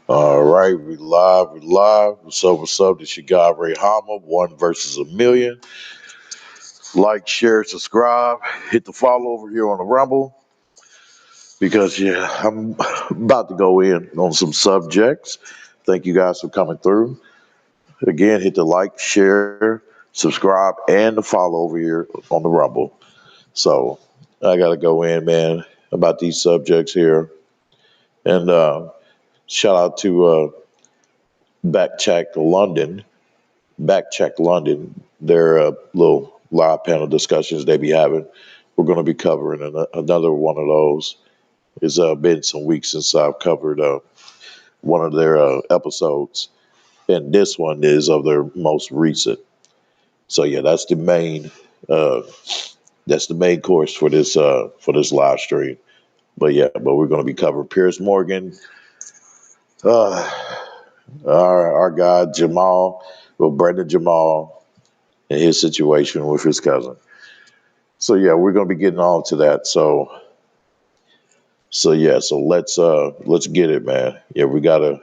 All right, we live, we live. What's up? This your guy Ray Hama, one versus a million. Like, share, subscribe, hit the follow over here on the Rumble because yeah, I'm about to go in on some subjects. Thank you guys for coming through. Again, hit the like, share, subscribe, and the follow over here on the Rumble. So I gotta go in, man, about these subjects here. And shout out to Backcheck London Backcheck London, their little live panel discussions they be having. We're going to be covering another one of those. It's been some weeks since I've covered one of their episodes, and this one is of their most recent. So yeah, uh, that's the main course for this live stream. But we're going to be covering Piers Morgan, uh, our guy Jamal, well Brendan Jamal, and his situation with his cousin. So yeah, we're gonna be getting on to that. So let's get it, man. Yeah, we gotta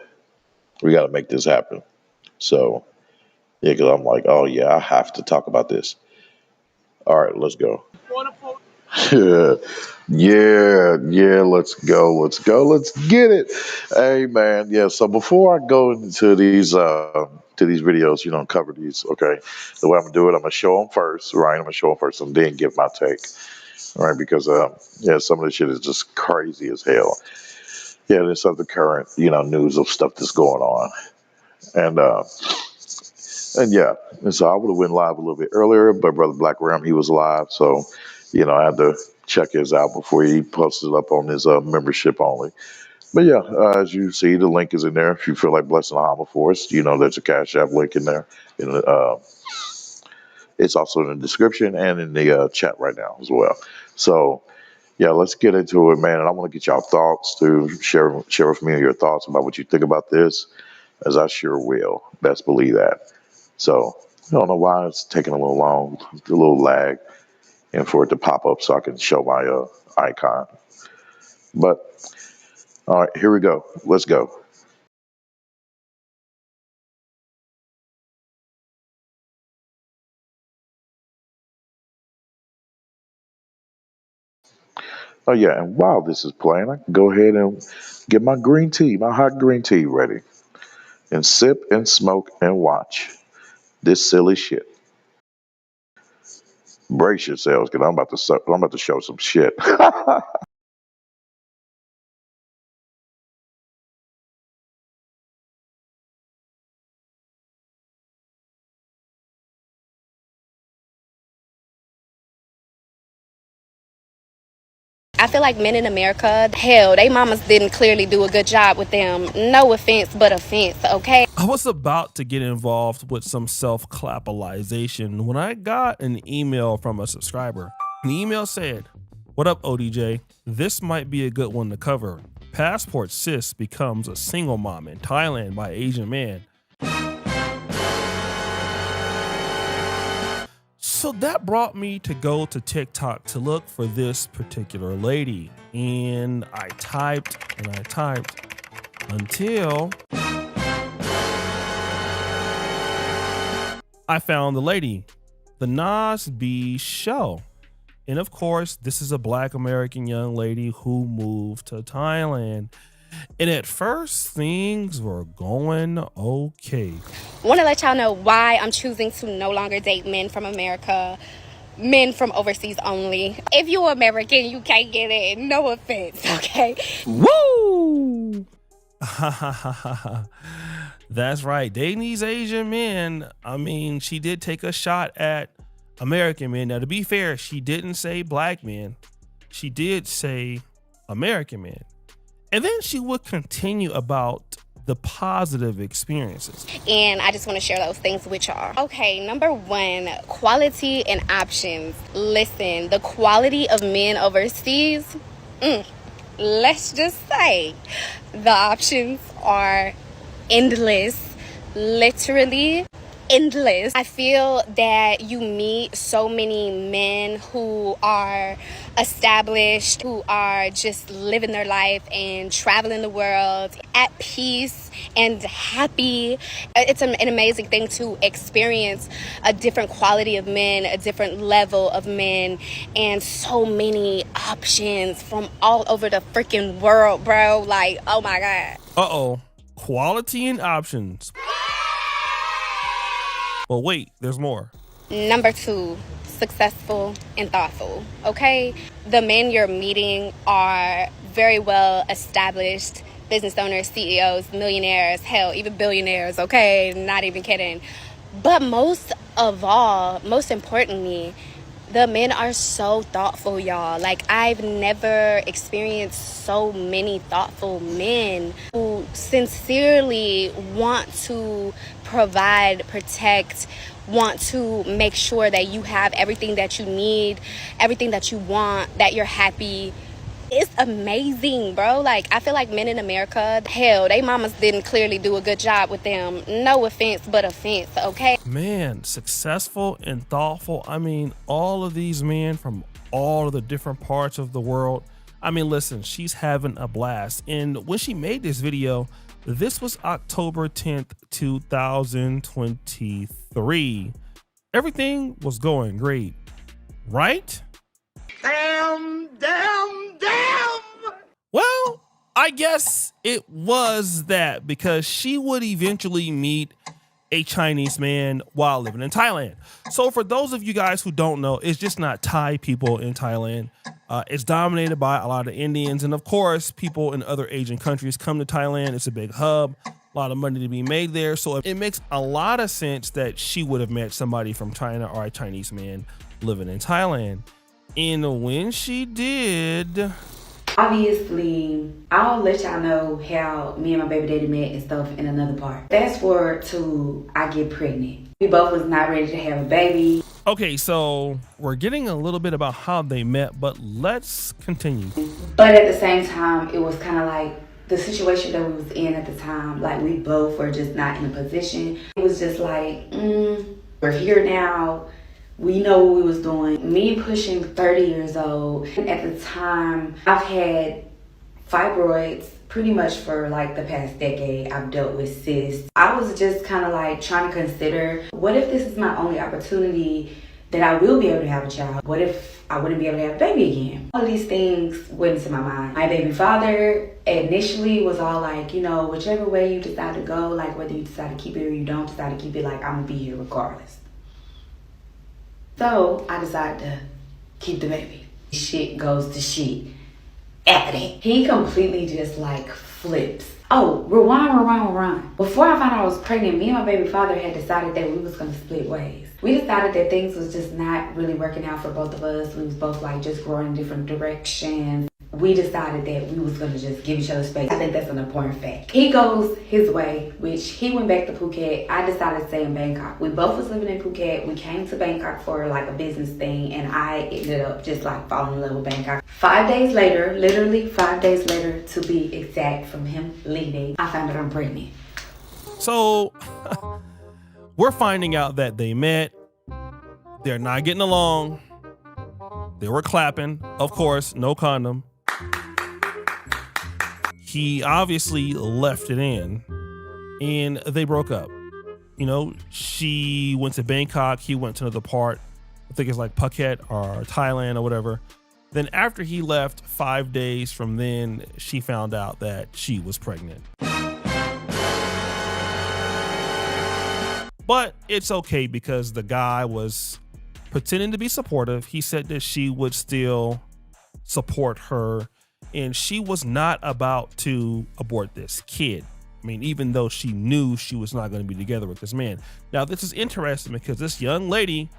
make this happen. So yeah, because I'm like, oh yeah, I have to talk about this. All right, let's go. Yeah, let's get it. Hey man, yeah. So before I go into these videos, cover these. Okay, the way I'm gonna do it, I'm gonna show them first, right? I'm gonna show them first, and then give my take. All right, because yeah, some of this shit is just crazy as hell. Yeah, there's other current, news of stuff that's going on, and uh, and yeah, and so I would have went live a little bit earlier, but brother Black Ram, he was live, so I had to check his out before he posted up on his membership only. But yeah, as you see, the link is in there. If you feel like blessing the Hama Force, there's a Cash App link in there. It's also in the description and in the chat right now as well. So yeah, let's get into it, man. And I want to get y'all thoughts to share with me your thoughts about what you think about this, as I sure will. Best believe that. So I don't know why it's taking a little long, a little lag, and for it to pop up so I can show my icon. But all right, here we go. Let's go. Oh yeah, and while this is playing, I can go ahead and get my green tea, my hot green tea ready, and sip and smoke and watch this silly shit. Brace yourselves, because I'm about to show some shit. I feel like men in America, hell, they mamas didn't clearly do a good job with them. No offense, but offense, okay? I was about to get involved with some self-clapalization when I got an email from a subscriber. The email said, "What up, ODJ? This might be a good one to cover. Passport sis becomes a single mom in Thailand by Asian man." So that brought me to go to TikTok to look for this particular lady. And I typed until I found the lady, the Nas B Show. And of course, this is a Black American young lady who moved to Thailand. And at first, things were going okay. Want to let y'all know why I'm choosing to no longer date men from America, men from overseas only. If you're American, you can't get it. No offense, okay? Woo! That's right. Dating these Asian men. I mean, she did take a shot at American men. Now, to be fair, she didn't say black men. She did say American men. And then she would continue about the positive experiences. And I just want to share those things with y'all. Okay, number one, quality and options. Listen, the quality of men overseas, let's just say the options are endless. Literally endless. I feel that you meet so many men who are established, who are just living their life and traveling the world at peace and happy. It's an amazing thing to experience a different quality of men, a different level of men, and so many options from all over the freaking world, bro. Like, oh my God. Uh-oh. Quality and options. But wait, there's more. Number 2, successful and thoughtful, okay? The men you're meeting are very well established business owners, CEOs, millionaires, hell, even billionaires, okay? Not even kidding. But most of all, most importantly, the men are so thoughtful, y'all. Like, I've never experienced so many thoughtful men who sincerely want to provide, protect, want to make sure that you have everything that you need, everything that you want, that you're happy. It's amazing, bro. Like, I feel like men in America, hell, they mamas didn't clearly do a good job with them. No offense, but offense, okay? Man, successful and thoughtful. I mean, all of these men from all of the different parts of the world. I mean, listen, she's having a blast. And when she made this video, this was October 10th, 2023. Everything was going great, right? Damn. Well, I guess it was that, because she would eventually meet a Chinese man while living in Thailand. So for those of you guys who don't know, it's just not Thai people in Thailand. It's dominated by a lot of Indians. And of course, people in other Asian countries come to Thailand. It's a big hub, a lot of money to be made there. So it makes a lot of sense that she would have met somebody from China or a Chinese man living in Thailand. And when she did... Obviously, I'll let y'all know how me and my baby daddy met and stuff in another part. Fast forward to I get pregnant. We both was not ready to have a baby. Okay, so we're getting a little bit about how they met, but let's continue. But at the same time, it was kind of like the situation that we was in at the time. Like, we both were just not in a position. It was just like, we're here now. We know what we was doing. Me pushing 30 years old. At the time, I've had fibroids pretty much for like the past decade. I've dealt with cysts. I was just kind of like trying to consider, what if this is my only opportunity that I will be able to have a child? What if I wouldn't be able to have a baby again? All of these things went into my mind. My baby father initially was all like, you know, whichever way you decide to go, like whether you decide to keep it or you don't decide to keep it, like I'm gonna be here regardless. So I decided to keep the baby. Shit goes to shit. After that, he completely just like flips. Oh, rewind. Before I found out I was pregnant, me and my baby father had decided that we was gonna split ways. We decided that things was just not really working out for both of us. We was both like just growing in different directions. We decided that we was gonna just give each other space. I think that's an important fact. He goes his way, which he went back to Phuket. I decided to stay in Bangkok. We both was living in Phuket. We came to Bangkok for like a business thing, and I ended up just like falling in love with Bangkok. 5 days later, literally 5 days later to be exact from him leaving, I found out I'm pregnant. So we're finding out that they met. They're not getting along. They were clapping. Of course, no condom. He obviously left it in, and they broke up. You know, she went to Bangkok. He went to another part. I think it's like Phuket or Thailand or whatever. Then after he left, 5 days from then, she found out that she was pregnant. But it's okay, because the guy was pretending to be supportive. He said that she would still support her, and she was not about to abort this kid. I mean, even though she knew she was not going to be together with this man. Now, this is interesting because this young lady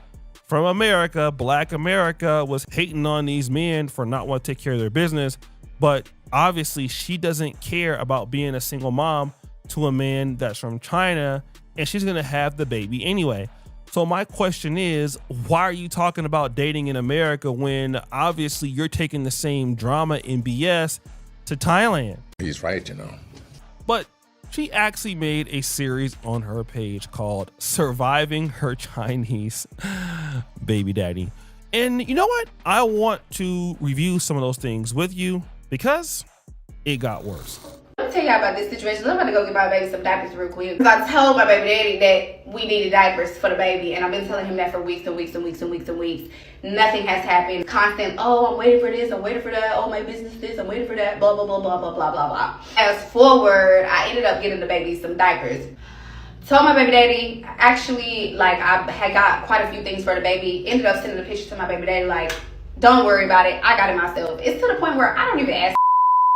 from America, Black America, was hating on these men for not wanting to take care of their business. But obviously, she doesn't care about being a single mom to a man that's from China, and she's going to have the baby anyway. So my question is, why are you talking about dating in America when obviously you're taking the same drama and BS to Thailand? He's right, you know. But She actually made a series on her page called Surviving Her Chinese Baby Daddy. And you know what? I want to review some of those things with you because it got worse. Let me tell y'all about this situation. I'm about to go get my baby some diapers real quick. Because I told my baby daddy that we needed diapers for the baby. And I've been telling him that for weeks and weeks and weeks and weeks and weeks. Nothing has happened. Constant, oh, I'm waiting for this, I'm waiting for that. Oh, my business this, I'm waiting for that. Blah, blah, blah, blah, blah, blah, blah, blah. Fast forward, I ended up getting the baby some diapers. Told my baby daddy, actually, like, I had got quite a few things for the baby. Ended up sending a picture to my baby daddy, like, don't worry about it. I got it myself. It's to the point where I don't even ask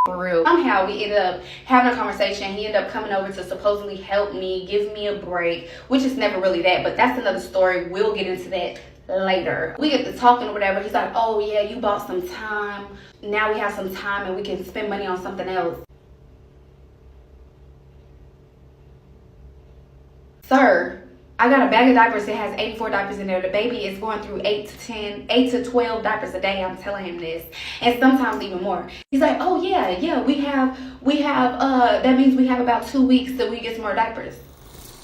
for real. Somehow we ended up having a conversation. He ended up coming over to supposedly help me, give me a break, which is never really that, but that's another story. We'll get into that later. We get to talking or whatever. He's like, oh yeah, you bought some time. Now we have some time and we can spend money on something else. Sir, I got a bag of diapers that has 84 diapers in there. The baby is going through 8 to 12 diapers a day. I'm telling him this. And sometimes even more. He's like, oh yeah, we have, that means we have about 2 weeks till we get some more diapers.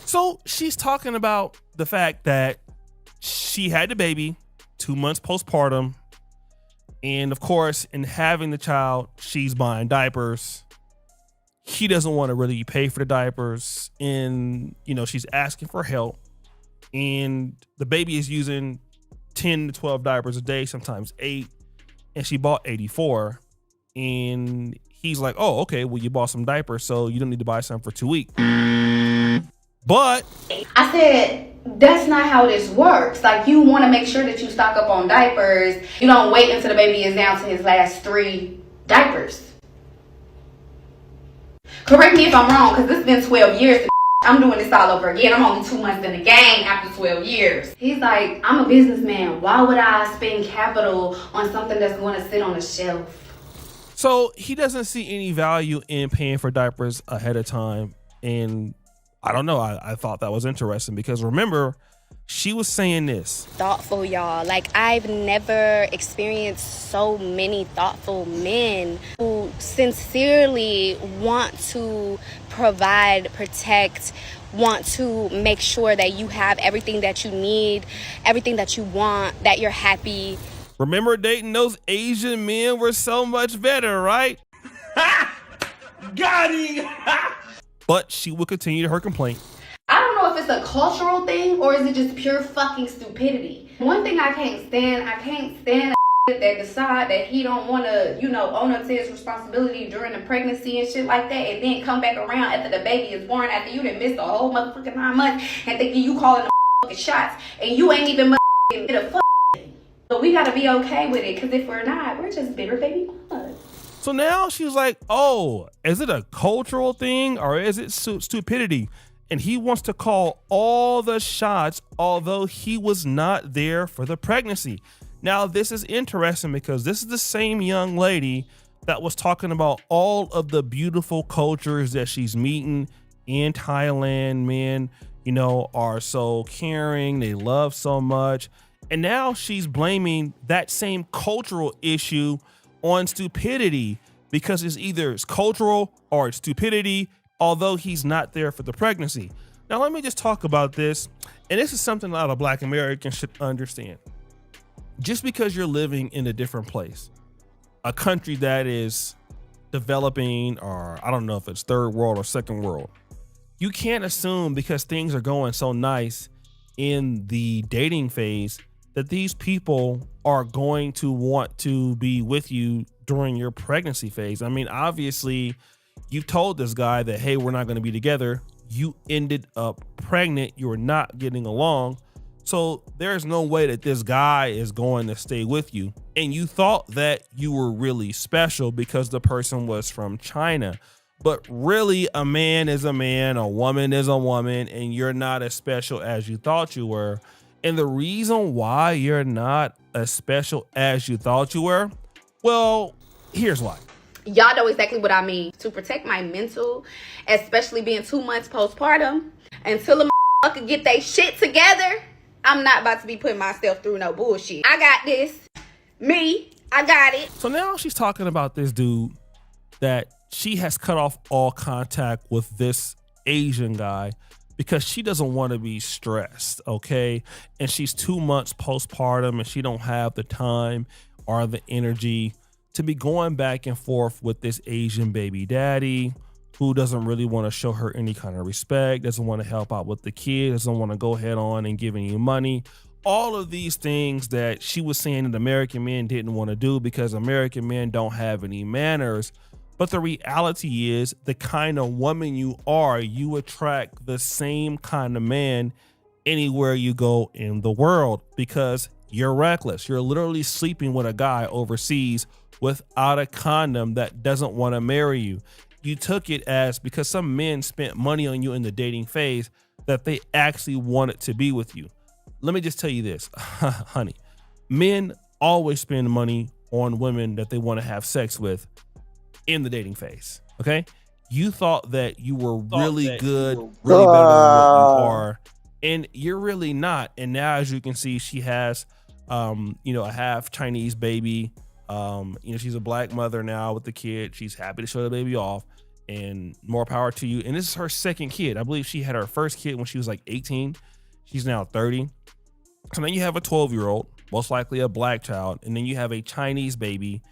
So she's talking about the fact that she had the baby 2 months postpartum. And of course, in having the child, she's buying diapers. He doesn't want to really pay for the diapers. And, you know, she's asking for help. And the baby is using 10 to 12 diapers a day, sometimes 8. And she bought 84. And he's like, oh, okay, well, you bought some diapers, so you don't need to buy some for 2 weeks. But I said, that's not how this works. Like, you want to make sure that you stock up on diapers. You don't wait until the baby is down to his last 3 diapers. Correct me if I'm wrong, because it's been 12 years. I'm doing this all over again. I'm only 2 months in the game after 12 years. He's like, I'm a businessman. Why would I spend capital on something that's going to sit on a shelf? So he doesn't see any value in paying for diapers ahead of time. And I don't know. I thought that was interesting because remember, she was saying this. Thoughtful, y'all. Like, I've never experienced so many thoughtful men who sincerely want to provide, protect, want to make sure that you have everything that you need, everything that you want, that you're happy. Remember dating those Asian men were so much better, right? Got him! But she would continue her complaint. I don't know if it's a cultural thing or is it just pure fucking stupidity. One thing I can't stand that decide that he don't want to, own up to his responsibility during the pregnancy and shit like that, and then come back around after the baby is born, after you done missed a whole motherfucking 9 months, and thinking you calling the motherfucking shots, and you ain't even motherfucking did a fuck thing. But we gotta be okay with it, because if we're not, we're just bitter baby mamas. So now she's like, oh, is it a cultural thing or is it stupidity? And he wants to call all the shots, although he was not there for the pregnancy. Now, this is interesting because this is the same young lady that was talking about all of the beautiful cultures that she's meeting in Thailand. Men, are so caring. They love so much. And now she's blaming that same cultural issue on stupidity because it's cultural or it's stupidity, although he's not there for the pregnancy. Now, let me just talk about this. And this is something a lot of Black Americans should understand. Just because you're living in a different place, a country that is developing, or I don't know if it's third world or second world, you can't assume because things are going so nice in the dating phase that these people are going to want to be with you during your pregnancy phase. I mean, obviously, you told this guy that, hey, we're not going to be together. You ended up pregnant. You were not getting along. So there's no way that this guy is going to stay with you. And you thought that you were really special because the person was from China. But really, a man is a man, a woman is a woman, and you're not as special as you thought you were. And the reason why you're not as special as you thought you were, well, here's why. Y'all know exactly what I mean. To protect my mental, especially being 2 months postpartum, until a motherfucker get they shit together, I'm not about to be putting myself through no bullshit. I got this. I got it. So now she's talking about this dude that she has cut off all contact with this Asian guy because she doesn't want to be stressed, okay? And she's 2 months postpartum and she don't have the time or the energy to be going back and forth with this Asian baby daddy who doesn't really want to show her any kind of respect, doesn't want to help out with the kid, doesn't want to go head on and give any money. All of these things that she was saying that American men didn't want to do because American men don't have any manners. But the reality is, the kind of woman you are, you attract the same kind of man anywhere you go in the world because you're reckless. You're literally sleeping with a guy overseas without a condom that doesn't want to marry you. You took it as because some men spent money on you in the dating phase that they actually wanted to be with you. Let me just tell you this, honey, men always spend money on women that they want to have sex with in the dating phase. Okay. You thought that you were really good, really better than what you are, and you're really not. And now, as you can see, she has, a half Chinese baby. She's a black mother now with the kid. She's happy to show the baby off, and more power to you. And this is her second kid. I believe she had her first kid when she was like 18. She's now 30. So then you have a 12-year-old, most likely a black child, and then you have a Chinese baby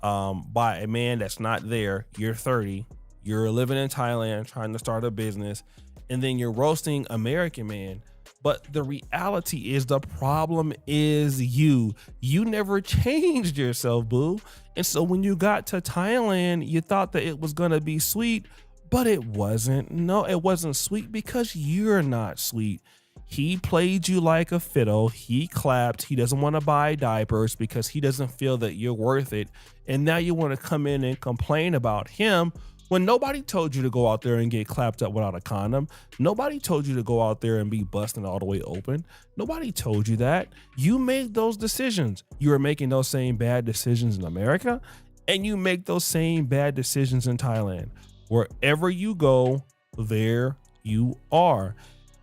by a man that's not there. You're 30. You're living in Thailand trying to start a business, and then you're roasting American man. But the reality is the problem is you. You never changed yourself, boo. And so when you got to Thailand, you thought that it was going to be sweet, but it wasn't. No, it wasn't sweet because you're not sweet. He played you like a fiddle. He clapped. He doesn't want to buy diapers because he doesn't feel that you're worth it. And now you want to come in and complain about him when nobody told you to go out there and get clapped up without a condom. Nobody told you to go out there and be busting all the way open. Nobody told you that. You made those decisions. You were making those same bad decisions in America, and you make those same bad decisions in Thailand. Wherever you go, there you are.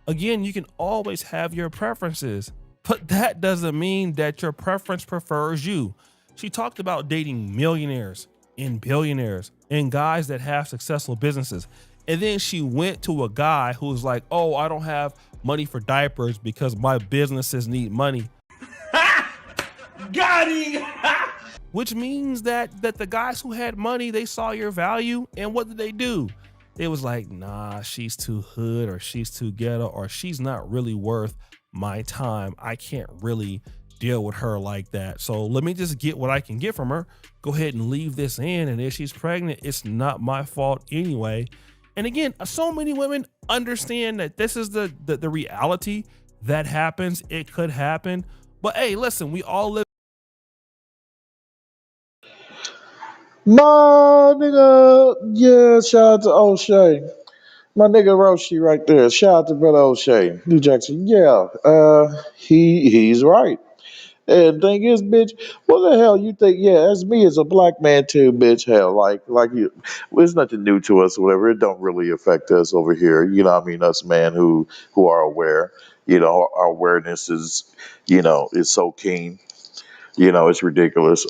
Again, you can always have your preferences, but that doesn't mean that your preference prefers you. She talked about dating millionaires and billionaires and guys that have successful businesses. And then she went to a guy who's like, oh, I don't have money for diapers because my businesses need money. Got him! Which means that the guys who had money, they saw your value, and what did they do? They was like, nah, she's too hood, or she's too ghetto, or she's not really worth my time. I can't really deal with her like that. So let me just get what I can get from her. Go ahead and leave this in. And if she's pregnant, it's not my fault anyway. And again, so many women understand that this is the reality that happens. It could happen. But hey, listen, we all live. My nigga, yeah, shout out to O'Shea. My nigga Roshi right there. Shout out to brother O'Shea. New Jackson. Yeah, he's right. And thing is, bitch, what the hell you think? Yeah, as me as a black man too, bitch. Hell, like you, well, it's nothing new to us. Or whatever, it don't really affect us over here. You know, what I mean, us man who are aware. You know, our awareness is, is so keen. It's ridiculous.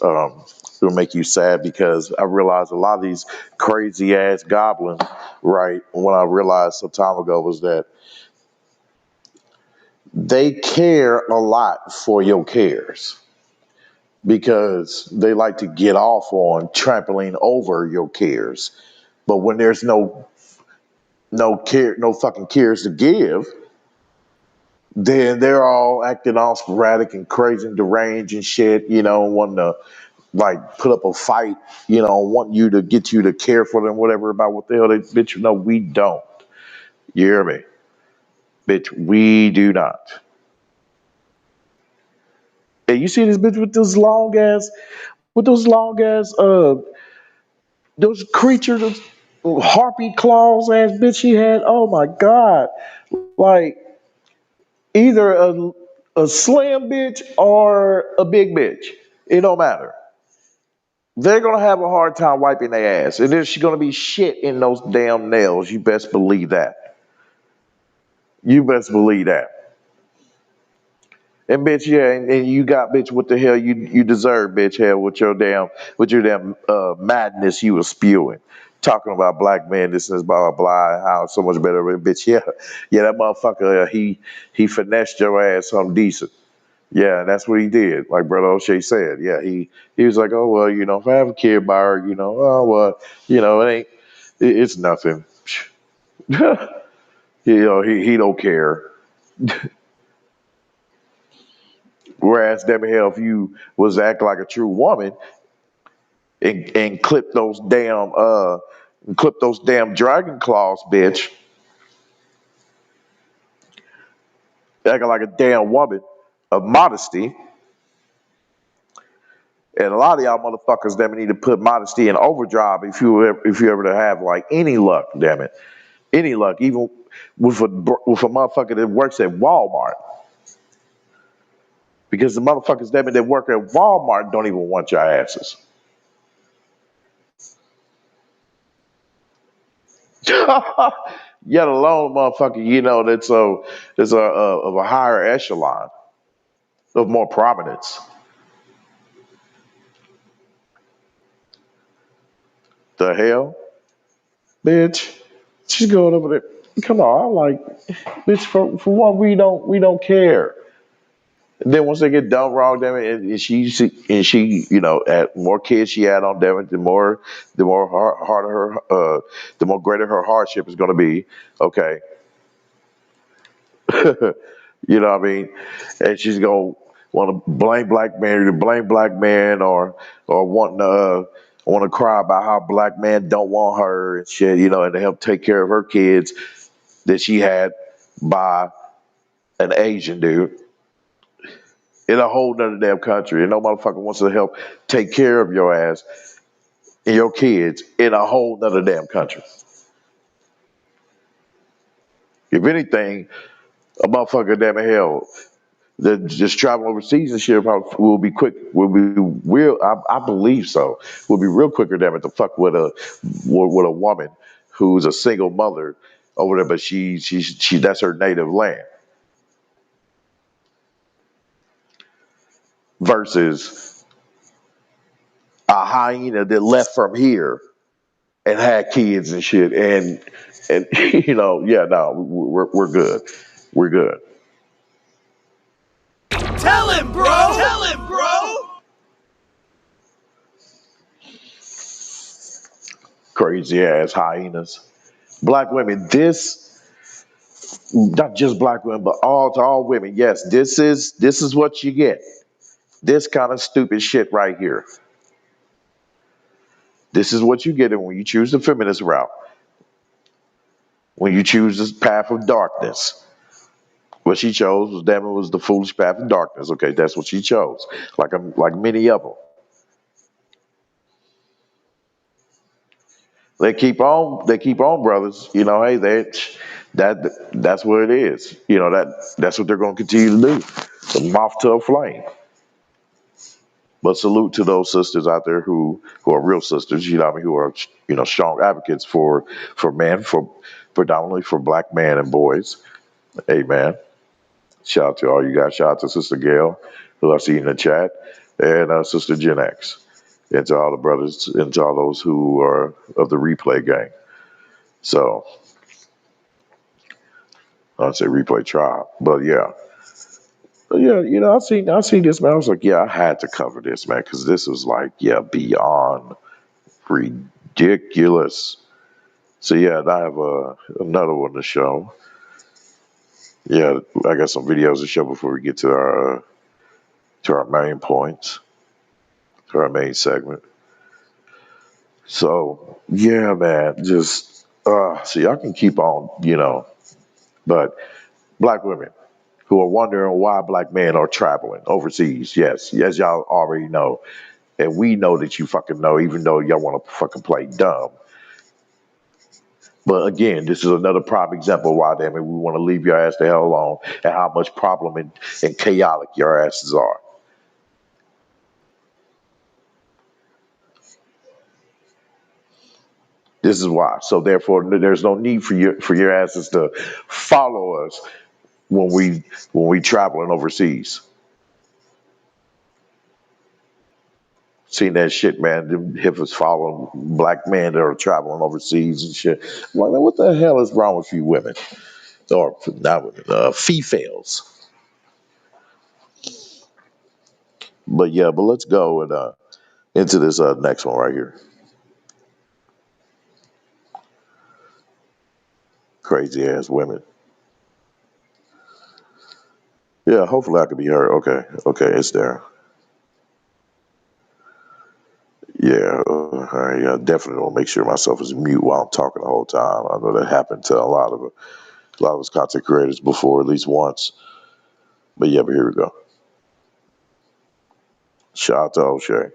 It'll make you sad because I realized a lot of these crazy ass goblins, right? What I realized some time ago was that they care a lot for your cares because they like to get off on trampling over your cares. But when there's no care, no fucking cares to give, then they're all acting all sporadic and crazy and deranged and shit, wanting to like put up a fight, want you to get you to care for them, whatever about what the hell they bitch. No, we don't. You hear me? Bitch, we do not. Hey, you see this bitch with those long ass those creatures, those harpy claws ass bitch she had. Oh my god. Like either a slim bitch or a big bitch. It don't matter. They're gonna have a hard time wiping their ass, and there's gonna be shit in those damn nails. You best believe that. You best believe that. And bitch, yeah, and you got bitch what the hell you deserve, bitch, hell with your damn madness you was spewing. talking about black men, this is blah blah blah, how so much better, bitch. Yeah, yeah, that motherfucker, he finessed your ass something decent. Yeah, that's what he did. Like Brother O'Shea said. Yeah, he was like, oh well, if I have a kid by her, oh well, it ain't, it's nothing. He don't care. Whereas, damn hell, if you was act like a true woman and clip those damn dragon claws, bitch, acting like a damn woman of modesty. And a lot of y'all motherfuckers, damn it, need to put modesty in overdrive if you ever to have like any luck, damn it, any luck, even with a motherfucker that works at Walmart, because the motherfuckers, damn it, that work at Walmart don't even want your asses. Yet alone, motherfucker, that's of a higher echelon of more prominence. The hell, bitch, she's going over there. Come on, I'm like, bitch. For one, we don't care. And then once they get done wrong, damn it, and she, at more kids she had on, damn it, the more harder the more greater her hardship is going to be. Okay, you know what I mean? And she's gonna want to blame black man, or want to cry about how black man don't want her and shit, and to help take care of her kids that she had by an Asian dude in a whole nother damn country. And no motherfucker wants to help take care of your ass and your kids in a whole nother damn country. If anything, a motherfucker damn hell that just travel overseas and shit probably will be quick. Will be real. I believe so. Will be real quicker damn it to fuck with a woman who's a single mother over there, but she that's her native land versus a hyena that left from here and had kids and shit, and yeah, no, we're good, we're good. Tell him, bro. Tell him, bro. Crazy ass hyenas, black women. This not just black women, but all women. Yes, this is what you get. This kind of stupid shit right here. This is what you get when you choose the feminist route. When you choose this path of darkness. What she chose was damn it was the foolish path of darkness. Okay, that's what she chose. Like many of them. They keep on, brothers. Hey, that's what it is. That's what they're going to continue to do. The moth to a flame. But salute to those sisters out there who are real sisters. You know what I mean? Who are strong advocates for men, for predominantly for black men and boys. Amen. Shout out to all you guys. Shout out to Sister Gail, who I see in the chat, and Sister Gen X, and to all the brothers and to all those who are of the replay gang. So I'd say replay tribe, but yeah. But yeah, I seen this, man. I was like, yeah, I had to cover this, man, because this was like, yeah, beyond ridiculous. So yeah, I have another one to show. Yeah, I got some videos to show before we get to our main points, to our main segment. So yeah, man, just so y'all can keep on, but black women who are wondering why black men are traveling overseas. Yes, as y'all already know, and we know that you fucking know, even though y'all want to fucking play dumb. But again, this is another prime example of why, damn it, we want to leave your ass the hell alone and how much problem and chaotic your asses are. This is why. So therefore, there's no need for your asses to follow us when we traveling overseas. Seen that shit, man. Them heifers following black men that are traveling overseas and shit. I'm like, man, what the hell is wrong with you women? Or not women, females. But yeah, but let's go and into this next one right here. Crazy ass women. Yeah, hopefully I could be heard. Okay, it's there. Yeah, I definitely want to make sure myself is mute while I'm talking the whole time. I know that happened to a lot of us content creators before, at least once. But here we go. Shout out to O'Shea.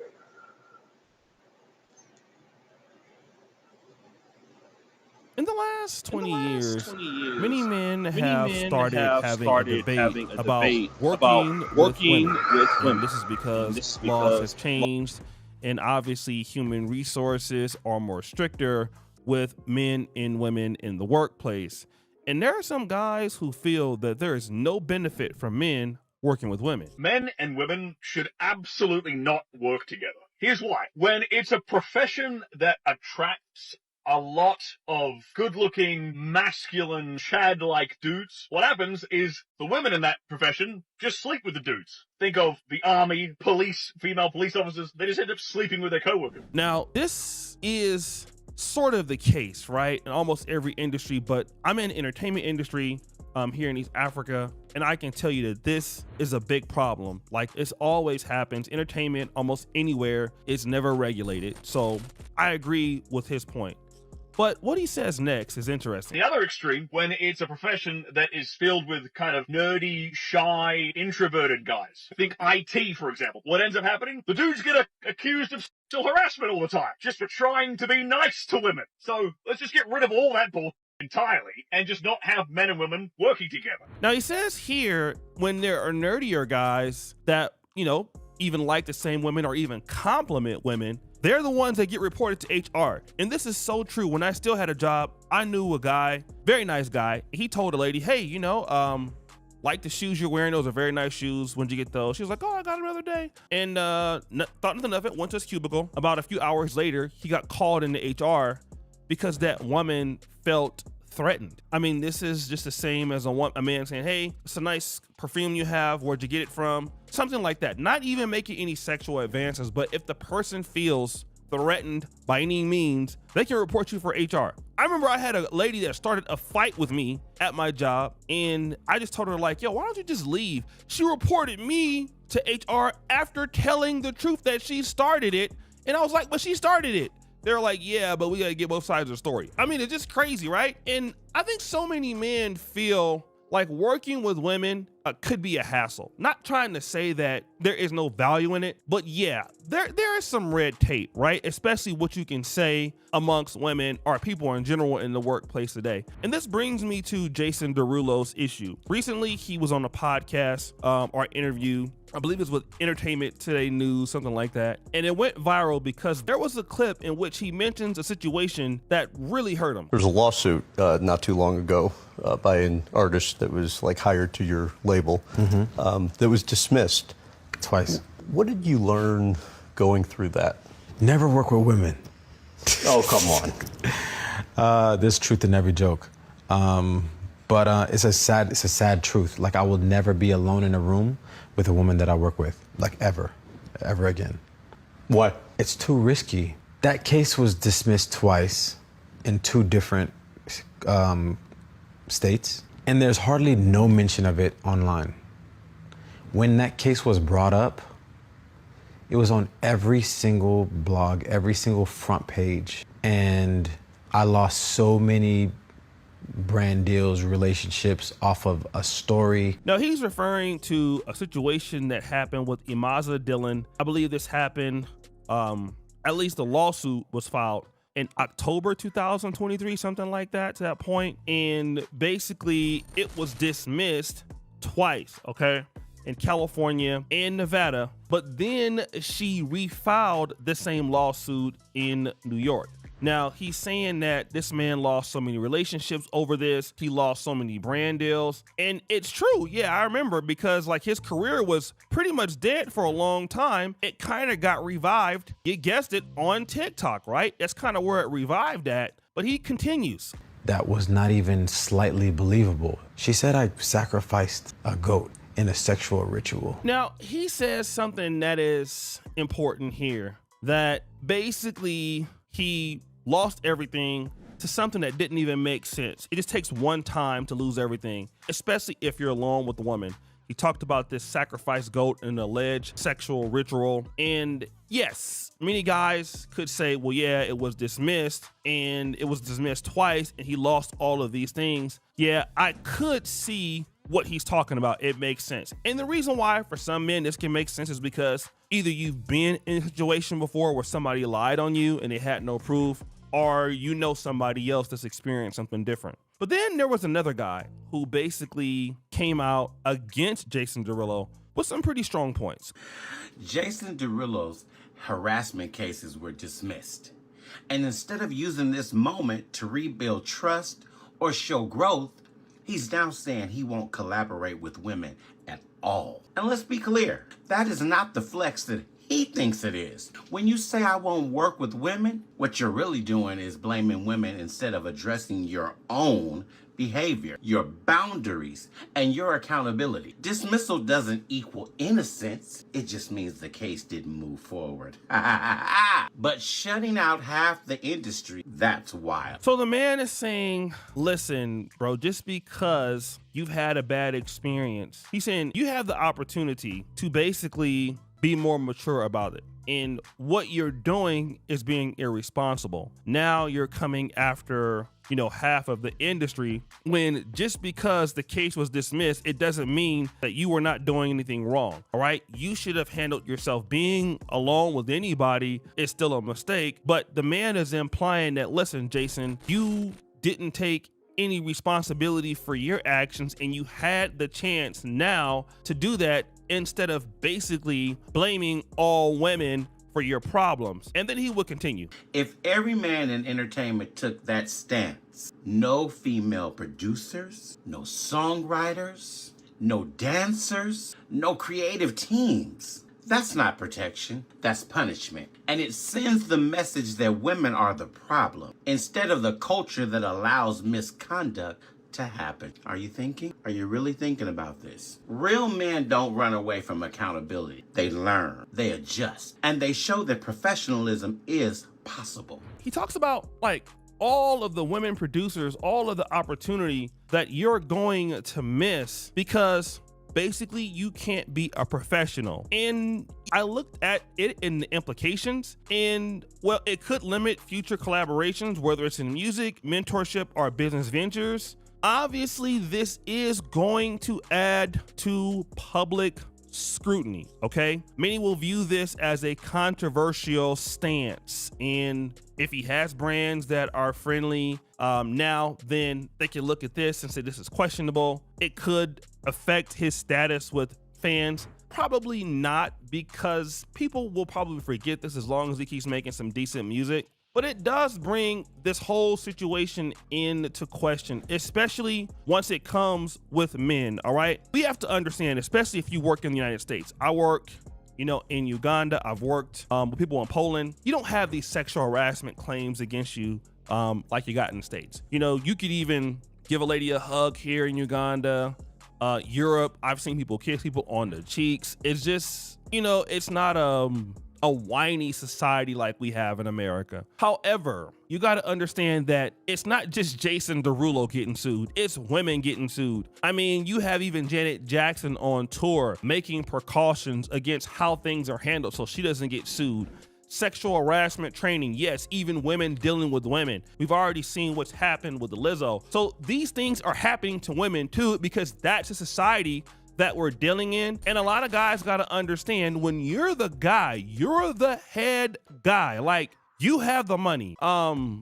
In the last 20 years, many men have started having a debate about working with women. And this is because laws have changed, and obviously human resources are more stricter with men and women in the workplace. And there are some guys who feel that there is no benefit for men working with women. Men and women should absolutely not work together. Here's why. When it's a profession that attracts a lot of good-looking, masculine, Chad-like dudes, what happens is the women in that profession just sleep with the dudes. Think of the army, police, female police officers, they just end up sleeping with their coworkers. Now, this is sort of the case, right, in almost every industry, but I'm in the entertainment industry here in East Africa, and I can tell you that this is a big problem. Like, it always happens. Entertainment, almost anywhere, is never regulated. So I agree with his point. But what he says next is interesting. The other extreme, when it's a profession that is filled with kind of nerdy, shy, introverted guys. Think IT, for example. What ends up happening? The dudes get accused of sexual harassment all the time, just for trying to be nice to women. So let's just get rid of all that bull entirely and just not have men and women working together. Now, he says here, when there are nerdier guys that, even like the same women or even compliment women, they're the ones that get reported to HR. And this is so true. When I still had a job, I knew a guy, very nice guy. He told a lady, hey, like the shoes you're wearing, those are very nice shoes. When'd you get those? She was like, oh, I got them the other day. And thought nothing of it, went to his cubicle. About a few hours later, he got called into HR because that woman felt threatened. I mean, this is just the same as a man saying, hey, it's a nice perfume you have. Where'd you get it from? Something like that. Not even making any sexual advances, but if the person feels threatened by any means, they can report you for HR. I remember I had a lady that started a fight with me at my job, and I just told her, like, yo, why don't you just leave? She reported me to HR after telling the truth that she started it. And I was like, but she started it. They're like, yeah, but we gotta get both sides of the story. I mean, it's just crazy, right? And I think so many men feel like working with women could be a hassle. Not trying to say that there is no value in it, but yeah, there is some red tape, right? Especially what you can say amongst women or people in general in the workplace today. And this brings me to Jason Derulo's issue. Recently, he was on a podcast or interview, I believe it was with Entertainment Today News, something like that. And it went viral because there was a clip in which he mentions a situation that really hurt him. There's a lawsuit not too long ago by an artist that was like hired to your label that was dismissed. Twice. What did you learn going through that? Never work with women. Oh, come on. There's truth in every joke. But it's a sad truth. Like, I will never be alone in a room with a woman that I work with, like ever again. Why? It's too risky. That case was dismissed twice in two different states, and there's hardly no mention of it online. When that case was brought up, it was on every single blog, every single front page, and I lost so many brand deals, relationships off of a story. Now, he's referring to a situation that happened with Imaza Dillon. I believe this happened, at least the lawsuit was filed in October 2023, something like that, to that point. And basically, it was dismissed twice, okay, in California and Nevada. But then she refiled the same lawsuit in New York. Now, he's saying that this man lost so many relationships over this. He lost so many brand deals. And it's true. Yeah, I remember, because like his career was pretty much dead for a long time. It kind of got revived. You guessed it, on TikTok, right? That's kind of where it revived at. But he continues. That was not even slightly believable. She said I sacrificed a goat in a sexual ritual. Now, he says something that is important here, that basically he lost everything to something that didn't even make sense. It just takes one time to lose everything, especially if you're alone with a woman. He talked about this sacrifice goat and alleged sexual ritual. And yes, many guys could say, well, yeah, it was dismissed, and it was dismissed twice, and he lost all of these things. Yeah, I could see what he's talking about. It makes sense. And the reason why for some men this can make sense is because either you've been in a situation before where somebody lied on you and they had no proof, or you know somebody else that's experienced something different. But then there was another guy who basically came out against Jason Derulo with some pretty strong points. Jason Derulo's harassment cases were dismissed. And instead of using this moment to rebuild trust or show growth, he's now saying he won't collaborate with women at all. And let's be clear, that is not the flex that he thinks it is. When you say I won't work with women, what you're really doing is blaming women instead of addressing your own behavior, your boundaries, and your accountability. Dismissal doesn't equal innocence. It just means the case didn't move forward. But shutting out half the industry, that's wild. So the man is saying, listen, bro, just because you've had a bad experience, he's saying you have the opportunity to basically be more mature about it. And what you're doing is being irresponsible. Now you're coming after, half of the industry, when just because the case was dismissed, it doesn't mean that you were not doing anything wrong. All right. You should have handled yourself. Being alone with anybody is still a mistake. But the man is implying that, listen, Jason, you didn't take any responsibility for your actions, and you had the chance now to do that instead of basically blaming all women for your problems. And then he would continue. If every man in entertainment took that stance, no female producers, no songwriters, no dancers, no creative teams. That's not protection, that's punishment. And it sends the message that women are the problem instead of the culture that allows misconduct to happen. Are you thinking? Are you really thinking about this? Real men don't run away from accountability. They learn, they adjust, and they show that professionalism is possible. He talks about all of the women producers, all of the opportunity that you're going to miss because basically you can't be a professional. And I looked at it in the implications, and well, it could limit future collaborations, whether it's in music, mentorship, or business ventures. Obviously, this is going to add to public scrutiny, okay? Many will view this as a controversial stance, and if he has brands that are friendly now, then they can look at this and say this is questionable. It could affect his status with fans. Probably not, because people will probably forget this as long as he keeps making some decent music. But it does bring this whole situation into question, especially once it comes with men, all right? We have to understand, especially if you work in the United States. I work, in Uganda. I've worked with people in Poland. You don't have these sexual harassment claims against you like you got in the States. You could even give a lady a hug here in Uganda. Europe, I've seen people kiss people on the cheeks. It's just, it's not a whiny society like we have in America. However, you got to understand that it's not just Jason Derulo getting sued, it's women getting sued. I mean, you have even Janet Jackson on tour making precautions against how things are handled so she doesn't get sued. Sexual harassment training, yes, even women dealing with women. We've already seen what's happened with the Lizzo. So these things are happening to women too, because that's a society that we're dealing in. And a lot of guys got to understand, when you're the guy, you're the head guy, you have the money.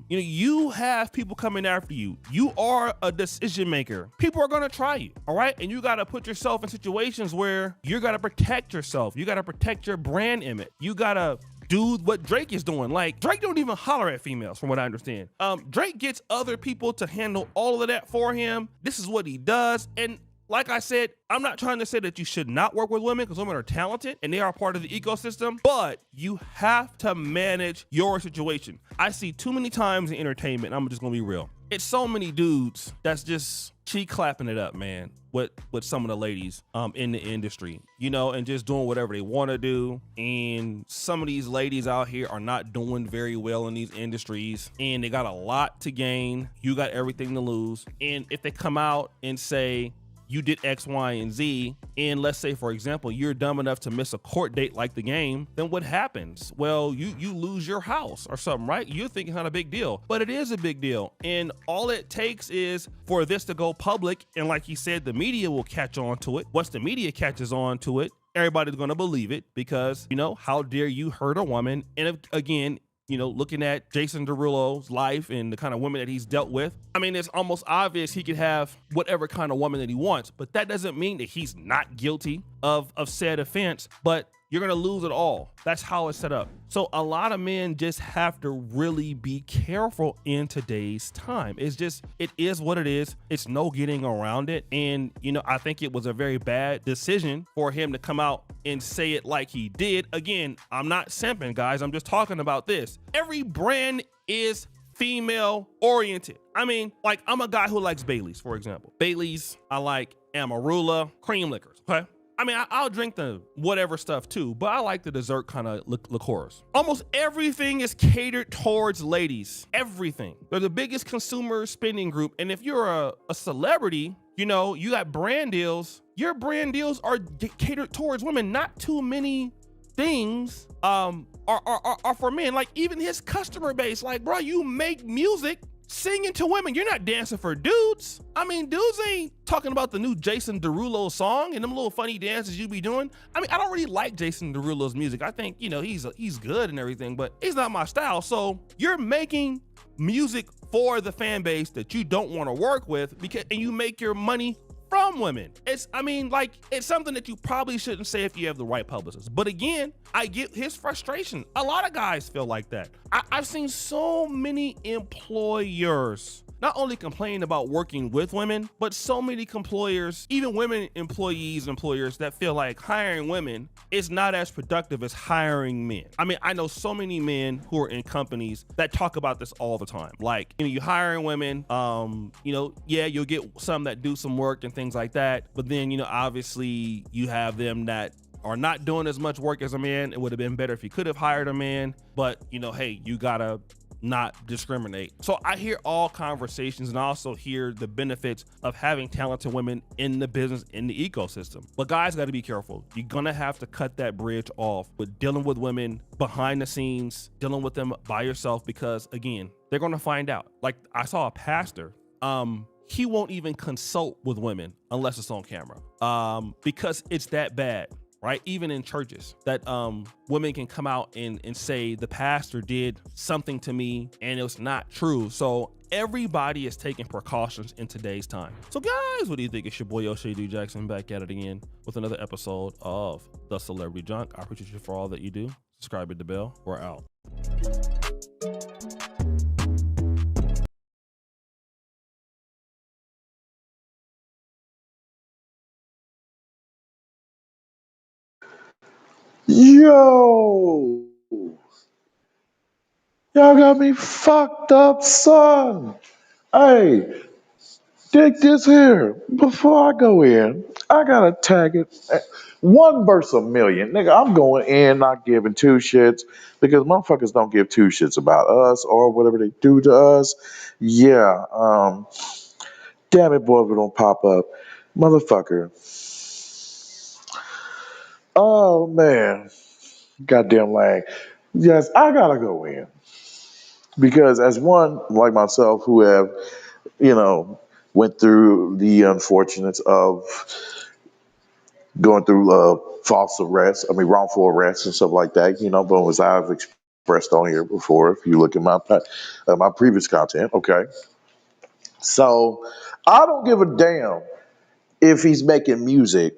You have people coming after you. You are a decision maker. People are gonna try you, all right? And you gotta put yourself in situations where you gotta protect yourself. You gotta protect your brand image. You gotta do what Drake is doing. Like, Drake don't even holler at females, from what I understand. Drake gets other people to handle all of that for him. This is what he does. And like I said, I'm not trying to say that you should not work with women, because women are talented and they are part of the ecosystem, but you have to manage your situation. I see too many times in entertainment, I'm just gonna be real, it's so many dudes that's just cheek clapping it up, man, with some of the ladies in the industry, you know, and just doing whatever they want to do. And some of these ladies out here are not doing very well in these industries, and they got a lot to gain. You got everything to lose. And if they come out and say, you did X, Y, and Z, and let's say, for example, you're dumb enough to miss a court date like the game, then what happens? Well, you lose your house or something, right? You're thinking it's not a big deal, but it is a big deal. And all it takes is for this to go public, and like he said, the media will catch on to it. Once the media catches on to it, everybody's gonna believe it, because, you know, how dare you hurt a woman? And again, you know, looking at Jason Derulo's life and the kind of women that he's dealt with, I mean, it's almost obvious he could have whatever kind of woman that he wants, but that doesn't mean that he's not guilty of said offense. But you're gonna lose it all. That's how it's set up. So a lot of men just have to really be careful in today's time. It's just, it is what it is. It's no getting around it. And, you know, I think it was a very bad decision for him to come out and say it like he did. Again, I'm not simping, guys. I'm just talking about this. Every brand is female oriented. I mean, like, I'm a guy who likes Bailey's, for example. Bailey's, I like Amarula, cream liquors, okay? I mean, I'll drink the whatever stuff too, but I like the dessert kind of liqueurs. Almost everything is catered towards ladies. Everything. They're the biggest consumer spending group. And if you're a celebrity, you know, you got brand deals. Your brand deals are catered towards women. Not too many things are for men. Like, even his customer base, like, bro, you make music singing to women. You're not dancing for dudes. I mean, dudes ain't talking about the new Jason Derulo song and them little funny dances you be doing. I mean, I don't really like Jason Derulo's music. I think, you know, he's good and everything, but he's not my style. So you're making music for the fan base that you don't want to work with, and you make your money from women. It's something that you probably shouldn't say if you have the right publicist. But again, I get his frustration. A lot of guys feel like that. I've seen so many employers not only complain about working with women, but so many employers, even women employees, employers that feel like hiring women is not as productive as hiring men. I mean, I know so many men who are in companies that talk about this all the time. Like, you know, you hiring women, you know, yeah, you'll get some that do some work and things like that. But then, you know, obviously you have them that are not doing as much work as a man. It would have been better if you could have hired a man, but, you know, hey, you gotta not discriminate. So I hear all conversations, and I also hear the benefits of having talented women in the business, in the ecosystem. But guys got to be careful. You're gonna have to cut that bridge off with dealing with women behind the scenes, dealing with them by yourself, because again, they're gonna find out. Like, I saw a pastor, he won't even consult with women unless it's on camera, because it's that bad. Right? Even in churches, that women can come out and say the pastor did something to me and it was not true. So everybody is taking precautions in today's time. So guys, what do you think? It's your boy O'Shea D Jackson back at it again with another episode of The Celebrity Junk. I appreciate you for all that you do. Subscribe, hit the bell. We're out. Yo, y'all got me fucked up, son. Hey, dig this here. Before I go in, I gotta tag it. One versus a million. Nigga, I'm going in, not giving two shits, because motherfuckers don't give two shits about us or whatever they do to us. Yeah, damn it, boy, if it don't pop up. Motherfucker. Oh, man. Goddamn lang. Yes, I gotta go in. Because as one like myself who have, you know, went through the unfortunates of going through false arrests, wrongful arrests and stuff like that, you know, but as I've expressed on here before, if you look at my previous content, okay. So I don't give a damn if he's making music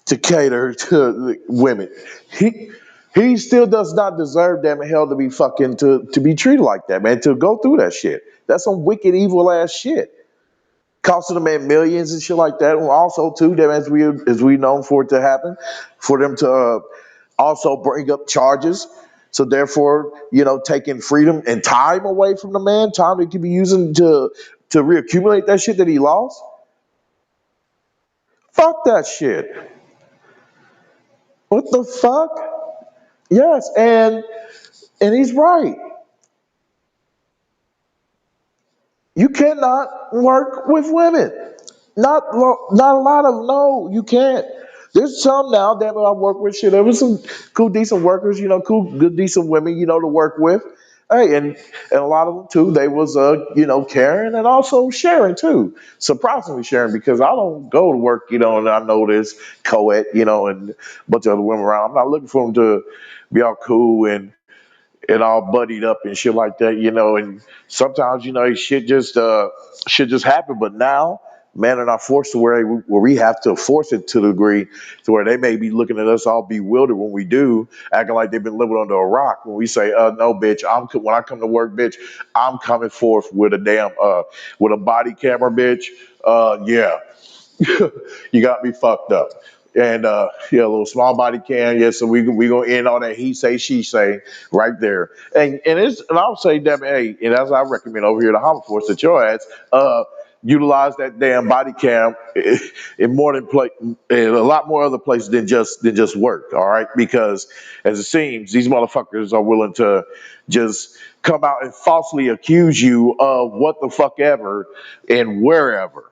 to cater to women. He still does not deserve damn hell to be fucking to be treated like that, man. To go through that shit. That's some wicked, evil ass shit. Costing the man millions and shit like that. And also, too, that as we known for it to happen, for them to also bring up charges. So therefore, taking freedom and time away from the man, time he could be using to reaccumulate that shit that he lost. Fuck that shit. What the fuck? Yes, and he's right. You cannot work with women. Not a lot of no, you can't. There's some now that I work with. Shit, there was some cool, decent workers. Cool, good, decent women. To work with. Hey, and a lot of them too. They was caring and also sharing too. Surprisingly sharing because I don't go to work. And I know there's co-ed. And a bunch of other women around. I'm not looking for them to be all cool and all buddied up and shit like that, and sometimes, shit just happen. But now, men are not forced to where we have to force it to the degree to where they may be looking at us all bewildered when we do, acting like they've been living under a rock. When we say, no, bitch, when I come to work, bitch, I'm coming forth with with a body camera, bitch. Yeah. You got me fucked up. And yeah, a little small body cam. Yeah, so we gonna end on that he say she say right there. And I'll say that, hey, and as I recommend over here the Hama Force that your ass utilize that damn body cam in more than in a lot more other places than just work. All right, because as it seems, these motherfuckers are willing to just come out and falsely accuse you of what the fuck ever and wherever.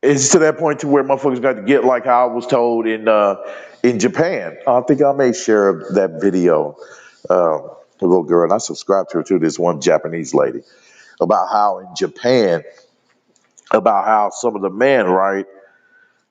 It's to that point to where motherfuckers got to get like how I was told in Japan. I think I may share that video. A little girl, and I subscribed to her too. This one Japanese lady about how in Japan, about how some of the men, right?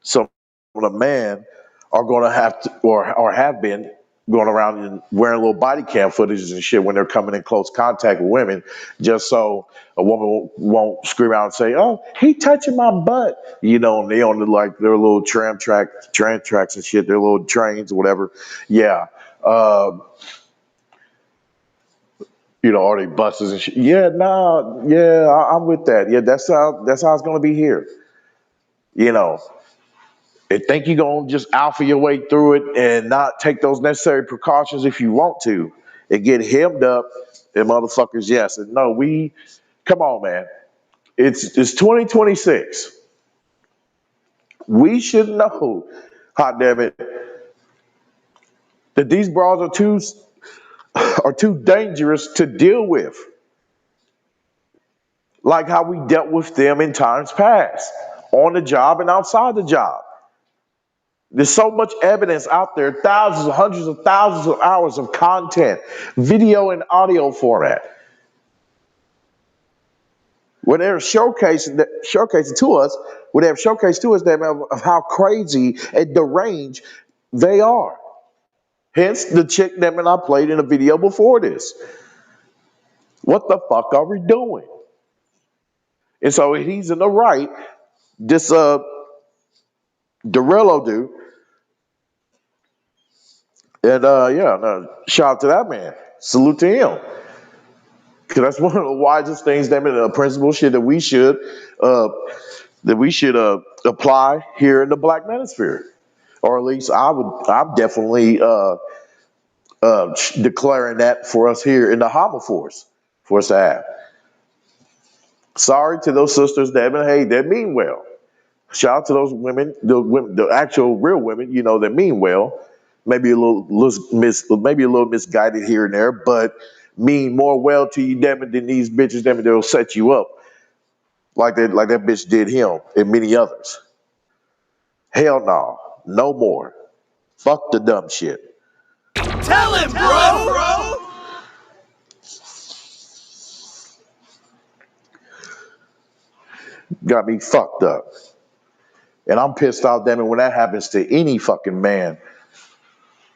Some of the men are going to have to, or have been going around and wearing little body cam footages and shit when they're coming in close contact with women, just so a woman won't scream out and say, "Oh, he touching my butt," and they on their little tram tracks and shit, their little trains or whatever. Yeah. Uh, or they buses and shit. Yeah, nah, yeah, I'm with that. Yeah, that's how it's gonna be here. You know, and think you're gonna just alpha your way through it and not take those necessary precautions if you want to and get hemmed up and motherfuckers, yes. And no, come on, man. It's 2026. We should know, hot damn it, that these bras are too dangerous to deal with. Like how we dealt with them in times past, on the job and outside the job. There's so much evidence out there, thousands, hundreds of thousands of hours of content, video and audio format, where they're showcasing to us, where they have showcased to us that of how crazy and deranged they are. Hence the chick that I played in a video before this. What the fuck are we doing? And so he's in the right. This Derillo dude. And yeah, no, shout out to that man. Salute to him. Because that's one of the wisest things, damn it, a principle shit uh, that we should apply here in the Black Manosphere. Or at least I'm definitely declaring that for us here in the Hama Force for us to have. Sorry to those sisters that mean well. Shout out to those women, the actual real women, that mean well. Maybe a little misguided here and there, but mean more well to you, damn it, than these bitches, damn it, that'll set you up like that bitch did him and many others. Hell no, no more. Fuck the dumb shit. Tell him, bro! Got me fucked up. And I'm pissed off, damn it, when that happens to any fucking man.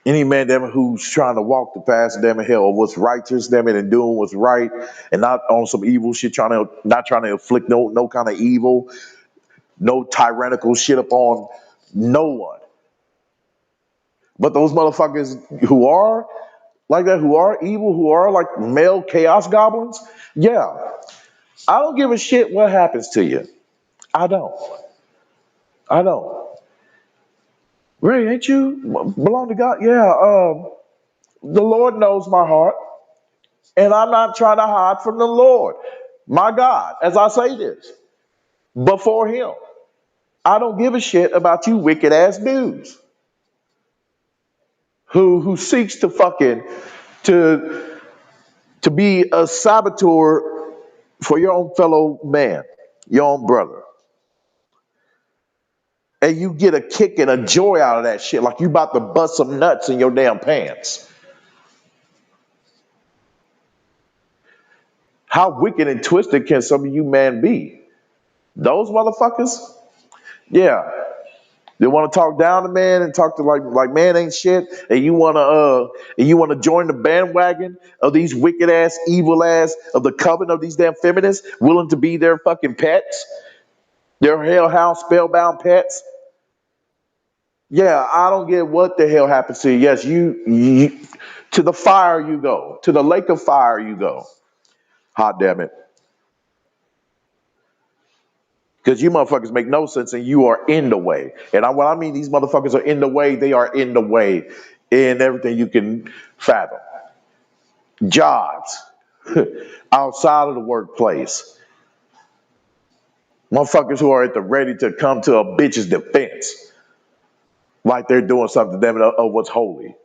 Any man, damn it, who's trying to walk the path, damn it, hell, of what's righteous, damn it, and doing what's right, and not on some evil shit, not trying to inflict no kind of evil, no tyrannical shit upon no one. But those motherfuckers who are like that, who are evil, who are like male chaos goblins, yeah, I don't give a shit what happens to you. I don't. I don't. Ray, ain't you belong to God? Yeah. The Lord knows my heart, and I'm not trying to hide from the Lord, my God, as I say this before Him. I don't give a shit about you wicked ass dudes who seeks to fucking to to be a saboteur for your own fellow man, your own brother. And you get a kick and a joy out of that shit like you about to bust some nuts in your damn pants. How wicked and twisted can some of you men be? Those motherfuckers? Yeah. They want to talk down to man and talk to like man ain't shit, and you wanna join the bandwagon of these wicked ass, evil ass of the coven of these damn feminists willing to be their fucking pets, their hellhound spellbound pets. Yeah, I don't get what the hell happens to you. Yes, you to the fire you go, to the lake of fire you go. Hot damn it. Because you motherfuckers make no sense and you are in the way. And when I mean these motherfuckers are in the way, they are in the way in everything you can fathom. Jobs, outside of the workplace. Motherfuckers who are at the ready to come to a bitch's defense. Like they're doing something damn it of what's holy.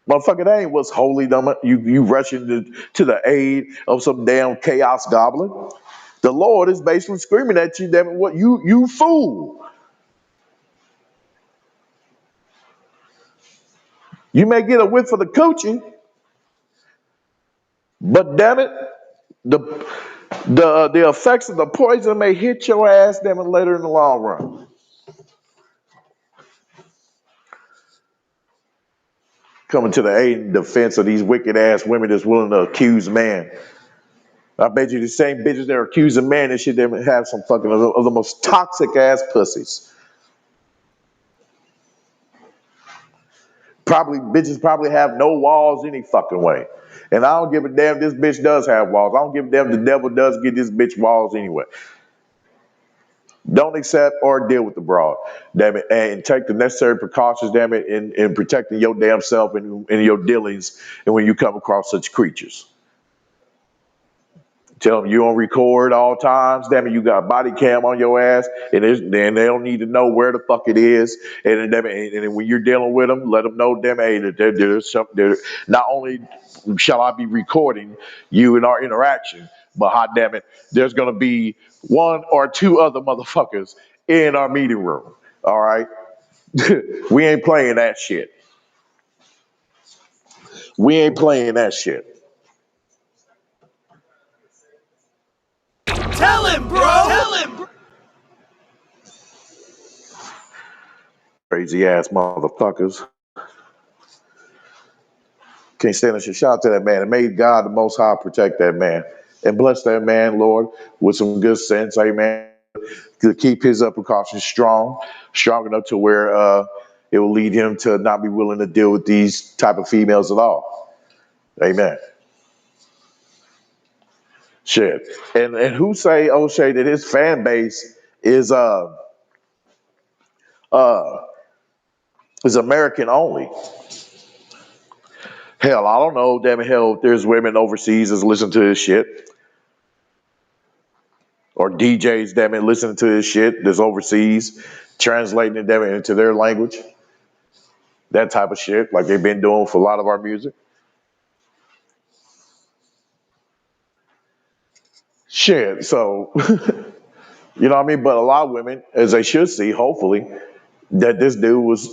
Motherfucker, that ain't what's holy, dumb. You rushing to the aid of some damn chaos goblin. The Lord is basically screaming at you, damn it, what you fool. You may get a whiff of the coochie, but damn it, the the effects of the poison may hit your ass, damn it, later in the long run. Coming to the aid and defense of these wicked ass women that's willing to accuse man. I bet you the same bitches that are accusing man and shit, they have some fucking of the most toxic ass pussies. Probably bitches probably have no walls any fucking way. And I don't give a damn this bitch does have walls. I don't give a damn the devil does give this bitch walls anyway. Don't accept or deal with the broad, damn it, and take the necessary precautions, damn it, in protecting your damn self and your dealings and when you come across such creatures. Tell them you on record all times. Damn it, you got body cam on your ass, and then they don't need to know where the fuck it is. And damn it, and when you're dealing with them, let them know, damn it, hey, that there's something. Not only shall I be recording you in our interaction, but hot damn it, there's gonna be one or two other motherfuckers in our meeting room. All right, we ain't playing that shit. We ain't playing that shit. Tell him, bro. Tell him, bro. Crazy ass motherfuckers. Can't stand us. Shout out to that man. And may God the Most High protect that man and bless that man, Lord, with some good sense. Amen. To keep his precautions strong enough to where it will lead him to not be willing to deal with these type of females at all. Amen. Shit. And who say O'Shea that his fan base uh is American only? Hell, I don't know. Damn hell, there's women overseas that's listening to his shit. Or DJs, damn it, listening to his shit that's overseas, translating it, damn it, into their language. That type of shit, like they've been doing for a lot of our music. Shit, so, you know what I mean? But a lot of women, as they should see, hopefully, that this dude was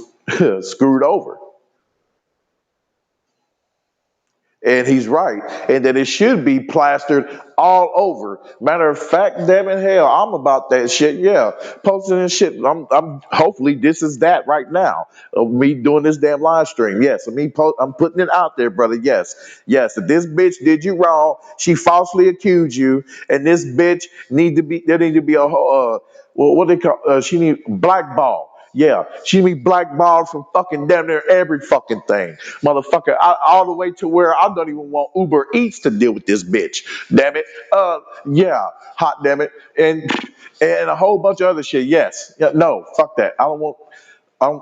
screwed over. And he's right. And that it should be plastered all over. Matter of fact, damn it, hell, I'm about that shit. Yeah. Posting and shit. I'm hopefully this is that right now. Of me doing this damn live stream. Yes. I'm putting it out there, brother. Yes. Yes. If this bitch did you wrong, she falsely accused you, and this bitch there need to be a what they call she need blackball. Yeah, she be blackballed from fucking damn near every fucking thing. Motherfucker, all the way to where I don't even want Uber Eats to deal with this bitch. Damn it. Yeah, hot damn it. And a whole bunch of other shit. Yes. Yeah, no, fuck that. I don't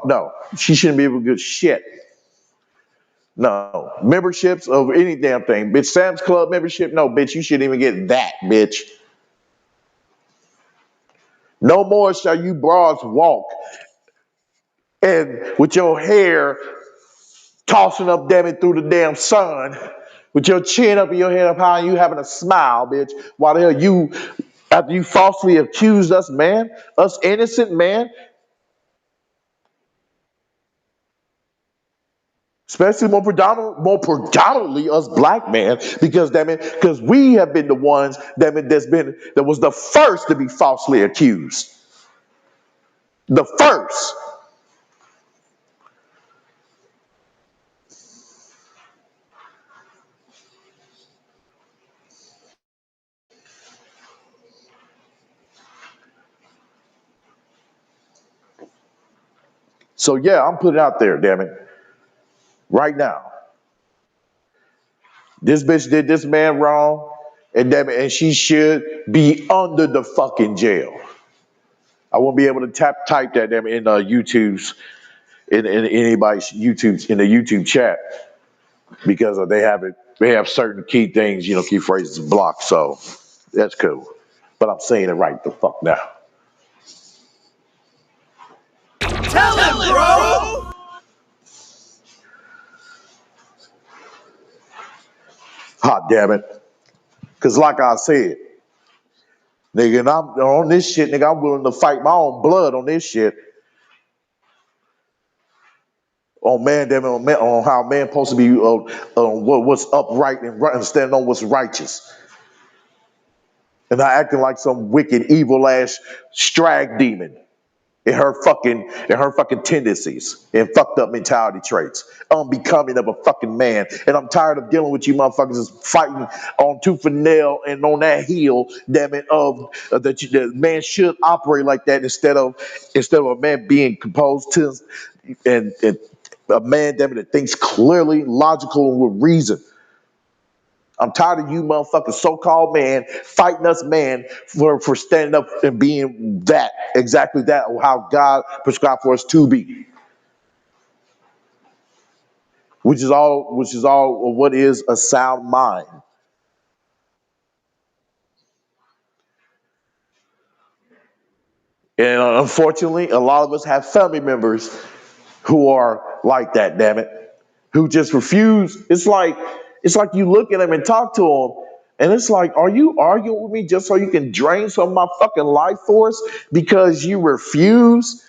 no. She shouldn't be able to get shit. No. Memberships of any damn thing. Bitch, Sam's Club membership, no, bitch, you shouldn't even get that, bitch. No more shall you broads walk and with your hair tossing up, damn it, through the damn sun, with your chin up and your head up high, and you having a smile, bitch. Why the hell you, after you falsely accused us, man, us innocent, man, especially more predominantly us black men, because damn it, because we have been the ones, damn it, that was the first to be falsely accused, the first. So yeah, I'm putting it out there, damn it, right now. This bitch did this man wrong, and damn it, and she should be under the fucking jail. I won't be able to type that damn it in YouTube's in anybody's YouTube in the YouTube chat because they have certain key things, key phrases blocked. So that's cool. But I'm saying it right the fuck now. Tell him, bro! Hot damn it. Cause like I said, nigga, and I'm on this shit, nigga, I'm willing to fight my own blood on this shit. On man, damn it, on how man supposed to be on what's upright and right and standing on what's righteous. And not acting like some wicked, evil ass strag demon in her fucking tendencies and fucked up mentality traits. Unbecoming of a fucking man. And I'm tired of dealing with you motherfuckers just fighting on tooth and nail and on that heel, damn it, of that man should operate like that instead of a man being composed to and a man, damn it, that thinks clearly, logical, and with reason. I'm tired of you motherfucking so-called man fighting us, man, for standing up and being that, exactly that, or how God prescribed for us to be. Which is all of what is a sound mind. And unfortunately, a lot of us have family members who are like that, damn it, who just refuse. It's like you look at them and talk to them, and it's like, are you arguing with me just so you can drain some of my fucking life force because you refuse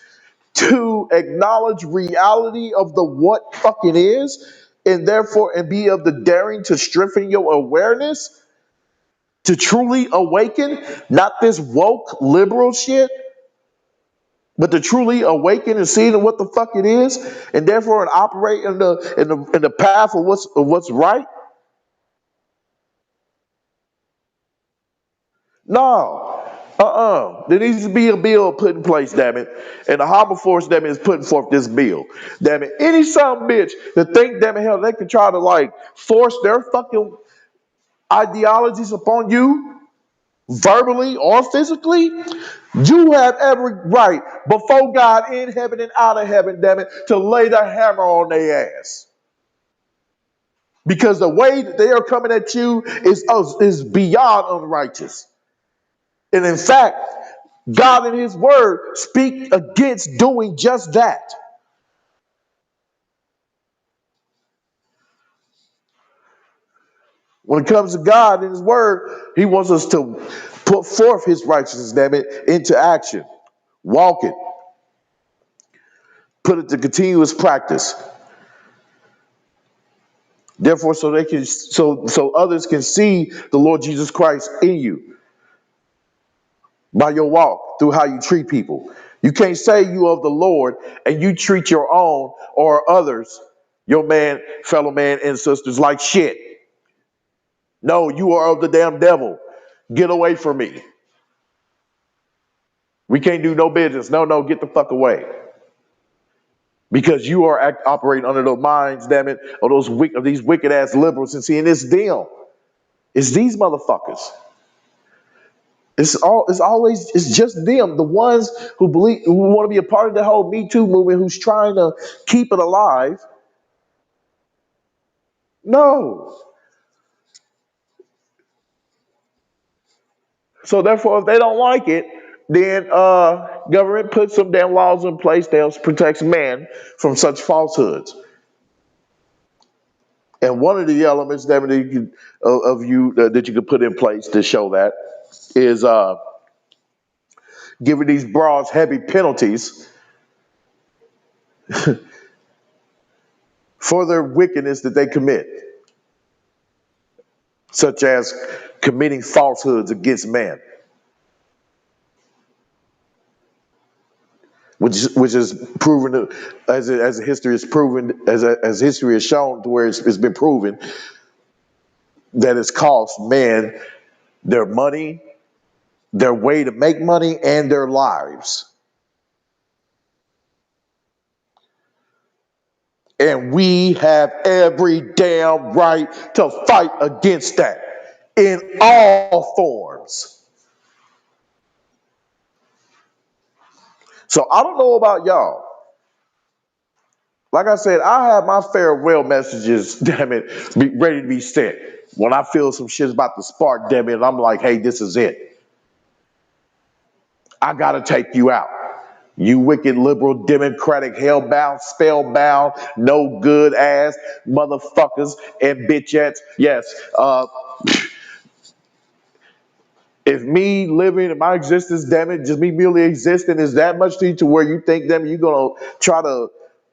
to acknowledge reality of the what fucking is, and therefore and be of the daring to strengthen your awareness to truly awaken, not this woke liberal shit, but to truly awaken and see what the fuck it is, and therefore and operate in the path of what's right. No. There needs to be a bill put in place, damn it. And the Harbor Force, damn it, is putting forth this bill. Damn it. Any some bitch that think, damn it, hell, they can try to like force their fucking ideologies upon you, verbally or physically, you have every right before God in heaven and out of heaven, damn it, to lay the hammer on their ass. Because the way that they are coming at you is beyond unrighteous. And in fact, God in his word speak against doing just that. When it comes to God in his word, he wants us to put forth his righteousness, damn it, into action. Walk it. Put it to continuous practice. Therefore, so others can see the Lord Jesus Christ in you by your walk, through how you treat people. You can't say you of the Lord and you treat your own or others, your man, fellow man and sisters, like shit. No, you are of the damn devil. Get away from me. We can't do no business. No, get the fuck away. because you are operating under those minds, damn it, of these wicked ass liberals, and seeing it's them. It's these motherfuckers. It's just them, the ones who want to be a part of the whole Me Too movement, who's trying to keep it alive. No. So therefore, if they don't like it, then government puts some damn laws in place that protects man from such falsehoods. And one of the elements that you could put in place to show that is giving these broads heavy penalties for their wickedness that they commit, such as committing falsehoods against man, which is proven as history is proven, as history has shown, to where it's been proven that it's cost man their money, their way to make money, and their lives. And we have every damn right to fight against that in all forms. So I don't know about y'all. Like I said, I have my farewell messages, damn it, ready to be sent. When I feel some shit's about to spark, damn it, I'm like, hey, this is it. I gotta take you out. You wicked liberal, democratic, hellbound, spellbound, no good ass motherfuckers and bitchettes. Yes, if me living in my existence, damn it, just me merely existing is that much to you to where you think, damn it, you're gonna try to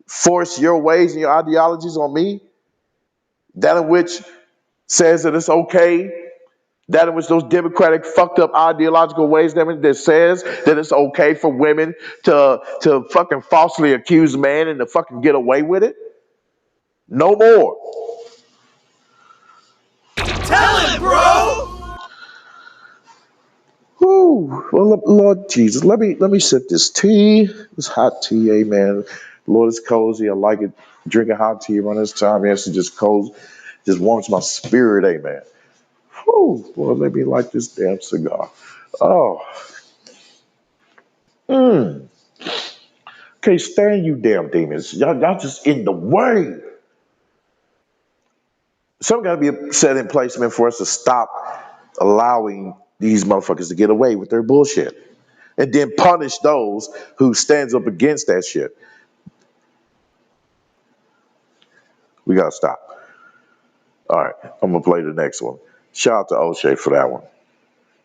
force your ways and your ideologies on me? That in which says that it's okay. That in which those democratic fucked up ideological ways that says that it's okay for women to fucking falsely accuse men and to fucking get away with it? No more. Tell him, bro. Whew. Well, Lord Jesus, let me sip this tea, this hot tea, amen. Lord, it's cozy. I like it. Drinking hot tea around this time, yes, it just cold, just warms my spirit, amen. Whew. Lord, let me light this damn cigar. Oh. Can't stand you damn demons. Y'all just in the way. Something got to be set in place, man, for us to stop allowing these motherfuckers to get away with their bullshit. And then punish those who stands up against that shit. We got to stop. All right, I'm going to play the next one. Shout out to O'Shea for that one.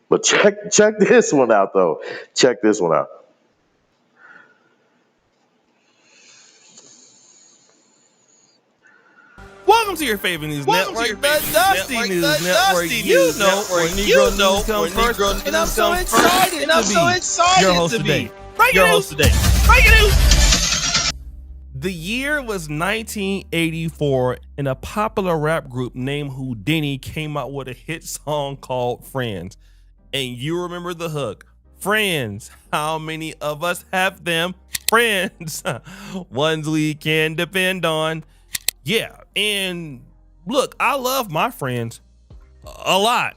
But check this one out, though. Check this one out. Welcome to your favorite news network, the Dusty News Network. You know where Negro news comes first, and I'm so excited to be your host today. Breaking news. The year was 1984, and a popular rap group named Houdini came out with a hit song called Friends. And you remember the hook. Friends, how many of us have them? Friends, ones we can depend on. Yeah, and look, I love my friends a lot.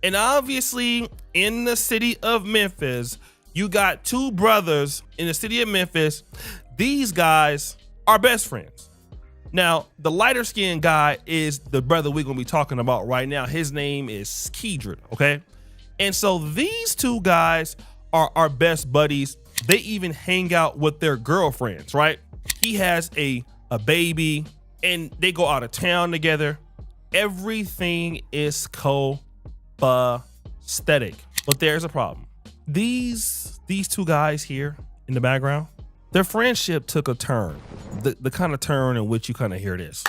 And obviously, in the city of Memphis, you got two brothers in the city of Memphis. These guys are best friends. Now, the lighter skinned guy is the brother we're gonna be talking about right now. His name is Skeedred, okay? And so these two guys are our best buddies. They even hang out with their girlfriends, right? He has a baby, and they go out of town together. Everything is copacetic. But there's a problem. These two guys here in the background, their friendship took a turn. The kind of turn in which you kind of hear this.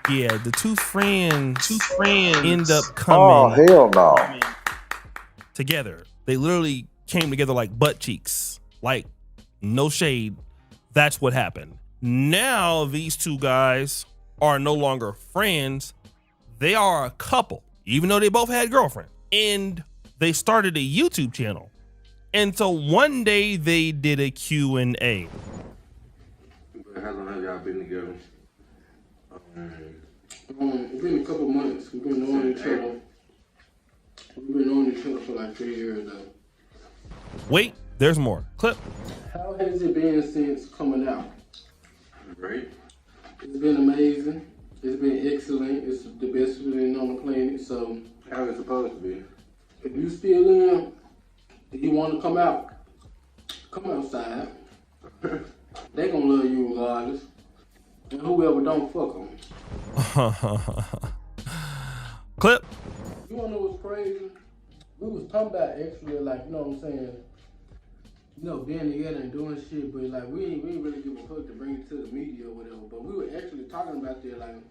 Yeah, the two friends end up coming hell no. together. They literally came together like butt cheeks. Like, no shade. That's what happened. Now these two guys are no longer friends. They are a couple, even though they both had girlfriends. And they started a YouTube channel. And so one day they did a Q&A. how long have y'all been together? It's been a couple months. We've been knowing each other. We've been knowing each other for like 3 years though. Wait, there's more. Clip. How has it been since coming out? Great. It's been amazing. It's been excellent. It's the best feeling on the planet. So how is it supposed to be? If you still in, if you want to come out, come outside. They gonna love you regardless. And whoever don't, fuck them. Clip. You wanna know what's crazy? We was talking about actually, like, you know what I'm saying? You know, being together and doing shit, but like, we ain't really give a fuck to bring it to the media or whatever. But we were actually talking about that, like,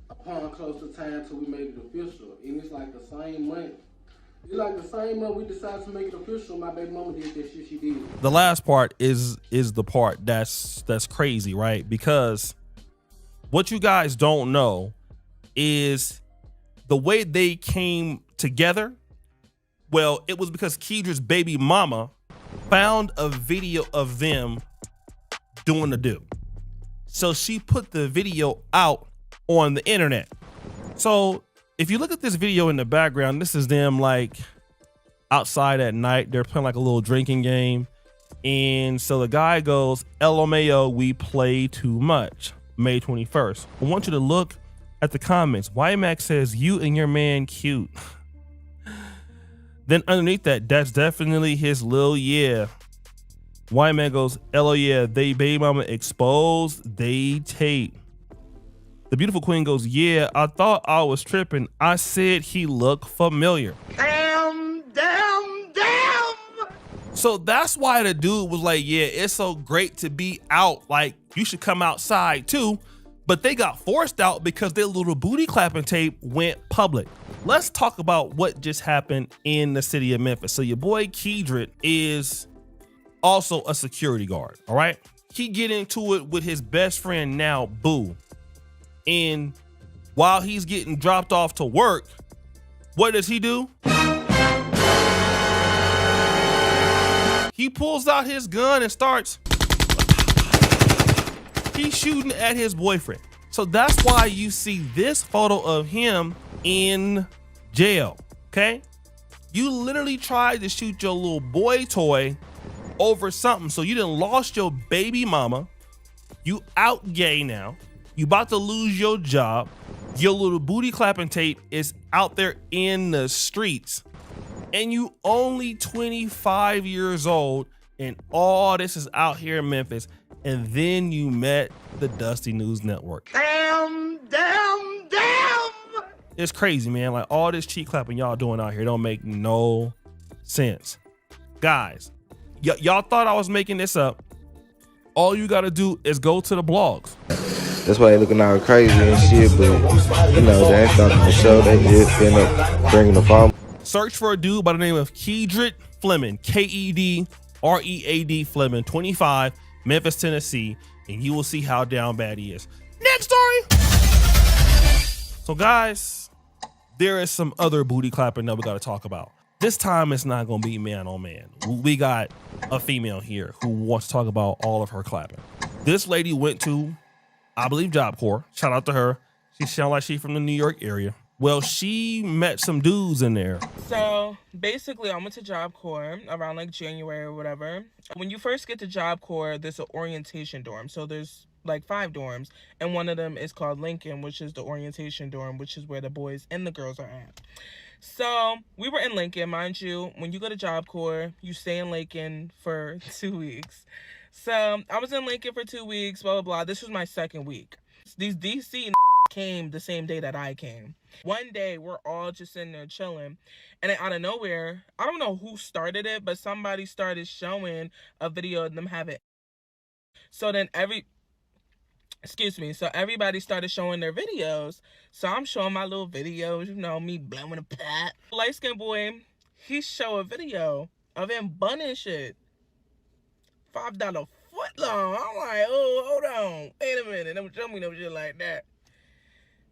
upon closer time till we made it official. And it's like the same month. It's like the same month we decided to make it official. My baby mama did that shit she did. The last part is the part that's crazy, right? Because what you guys don't know is the way they came together. Well, it was because Keedra's baby mama found a video of them doing the do. So she put the video out on the internet. So if you look at this video in the background, this is them like outside at night. They're playing like a little drinking game. And so the guy goes, LMAO, we play too much. May 21st. I want you to look at the comments. YMAX says, you and your man cute. Then underneath that, that's definitely his lil yeah. YMAX goes, LO yeah, they baby mama exposed, they tape. The beautiful queen goes, yeah, I thought I was tripping. I said he looked familiar. Damn. So that's why the dude was like, yeah, it's so great to be out. Like, you should come outside too. But they got forced out because their little booty clapping tape went public. Let's talk about what just happened in the city of Memphis. So your boy Keedrick is also a security guard, all right? He get into it with his best friend now, Boo. And while he's getting dropped off to work, what does he do? He pulls out his gun and starts. He's shooting at his boyfriend. So that's why you see this photo of him in jail, okay? You literally tried to shoot your little boy toy over something. So you done lost your baby mama. You out gay now. You about to lose your job. Your little booty clapping tape is out there in the streets. And you only 25 years old and all this is out here in Memphis. And then you met the Dusty News Network. Damn. It's crazy, man. Like all this cheek clapping y'all doing out here don't make no sense. Guys, y'all thought I was making this up. All you gotta do is go to the blogs. That's why they looking all crazy and shit, but you know, they ain't nothing to show. They just end up bringing the farm. Search for a dude by the name of Keedrick Fleming, K-E-D-R-E-A-D Fleming, 25, Memphis, Tennessee, and you will see how down bad he is. Next story. So guys, there is some other booty clapping that we got to talk about. This time it's not going to be man on man. We got a female here who wants to talk about all of her clapping. This lady went to, I believe, Job Corps. Shout out to her. She sounds like she's from the New York area. Well, she met some dudes in there. So basically, I went to Job Corps around like January or whatever. When you first get to Job Corps, there's an orientation dorm. So there's like 5 dorms, and one of them is called Lincoln, which is the orientation dorm, which is where the boys and the girls are at. So we were in Lincoln, mind you. When you go to Job Corps, you stay in Lincoln for 2 weeks. So I was in Lincoln for 2 weeks, blah, blah, blah. This was my second week. These DC came the same day that I came. One day, we're all just sitting there chilling. And then out of nowhere, I don't know who started it, but somebody started showing a video of them having. So then so everybody started showing their videos. So I'm showing my little videos, you know, me blowing a pat. Light-skinned boy, he showed a video of him bunning shit. $5 foot long. I'm like, oh, hold on. Wait a minute. Don't show me no shit like that.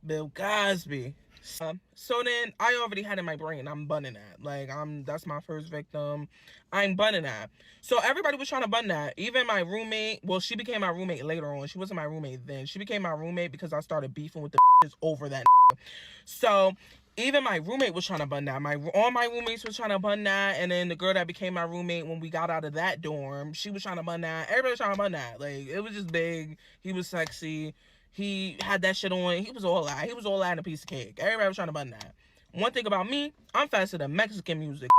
Bill Cosby. So then I already had in my brain, I'm bunning that. Like, that's my first victim. I'm bunning that. So everybody was trying to bun that. Even my roommate, well, she became my roommate later on. She wasn't my roommate then. She became my roommate because I started beefing with the over that. So even my roommate was trying to bun that. All my roommates was trying to bun that. And then the girl that became my roommate when we got out of that dorm, she was trying to bun that. Everybody was trying to bun that. Like, it was just big. He was sexy. He had that shit on. He was all that. He was all that in a piece of cake. Everybody was trying to bun that. One thing about me, I'm faster than Mexican music.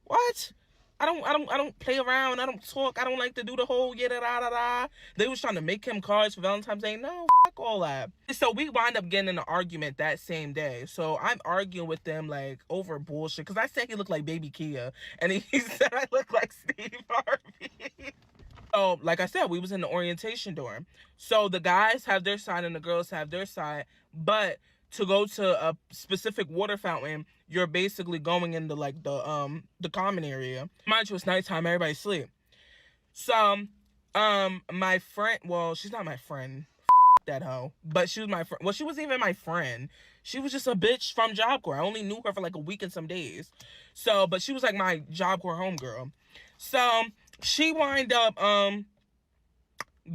What? I don't play around. I don't talk. I don't like to do the whole da da da da. They was trying to make him cards for Valentine's Day. No, fuck all that. So we wind up getting in an argument that same day. So I'm arguing with them like over bullshit because I said he looked like Baby Kia, and he said I look like Steve Harvey. So, like I said, we was in the orientation dorm. So the guys have their side and the girls have their side. But to go to a specific water fountain, you're basically going into like the common area. Mind you, it's nighttime, everybody's asleep. So, my friend, well, she's not my friend, that hoe, but she was my friend. Well, she wasn't even my friend. She was just a bitch from Job Corps. I only knew her for like a week and some days. So, but she was like my Job Corps homegirl. So she wind up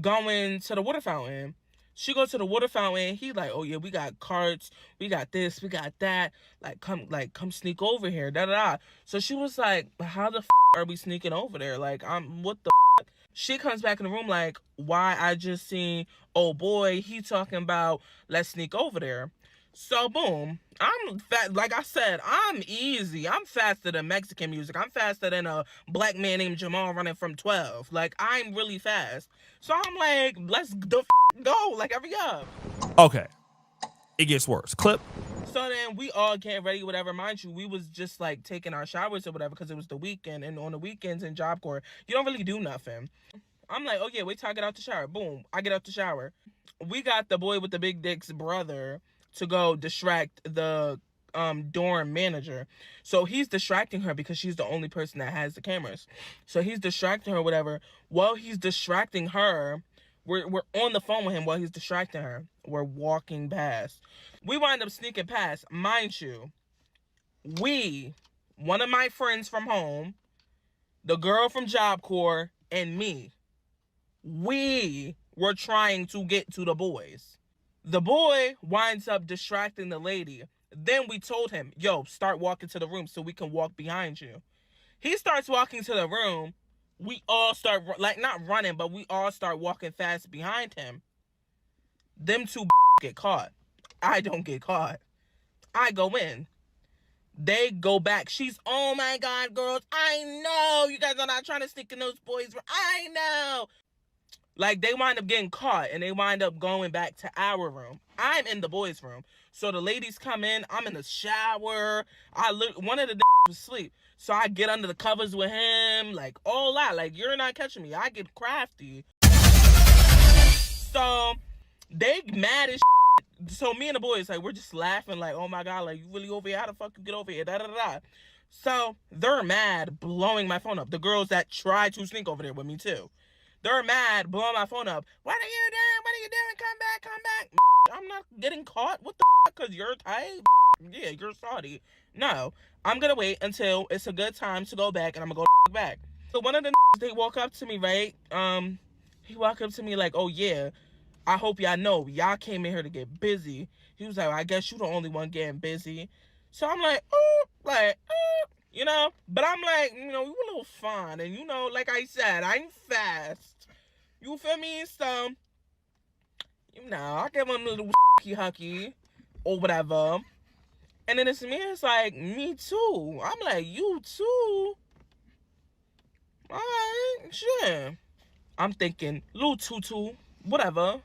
going to the water fountain. She goes to the water fountain. He like, oh yeah, we got carts, we got this, we got that. Come sneak over here. Da da da. So she was like, how the are we sneaking over there? Like, what the? She comes back in the room like, why? I just seen, oh boy, he talking about let's sneak over there. So boom, I'm fat. Like I said, I'm easy. I'm faster than Mexican music. I'm faster than a black man named Jamal running from 12. Like, I'm really fast. So I'm like, let's go. Like, hurry up. Okay, it gets worse. Clip. So then we all get ready, whatever. Mind you, we was just like taking our showers or whatever because it was the weekend, and on the weekends in Job Corps, you don't really do nothing. I'm like, oh yeah, wait till I get out the shower. Boom, I get out the shower. We got the boy with the big dick's brother to go distract the dorm manager. So he's distracting her because she's the only person that has the cameras. So he's distracting her, whatever. While he's distracting her, we're on the phone with him while he's distracting her. We're walking past. We wind up sneaking past. Mind you, one of my friends from home, the girl from Job Corps, and me, we were trying to get to the boys. The boy winds up distracting the lady. Then we told him, yo, start walking to the room so we can walk behind you. He starts walking to the room. We all start, like, not running, but we all start walking fast behind him. Them two get caught. I don't get caught. I go in. They go back. She's, oh my God, girls, I know you guys are not trying to sneak in those boys' room. I know. Like, they wind up getting caught, and they wind up going back to our room. I'm in the boys' room. So the ladies come in. I'm in the shower. One of the was asleep. So I get under the covers with him, like, all that. Like, you're not catching me. I get crafty. So they mad as shit. So me and the boys, like, we're just laughing, like, oh my God, like, you really over here? How the fuck you get over here? Da da da. So they're mad, blowing my phone up. The girls that tried to sneak over there with me, too. They're mad, blowing my phone up. What are you doing? What are you doing? Come back, come back. I'm not getting caught. What the fuck? Because you're tight. Yeah, you're salty. No, I'm going to wait until it's a good time to go back, and I'm going to go back. So one of the they walk up to me, right? He walked up to me like, oh, yeah, I hope y'all know. Y'all came in here to get busy. He was like, I guess you the only one getting busy. So I'm like, oh, like, you know, but I'm like, you know, you a little fun, and you know, like I said, I'm fast. You feel me? So, you know, I give him a little hucky or whatever. And then it's me, it's like, me too. I'm like, you too? Alright, sure. I'm thinking, little tutu, whatever.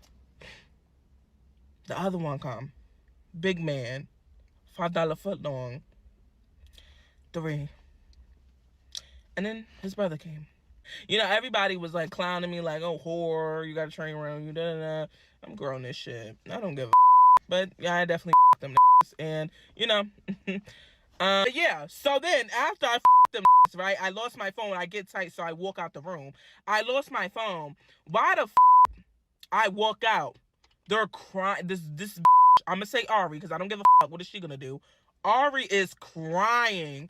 The other one come. Big man. $5 foot long. 3. And then his brother came. You know, everybody was like clowning me like, oh, whore, you gotta train around you, da da da. I'm growing this shit. I don't give a but yeah, I definitely them and you know. Yeah, so then after I them right, I lost my phone. I get tight, so I walk out the room. I lost my phone. Why the I walk out? They're crying. This I'm gonna say Ari because I don't give a fuck. What is she gonna do? Ari is crying.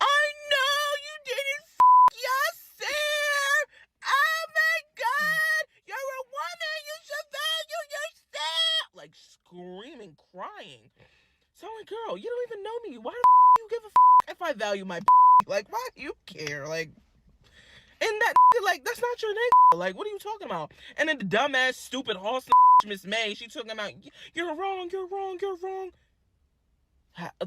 I know you didn't yourself. Oh my God, you're a woman. You should value yourself. Like screaming, crying. So I'm like, girl, you don't even know me. Why the you give a if I value my like? Why do you care? Like, and that like that's not your name. Like, what are you talking about? And then the dumbass, stupid horse Miss May, she talking about you're wrong, you're wrong, you're wrong.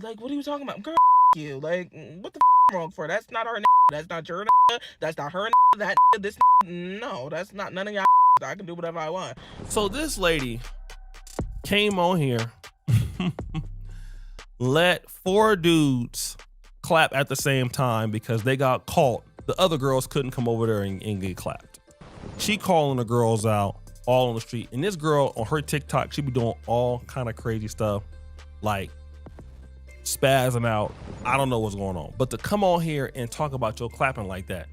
Like, what are you talking about, girl? You like what the wrong for? That's not our name. That's not your name. That's not her name. That this no, that's not none of y'all. I can do whatever I want. So this lady came on here, let 4 dudes clap at the same time because they got caught. The other girls couldn't come over there and get clapped. She calling the girls out all on the street. And this girl on her TikTok, she be doing all kind of crazy stuff like spazzing out. I don't know what's going on. But to come on here and talk about your clapping like that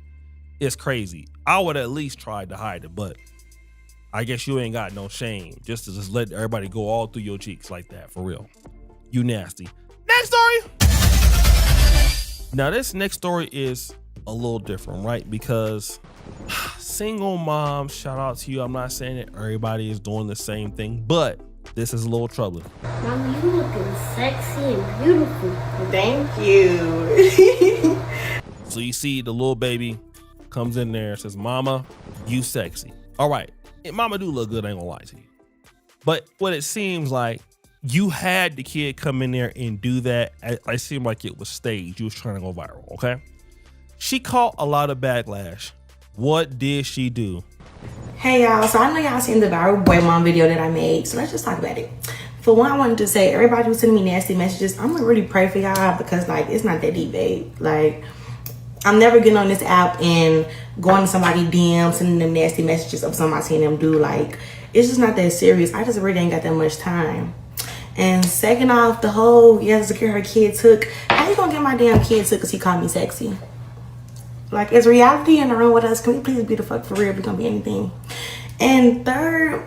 is crazy. I would at least try to hide it, but I guess you ain't got no shame just to just let everybody go all through your cheeks like that, for real. You nasty. Next story. Now this next story is a little different, right? Because single mom, shout out to you. I'm not saying that everybody is doing the same thing, but this is a little troubling. Mom, you looking sexy and beautiful. Thank you. So you see the little baby comes in there and says, Mama, you sexy. All right. And Mama do look good, I ain't gonna lie to you. But what it seems like, you had the kid come in there and do that. It seemed like it was staged. You was trying to go viral, okay? She caught a lot of backlash. What did she do? Hey y'all, so I know y'all seen the viral boy mom video that I made, so let's just talk about it. For one, I wanted to say, everybody who's sending me nasty messages, I'm gonna really pray for y'all because like it's not that deep, babe. Like, I'm never getting on this app and going to somebody's DM, sending them nasty messages of something I seen them do. Like, it's just not that serious. I just really ain't got that much time. And second off, the whole, yes, secure her kid took. How you gonna get my damn kid took because he called me sexy? Like, is reality in the room with us? Can we please be the fuck for real? If we gonna be anything. And third,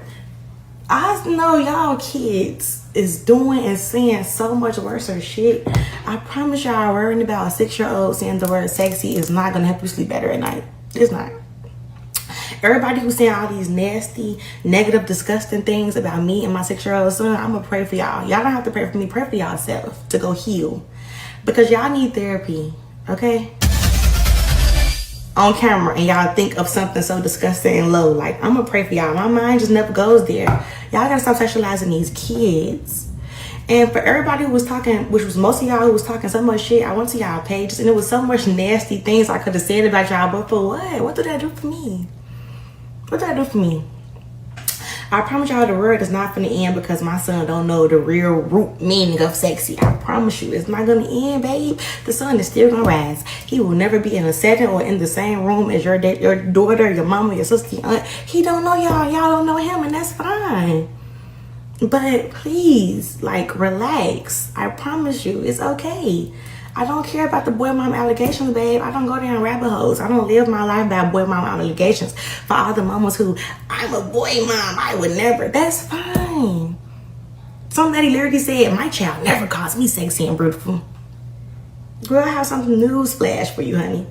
I know y'all kids is doing and saying so much worse or shit. I promise y'all, worrying about a 6-year-old saying the word sexy is not gonna help you sleep better at night. It's not. Everybody who's saying all these nasty, negative, disgusting things about me and my 6-year-old son, I'm gonna pray for y'all. Y'all don't have to pray for me. Pray for yourself to go heal. Because y'all need therapy, okay? On camera, and y'all think of something so disgusting and low. Like, I'm gonna pray for y'all. My mind just never goes there. Y'all gotta stop sexualizing these kids. And for everybody who was talking, which was most of y'all who was talking so much shit, I went to y'all pages and it was so much nasty things I could have said about y'all, but for what? What did that do for me? What did that do for me? I promise y'all the world is not gonna end because my son don't know the real root meaning of sexy. I promise you, it's not gonna end, babe. The sun is still gonna rise. He will never be in a setting or in the same room as your daughter, your mama, your sister, your aunt. He don't know y'all. Y'all don't know him, and that's fine. But please, like, relax. I promise you, it's okay. I don't care about the boy mom allegations, babe. I don't go down rabbit holes. I don't live my life by boy mom allegations. For all the mamas who, I'm a boy mom, I would never. That's fine. Some lady literally said, my child never calls me sexy and beautiful. Girl, I have something news flash for you, honey.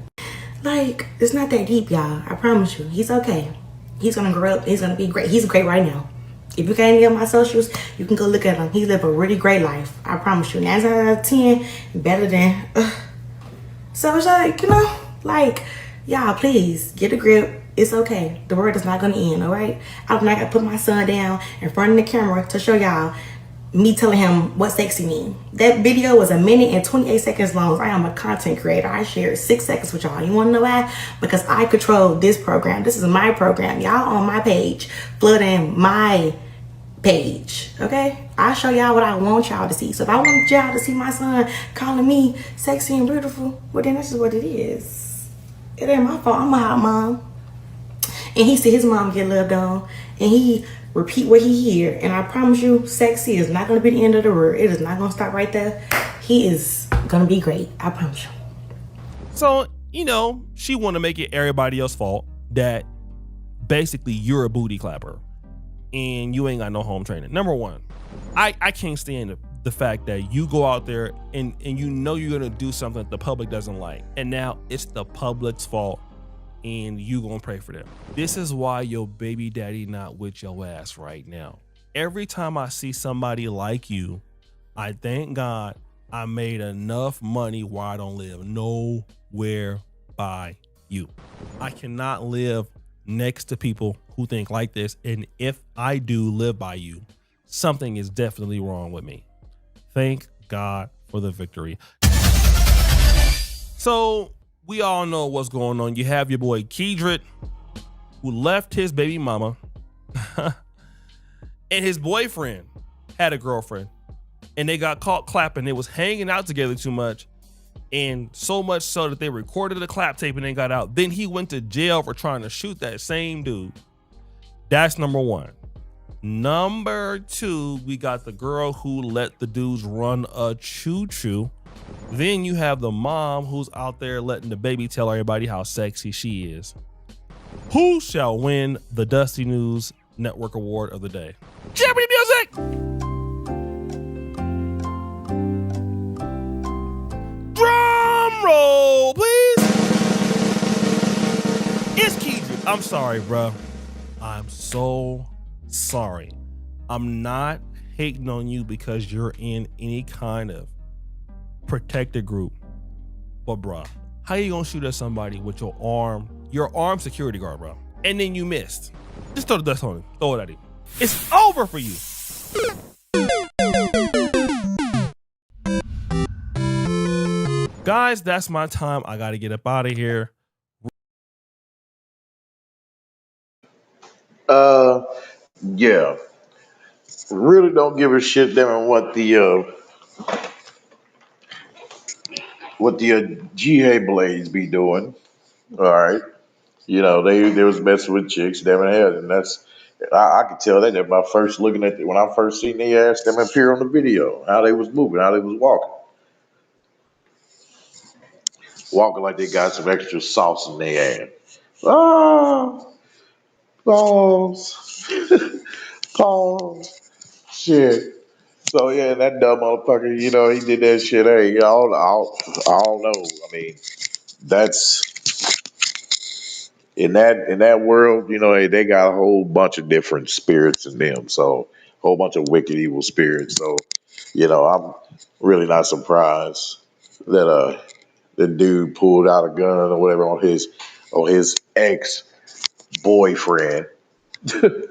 Like, it's not that deep, y'all. I promise you. He's okay. He's gonna grow up. He's gonna be great. He's great right now. If you can't get my socials, you can go look at him. He lived a really great life. I promise you. 9 out of 10, better than. So it's like, you know, like, y'all, please get a grip. It's okay. The world is not going to end, all right? I'm not going to put my son down in front of the camera to show y'all me telling him what sexy means. That video was 1 minute and 28 seconds long. I am a content creator. I shared 6 seconds with y'all. You want to know why? Because I control this program. This is my program. Y'all on my page, flooding my page, okay? I'll show y'all what I want y'all to see. So if I want y'all to see my son calling me sexy and beautiful, well, then this is what it is. It ain't my fault. I'm a hot mom. And he see his mom get loved on, and he repeat what he hear. And I promise you, sexy is not going to be the end of the world. It is not going to stop right there. He is going to be great. I promise you. So, you know, she want to make it everybody else's fault that basically you're a booty clapper. and you ain't got no home training. Number one, I can't stand the fact that you go out there and you know you're gonna do something that the public doesn't like, and now it's the public's fault and you gonna pray for them. This is why your baby daddy not with your ass right now. Every time I see somebody like you, I thank God I made enough money where I don't live nowhere by you. I cannot live next to people who think like this, and if I do live by you, something is definitely wrong with me. Thank God for the victory. So we all know what's going on. You have your boy Kedrick, who left his baby mama and his boyfriend had a girlfriend, and they got caught clapping. They was hanging out together too much, and so much so that they recorded a clap tape and then got out. Then he went to jail for trying to shoot that same dude. That's number one. Number two, we got the girl who let the dudes run a choo-choo. Then you have the mom who's out there letting the baby tell everybody how sexy she is. Who shall win the Dusty News Network Award of the day? Jeopardy music! Drum roll, please! It's Kedrick. I'm sorry, bro. I'm so sorry. I'm not hating on you because you're in any kind of protected group. But bruh, how you gonna shoot at somebody with your armed security guard, bro? And then you missed. Just throw the dust on him. Throw it at him. It's over for you. Guys, that's my time. I gotta get up out of here. Yeah. Really don't give a shit damn what the GA Blades be doing. All right. You know, they was messing with chicks, damn it, hell, and that's I could tell that by first looking at when I first seen they ass them appear on the video, how they was moving, how they was walking like they got some extra sauce in their ass. Ah, pause, pause, shit. So yeah, that dumb motherfucker, you know, he did that shit. Hey, I don't know. I mean, that's in that world, you know, hey, they got a whole bunch of different spirits in them. So a whole bunch of wicked evil spirits. So, you know, I'm really not surprised that the dude pulled out a gun or whatever on his ex boyfriend. You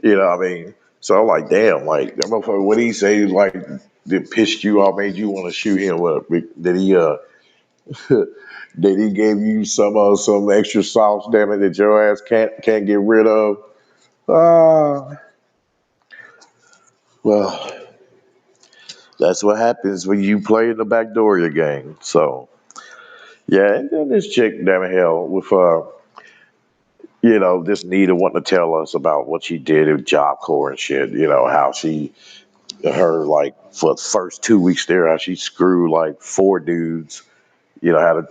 know what I mean? So I'm like, damn, like that motherfucker, what he say, like that pissed you off, made you want to shoot him. What did he did he give you some extra sauce, damn it, that your ass can't get rid of? Well, that's what happens when you play in the Backdoor game. So yeah, and then this chick, damn it, hell, with you know, this Nita wanting to tell us about what she did at Job Corps and shit. You know how her like for the first 2 weeks there, how she screwed like 4 dudes. You know,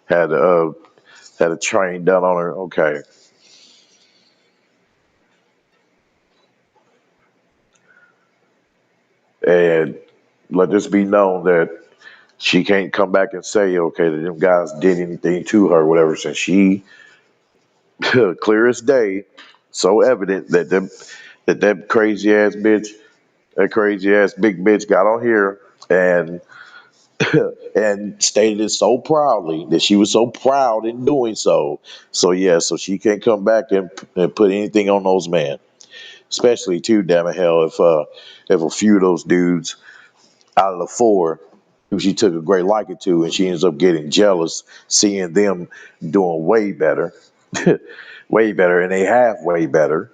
had a train done on her. Okay, and let this be known that she can't come back and say, okay, that them guys did anything to her, or whatever, since she, clear as day, so evident that crazy ass bitch, that crazy ass big bitch got on here and and stated it so proudly that she was so proud in doing so. So yeah, so she can't come back and put anything on those men, especially too, damn it, hell, if a few of those dudes out of the 4 who she took a great liking to, and she ends up getting jealous, seeing them doing way better, way better, and they have way better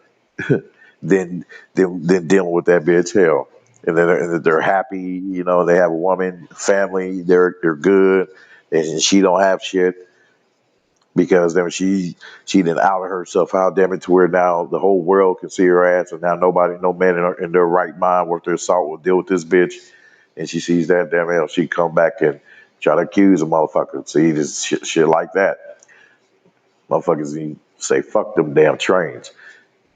than dealing with that bitch. Hell, and then they're happy, you know, they have a woman, family, they're good, and she don't have shit because then she didn't out herself out, damn it, to where now the whole world can see her ass, and now no man in their right mind worth their salt will deal with this bitch. And she sees that, damn hell, she come back and try to accuse a motherfucker. See, this shit like that. Motherfuckers say, fuck them damn trains.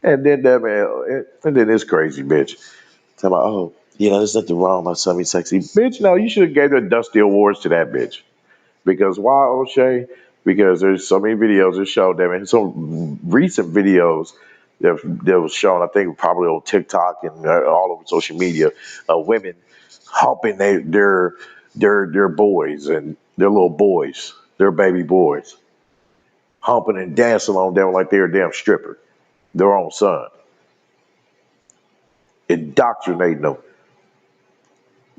And then that man, and then this crazy bitch talking about, oh, there's nothing wrong with my son being sexy. Bitch, no, you should have gave the Dusty Awards to that bitch. Because why, O'Shea? Because there's so many videos that showed them, and some recent videos that was shown, I think probably on TikTok and all over social media, of women humping their boys and their little boys, their baby boys, humping and dancing on them like they're a damn stripper, their own son, indoctrinating them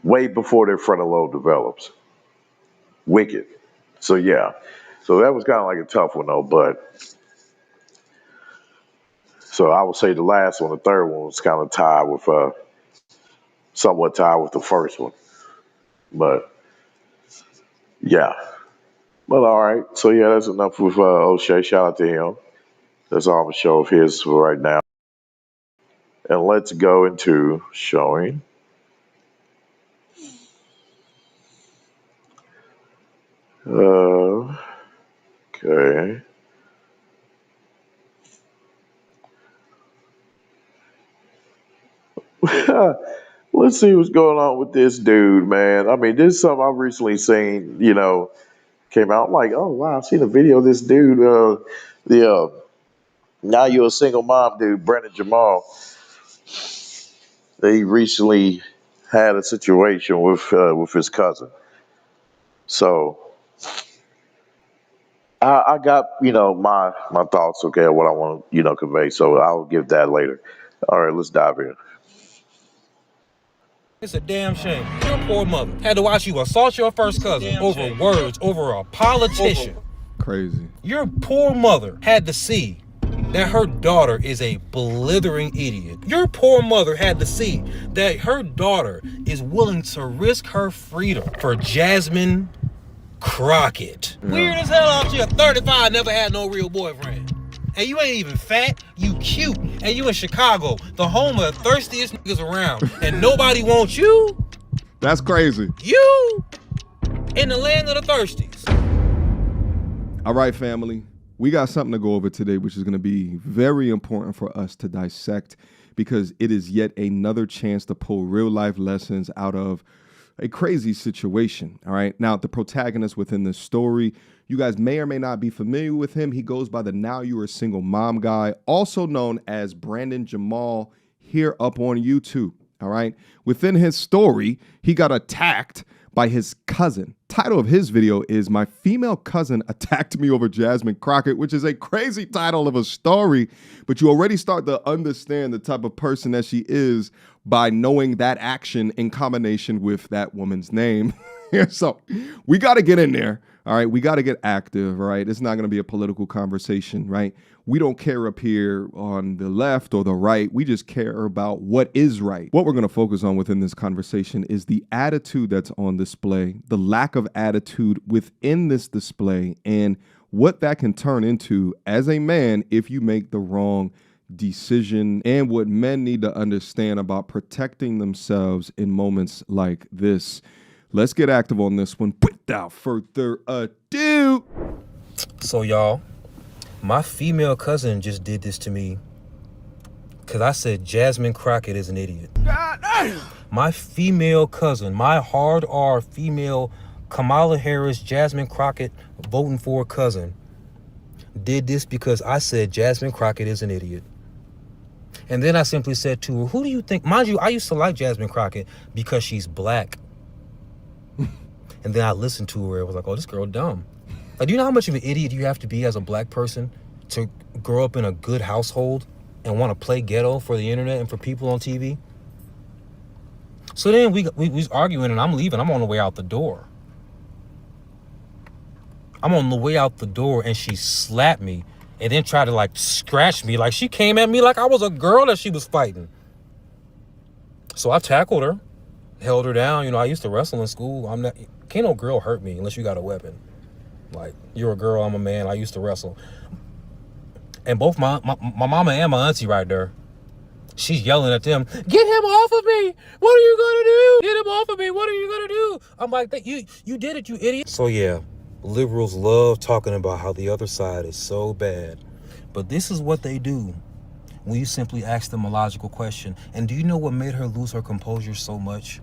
way before their frontal lobe develops. Wicked. So yeah. So that was kind of like a tough one though, but so I would say the last one, the third one, was kind of tied with somewhat tied with the first one. But yeah. But all right. So yeah, that's enough with O'Shea. Shout out to him. That's all I'm gonna show of his for right now. And let's go into showing. Okay. Let's see what's going on with this dude, man. I mean, this is something I've recently seen, came out. I'm like, oh, wow, I've seen a video of this dude, Now You're a Single Mom dude, Brandon Jamal. They recently had a situation with his cousin. So I got, my thoughts, okay, what I want to, convey. So I'll give that later. All right, let's dive in. It's a damn shame. Your poor mother had to watch you assault your first cousin over words, over a politician. Crazy. Your poor mother had to see that her daughter is a blithering idiot. Your poor mother had to see that her daughter is willing to risk her freedom for Jasmine Crockett. Yeah. Weird as hell out here, 35, never had no real boyfriend. And you ain't even fat, you cute, and you in Chicago, the home of the thirstiest niggas around, and nobody wants you? That's crazy. You in the land of the thirsties. All right, family. We got something to go over today, which is going to be very important for us to dissect because it is yet another chance to pull real life lessons out of a crazy situation. All right. Now, the protagonist within this story, you guys may or may not be familiar with him. He goes by the Now You're a Single Mom guy, also known as Brandon Jamal here up on YouTube. All right. Within his story, he got attacked by his cousin. Title of his video is My Female Cousin Attacked Me Over Jasmine Crockett, which is a crazy title of a story, but you already start to understand the type of person that she is by knowing that action in combination with that woman's name. So we got to get in there. All right, we got to get active, all right? It's not going to be a political conversation, right? We don't care up here on the left or the right. We just care about what is right. What we're going to focus on within this conversation is the attitude that's on display, the lack of attitude within this display, and what that can turn into as a man if you make the wrong decision, and what men need to understand about protecting themselves in moments like this. Let's get active on this one without further ado. So y'all, my female cousin just did this to me because I said Jasmine Crockett is an idiot. God damn. My female cousin, my hard R female Kamala Harris, Jasmine Crockett voting for cousin, did this because I said Jasmine Crockett is an idiot. And then I simply said to her, who do you think, mind you, I used to like Jasmine Crockett because she's black. And then I listened to her and was like, oh, this girl dumb. Like, do you know how much of an idiot you have to be as a black person to grow up in a good household and want to play ghetto for the internet and for people on TV? So then we was arguing and I'm leaving. I'm on the way out the door. I'm on the way out the door and she slapped me and then tried to like scratch me. Like she came at me like I was a girl that she was fighting. So I tackled her, held her down. You know, I used to wrestle in school. Can't no girl hurt me unless you got a weapon. Like, you're a girl, I'm a man, I used to wrestle. And both my mama and my auntie right there, she's yelling at them, get him off of me! What are you gonna do? Get him off of me, what are you gonna do? I'm like, you did it, you idiot. So yeah, liberals love talking about how the other side is so bad. But this is what they do when you simply ask them a logical question. And do you know what made her lose her composure so much?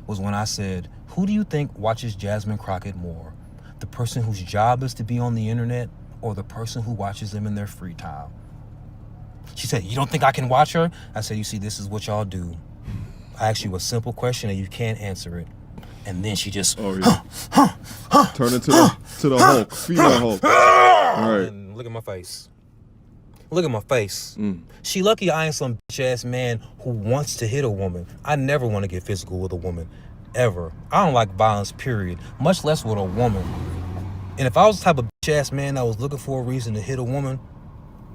Was when I said, who do you think watches Jasmine Crockett more? The person whose job is to be on the internet, or the person who watches them in their free time? She said, you don't think I can watch her? I said, you see, this is what y'all do. I ask you a simple question and you can't answer it. And then she just turn into the Hulk, female Hulk. All right. And look at my face. Look at my face. She lucky I ain't some bitch ass man who wants to hit a woman. I never want to get physical with a woman, ever. I don't like violence, period, much less with a woman. And if I was the type of bitch ass man that was looking for a reason to hit a woman,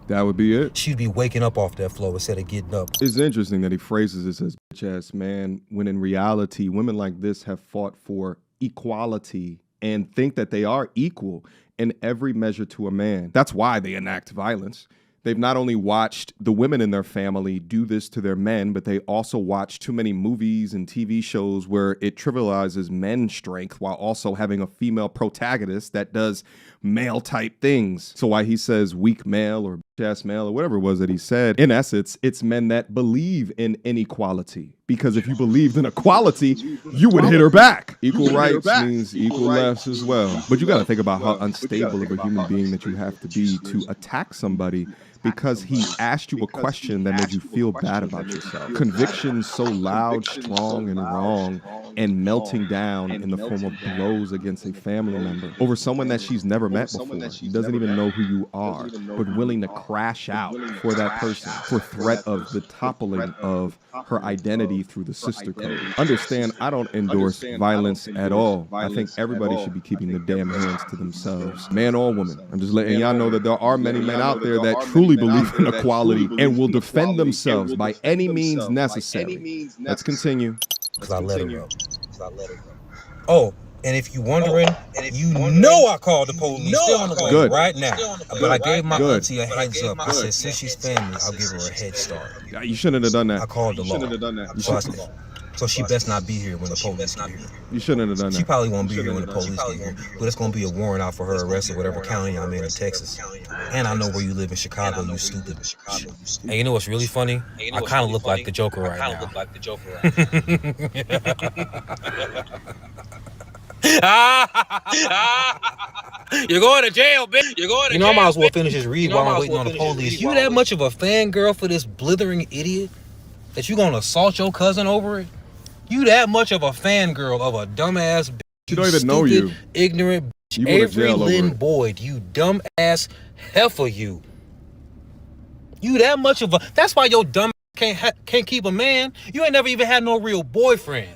that would be it. She'd be waking up off that floor instead of getting up. It's interesting that he phrases this as bitch ass man, when in reality, women like this have fought for equality and think that they are equal in every measure to a man. That's why they enact violence. They've not only watched the women in their family do this to their men, but they also watch too many movies and TV shows where it trivializes men's strength while also having a female protagonist that does male type things. So why he says weak male or bitch-ass male or whatever it was that he said, in essence, it's men that believe in inequality. Because if you believed in equality, you would hit her back. Equal rights means equal lefts as well. But you got to think about how unstable of a human being that you have to be to attack somebody because he asked you a question that made you feel bad about yourself. Convictions so loud, strong, and wrong, and melting down in the form of blows against a family member over someone that she's never met before, doesn't even know who you are, but willing to crash out for that person for threat of the toppling of her identity through the sister code. Understand, I don't endorse violence at all. I think everybody should be keeping the damn hands to themselves, man or woman. I'm just letting y'all know that there are many men out there that truly believe in equality and will defend themselves by any means necessary. Let's continue. Because I let her up. Oh, and if you're wondering, you know I called the police. They're on the way right now. But I gave my auntie a heads up. I said, since she's family, I'll give her a head start. You shouldn't have done that. I called the law. So she best not be here when the police get here. You shouldn't have done that. She probably won't be here when the police get here. But it's going to be a warrant out for her arrest or whatever county I'm in Texas. And I know where you live in Chicago, you stupid. And you know what's really funny? I kind of look like the Joker right now. You're going to jail, bitch. You're going to jail. You know, I might as well finish this read while I'm waiting on the police. You that much of a fangirl for this blithering idiot that you gonna assault your cousin over it? You that much of a fangirl of a dumbass bitch? She don't even know you. Ignorant bitch. Avery Lynn Boyd, you dumbass heifer, you. You that much of a. That's why your dumb can't keep a man. You ain't never even had no real boyfriend,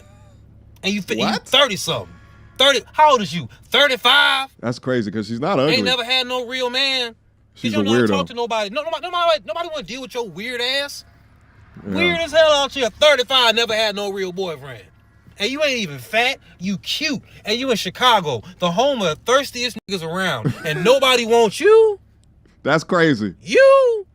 and you 30 something. 30. How old is you? 35. That's crazy because she's not ugly. Ain't never had no real man. She's you a don't weirdo. Talk to nobody. Nobody want to deal with your weird ass. Yeah. Weird as hell out here. 35, never had no real boyfriend. And you ain't even fat. You cute. And you in Chicago, the home of the thirstiest niggas around. And nobody wants you. That's crazy. You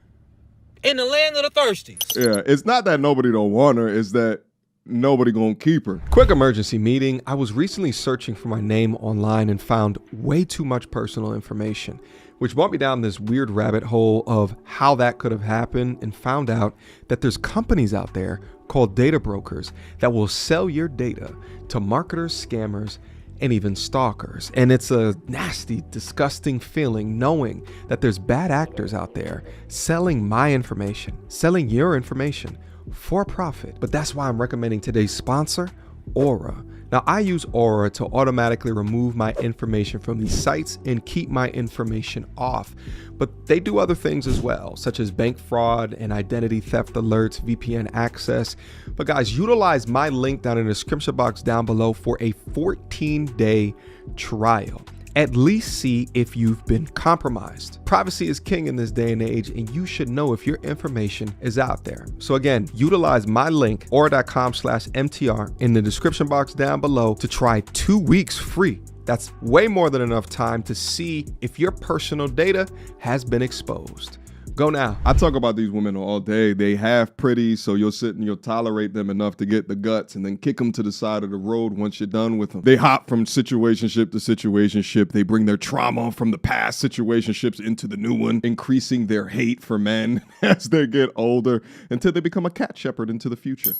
in the land of the thirsties. Yeah, it's not that nobody don't want her. It's that nobody gonna keep her. Quick emergency meeting. I was recently searching for my name online and found way too much personal information, which brought me down this weird rabbit hole of how that could have happened, and found out that there's companies out there called data brokers that will sell your data to marketers, scammers, and even stalkers. And it's a nasty, disgusting feeling knowing that there's bad actors out there selling my information, selling your information for profit. But that's why I'm recommending today's sponsor, Aura. Now, I use Aura to automatically remove my information from these sites and keep my information off. But they do other things as well, such as bank fraud and identity theft alerts, VPN access. But guys, utilize my link down in the description box down below for a 14-day trial. At least see if you've been compromised. Privacy is king in this day and age, and you should know if your information is out there. So again, utilize my link, aura.com/MTR, in the description box down below to try 2 weeks free. That's way more than enough time to see if your personal data has been exposed. Go now. I talk about these women all day. They half pretty, so you'll sit and you'll tolerate them enough to get the guts and then kick them to the side of the road once you're done with them. They hop from situationship to situationship. They bring their trauma from the past situationships into the new one, increasing their hate for men as they get older until they become a cat shepherd into the future.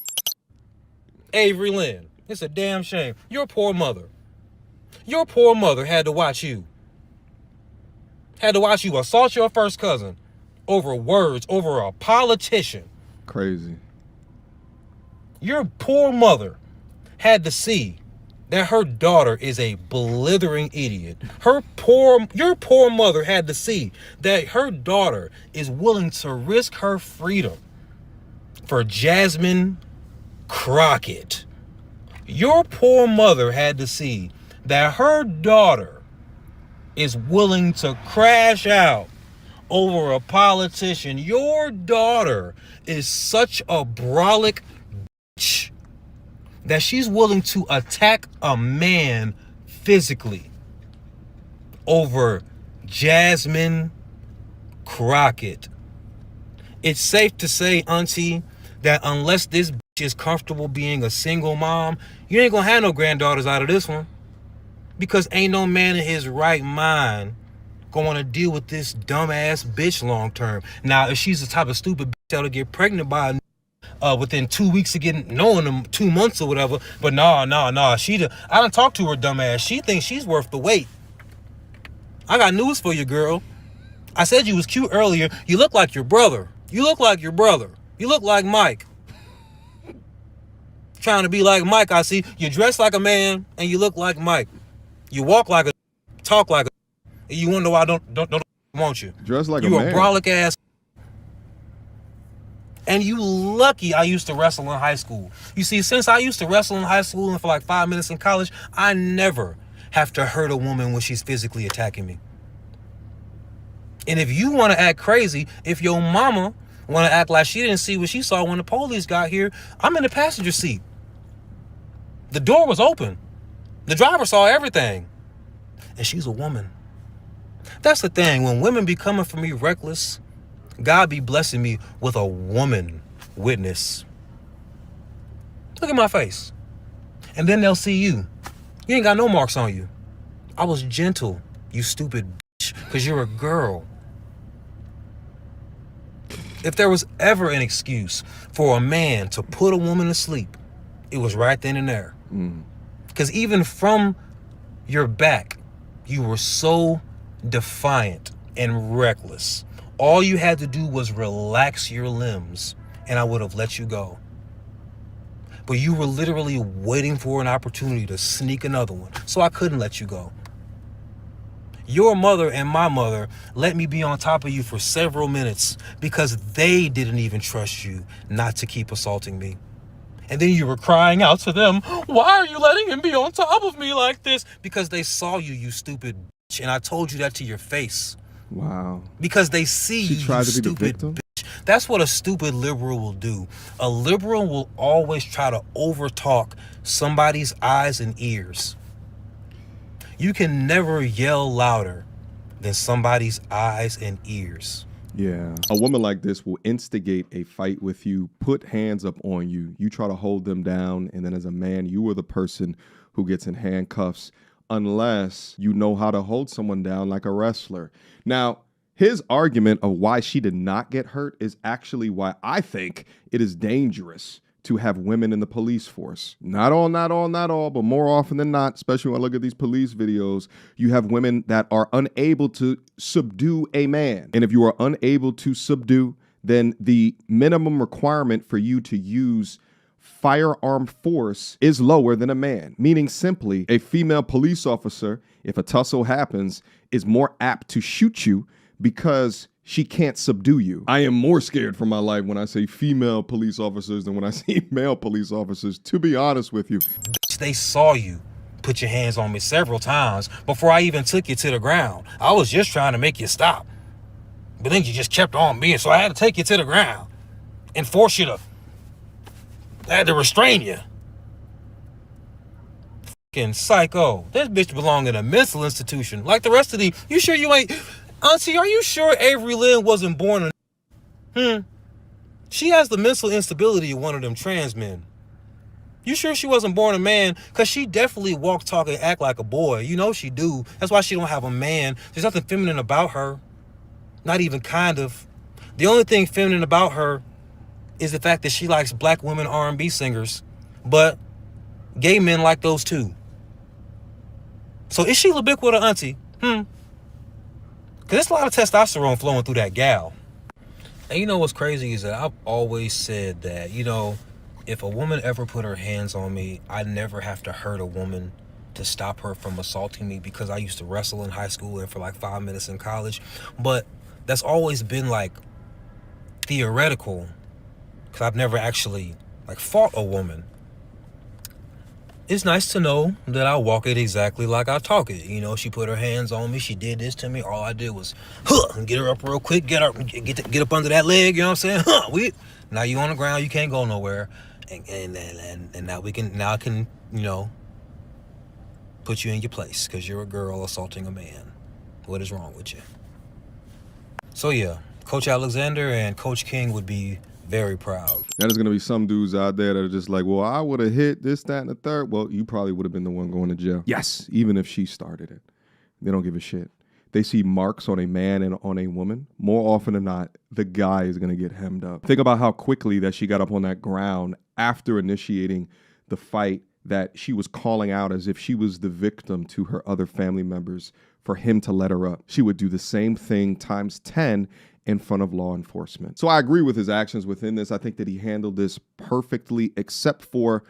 Avery Lynn, it's a damn shame. Your poor mother had to watch you assault your first cousin over words, over a politician. Crazy. Your poor mother had to see that her daughter is a blithering idiot. Your poor mother had to see that her daughter is willing to risk her freedom for Jasmine Crockett. Your poor mother had to see that her daughter is willing to crash out over a politician. Your daughter is such a brolic bitch that she's willing to attack a man physically over Jasmine Crockett. It's safe to say, auntie, that unless this bitch is comfortable being a single mom, you ain't gonna have no granddaughters out of this one. Because ain't no man in his right mind gonna want to deal with this dumbass bitch long term. Now, if she's the type of stupid bitch that'll get pregnant by within 2 weeks of knowing them, 2 months or whatever, but nah. I done talked to her dumbass. She thinks she's worth the wait. I got news for you, girl. I said you was cute earlier. You look like your brother. You look like Mike. Trying to be like Mike, I see. You dress like a man and you look like Mike. You walk like a, talk like a, and you wonder why I don't want you. Dress like a man. You a brolic ass. And you lucky I used to wrestle in high school. You see, since I used to wrestle in high school and for like 5 minutes in college, I never have to hurt a woman when she's physically attacking me. And if you want to act crazy, if your mama want to act like she didn't see what she saw when the police got here, I'm in the passenger seat. The door was open. The driver saw everything. And she's a woman. That's the thing. When women be coming for me reckless, God be blessing me with a woman witness. Look at my face. And then they'll see you. You ain't got no marks on you. I was gentle, you stupid bitch, because you're a girl. If there was ever an excuse for a man to put a woman to sleep, it was right then and there. Because even from your back, you were so defiant and reckless. All you had to do was relax your limbs, and I would have let you go. But you were literally waiting for an opportunity to sneak another one, so I couldn't let you go. Your mother and my mother let me be on top of you for several minutes because they didn't even trust you not to keep assaulting me. And then you were crying out to them, why are you letting him be on top of me like this? Because they saw you, you stupid bitch. And I told you that to your face. Wow. Because they see you, you stupid bitch. That's what a stupid liberal will do. A liberal will always try to overtalk somebody's eyes and ears. You can never yell louder than somebody's eyes and ears. Yeah. A woman like this will instigate a fight with you, put hands up on you. You try to hold them down. And then as a man, you are the person who gets in handcuffs unless you know how to hold someone down like a wrestler. Now, his argument of why she did not get hurt is actually why I think it is dangerous to have women in the police force. Not all, but more often than not, especially when I look at these police videos, you have women that are unable to subdue a man. And if you are unable to subdue, then the minimum requirement for you to use firearm force is lower than a man. Meaning simply, a female police officer, if a tussle happens, is more apt to shoot you because she can't subdue you. I am more scared for my life when I say female police officers than when I see male police officers, to be honest with you. They saw you put your hands on me several times before I even took you to the ground. I was just trying to make you stop. But then you just kept on being, so I had to take you to the ground and force you to, I had to restrain you. Fucking psycho. This bitch belong in a mental institution like the rest of the, you sure you ain't, Auntie, are you sure Avery Lynn wasn't born She has the mental instability of one of them trans men. You sure she wasn't born a man? Because she definitely walk, talk, and act like a boy. You know she do. That's why she don't have a man. There's nothing feminine about her. Not even kind of. The only thing feminine about her is the fact that she likes black women R&B singers. But gay men like those too. So is she Labiqua auntie? Because there's a lot of testosterone flowing through that gal. And you know what's crazy is that I've always said that, if a woman ever put her hands on me, I never have to hurt a woman to stop her from assaulting me, because I used to wrestle in high school and for like 5 minutes in college. But that's always been like theoretical, because I've never actually like fought a woman. It's nice to know that I walk it exactly like I talk it. She put her hands on me. She did this to me. All I did was, get her up real quick. Get up under that leg. You know what I'm saying? Now you on the ground. You can't go nowhere. And now I can, put you in your place because you're a girl assaulting a man. What is wrong with you? So yeah, Coach Alexander and Coach King would be very proud. Now there's going to be some dudes out there that are just like, well, I would have hit this, that, and the third. Well, you probably would have been the one going to jail. Yes, even if she started it. They don't give a shit. They see marks on a man and on a woman. More often than not, the guy is going to get hemmed up. Think about how quickly that she got up on that ground after initiating the fight that she was calling out as if she was the victim to her other family members for him to let her up. She would do the same thing times 10 in front of law enforcement. So I agree with his actions within this. I think that he handled this perfectly, except for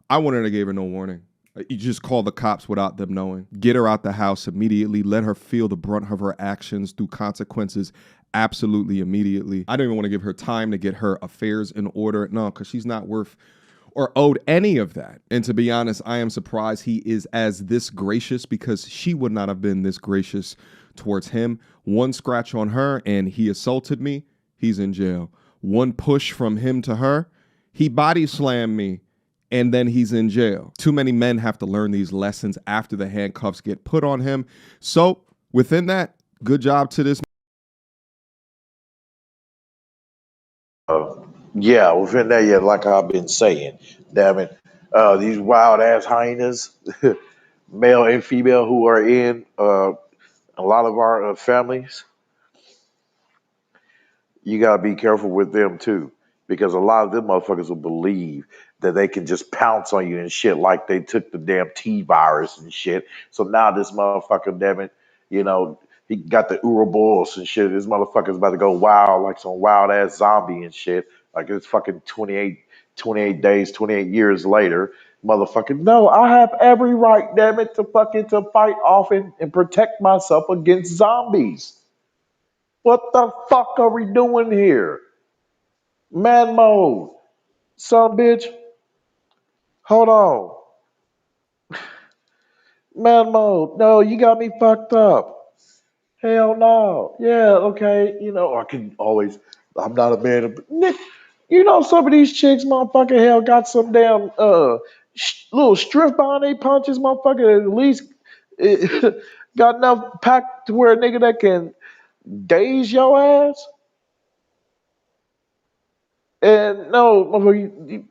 I wouldn't have gave her no warning. You just call the cops without them knowing. Get her out the house immediately. Let her feel the brunt of her actions through consequences absolutely immediately. I don't even want to give her time to get her affairs in order. No, because she's not worth or owed any of that. And to be honest, I am surprised he is as this gracious, because she would not have been this gracious towards him. One scratch on her and he assaulted me, he's in jail. One push from him to her, he body slammed me, and then he's in jail. Too many men have to learn these lessons after the handcuffs get put on him. So within that, good job to this. Yeah, within that, yeah, like I've been saying, damn it, these wild ass hyenas, male and female, who are in a lot of our families, you gotta be careful with them too, because a lot of them motherfuckers will believe that they can just pounce on you and shit like they took the damn T virus and shit. So now this motherfucker, damn it, he got the Ouroboros and shit. This motherfucker's about to go wild like some wild ass zombie and shit. Like it's fucking 28 days, 28 years later. Motherfucker, no, I have every right, damn it, to fight off and protect myself against zombies. What the fuck are we doing here? Man mode. Son bitch. Hold on. Man mode. No, you got me fucked up. Hell no. Yeah, okay. I can always, I'm not a man. Nick, some of these chicks, motherfucker, hell, got some damn little strip on they punches, motherfucker. At least got enough pack to where a nigga that can daze your ass. And no, motherfucker, you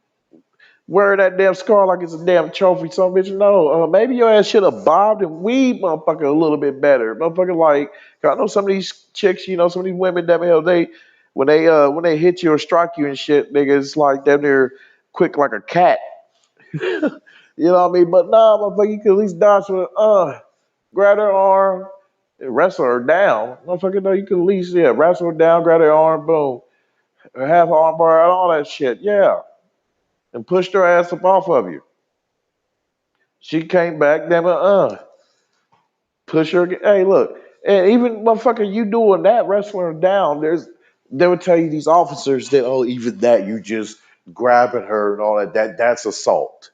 wear that damn scar like it's a damn trophy, some bitch. No, maybe your ass should have bobbed and weaved, motherfucker, a little bit better, motherfucker. Like, 'cause I know some of these chicks, some of these women, damn hell, when they hit you or strike you and shit, nigga, it's like damn near quick like a cat. You know what I mean? But nah, motherfucker, you can at least dodge with grab her arm, and wrestle her down, motherfucker. No, you can at least wrestle her down, grab her arm, boom, half arm bar, and all that shit, yeah, and pushed her ass up off of you. She came back, damn it, push her. Hey, look, and even motherfucker, you doing that, wrestling her down. They would tell you these officers that even that you just grabbing her and all that's assault,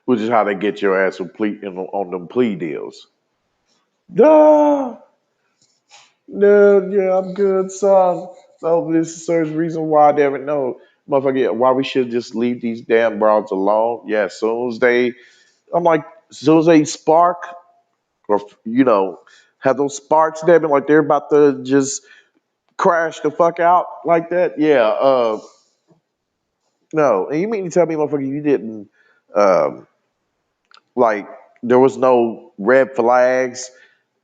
which is how they get your ass complete on them plea deals. Duh. No, yeah, I'm good, son. No, this is the reason why, damn it, no, motherfucker, why we should just leave these damn broads alone. Yeah, I'm like, as soon as they spark, or, Have those sparks, damn it, like they're about to just crash the fuck out like that? Yeah. No. And you mean to tell me, motherfucker, you didn't um, like there was no red flags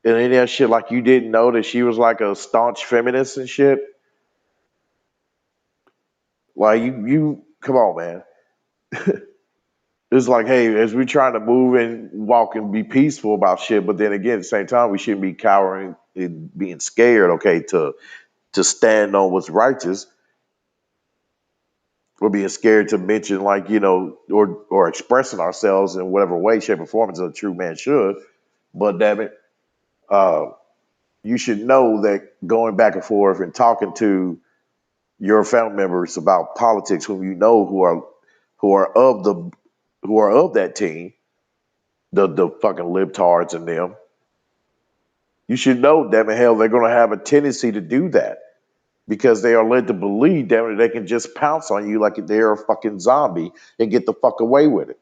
and any of that shit? Like you didn't know that she was like a staunch feminist and shit? Like you come on, man. It's like, hey, as we're trying to move and walk and be peaceful about shit, but then again, at the same time, we shouldn't be cowering and being scared, okay, to stand on what's righteous, or being scared to mention, like, or expressing ourselves in whatever way, shape, or form as a true man should. But damn it, uh, you should know that going back and forth and talking to your family members about politics, whom you know who are of the who are of that team, the fucking libtards in them. You should know, damn it, hell, they're going to have a tendency to do that because they are led to believe, damn it, they can just pounce on you like they're a fucking zombie and get the fuck away with it.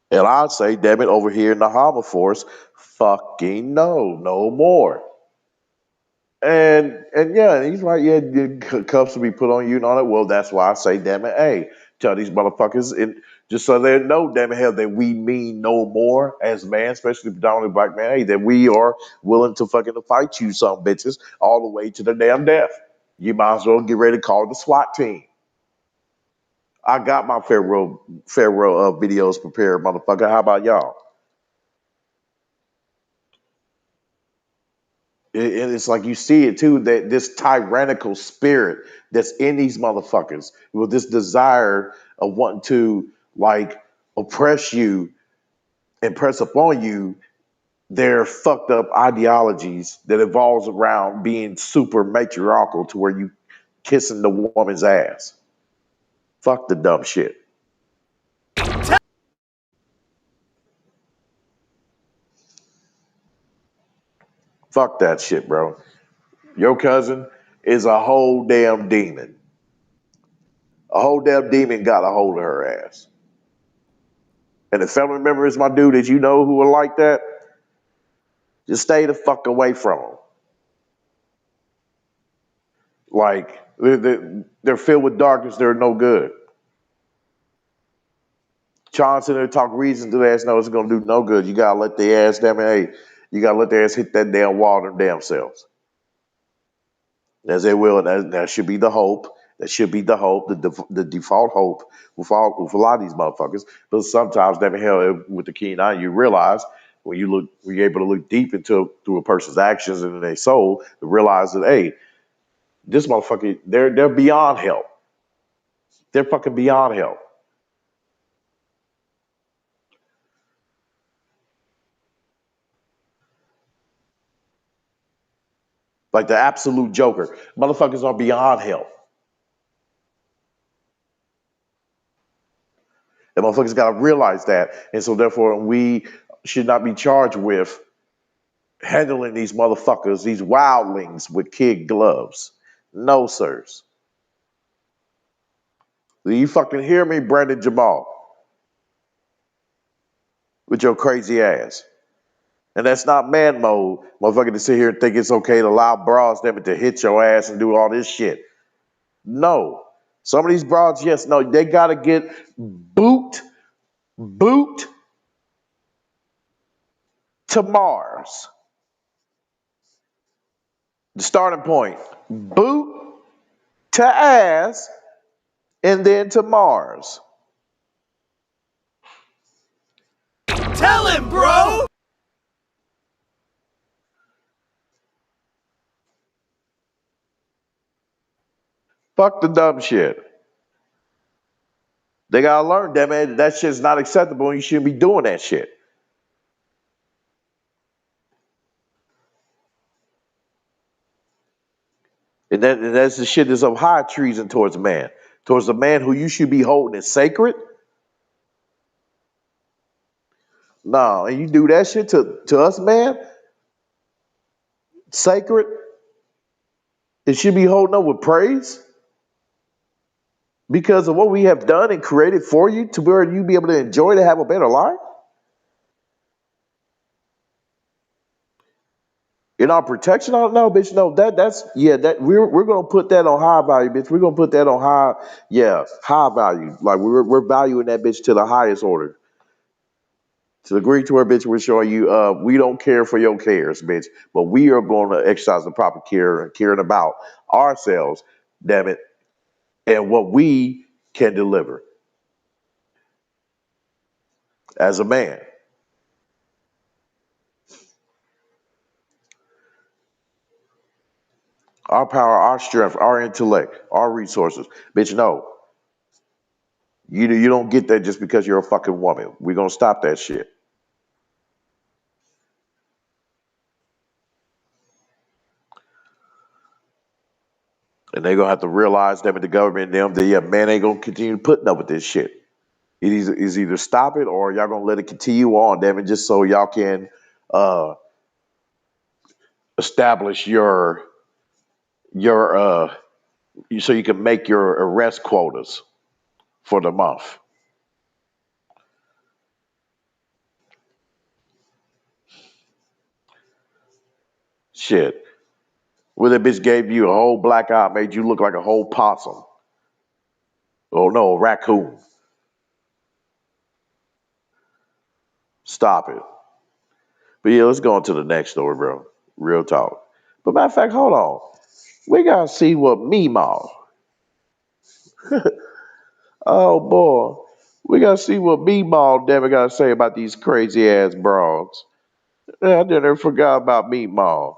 And I'd say, damn it, over here in the Hama Force, fucking no more. And yeah, he's like, yeah, the cuffs will be put on you and all that. Well, that's why I say, damn it, hey, tell these motherfuckers, and just so they know, damn it, hell, that we mean no more as man, especially predominantly black man, hey, that we are willing to fucking fight you, some bitches, all the way to the damn death. You might as well get ready to call the SWAT team. I got my farewell videos prepared, motherfucker. How about y'all? And it's like you see it too, that this tyrannical spirit that's in these motherfuckers with this desire of wanting to like oppress you and press upon you their fucked up ideologies that evolves around being super matriarchal to where you kissing the woman's ass. Fuck the dumb shit. Fuck that shit, bro. Your cousin is a whole damn demon. A whole damn demon got a hold of her ass. And if family member is my dude that you know who are like that, just stay the fuck away from them. Like, they're filled with darkness, they're no good. Johnson there talk reason to their ass, no, it's gonna do no good. You gotta let their ass, damn it, hey, you gotta let their ass hit that damn wall them damn selves. As they will, and that should be the hope. That should be the hope, the default hope with a lot of these motherfuckers. But sometimes, damn it, hell, with the keen eye, you realize when you're able to look deep into through a person's actions and in their soul, to realize that, hey, this motherfucker, they're beyond help. They're fucking beyond help. Like the absolute joker. Motherfuckers are beyond help. And motherfuckers gotta realize that. And so therefore we should not be charged with handling these motherfuckers, these wildlings with kid gloves. No, sirs. Do you fucking hear me, Brandon Jamal? With your crazy ass. And that's not man mode, motherfucker, to sit here and think it's okay to allow bras them to hit your ass and do all this shit. No. Some of these broads, yes, no, they gotta get boot to Mars. The starting point. Boot to ass and then to Mars. Tell him, bro! Fuck the dumb shit. They gotta learn, damn it, that shit's not acceptable and you shouldn't be doing that shit. And that's the shit that's of high treason towards man. Towards the man who you should be holding as sacred. No, and you do that shit to us, man, sacred, it should be holding up with praise because of what we have done and created for you to where you be able to enjoy to have a better life. In our protection, I don't know, bitch. No, that's that we're gonna put that on high value, bitch. We're gonna put that on high value. Like we're valuing that bitch to the highest order. To the degree to where, bitch, we're showing you we don't care for your cares, bitch, but we are going to exercise the proper care and caring about ourselves, damn it, and what we can deliver as a man. Our power, our strength, our intellect, our resources. Bitch, no. You don't get that just because you're a fucking woman. We're gonna stop that shit. And they're gonna have to realize them and the government and them that man ain't gonna continue putting up with this shit. Is either stop it or y'all gonna let it continue on, damn it, just so y'all can uh establish your so you can make your arrest quotas for the month. Shit. Where that bitch gave you a whole black eye, made you look like a whole possum. Oh no, a raccoon. Stop it. But yeah, let's go on to the next story, bro. Real talk. But matter of fact, hold on. We gotta see what Meemaw. Oh boy. We gotta see what Meemaw damn it gotta say about these crazy ass broads. Yeah, I didn't forgot about Meemaw.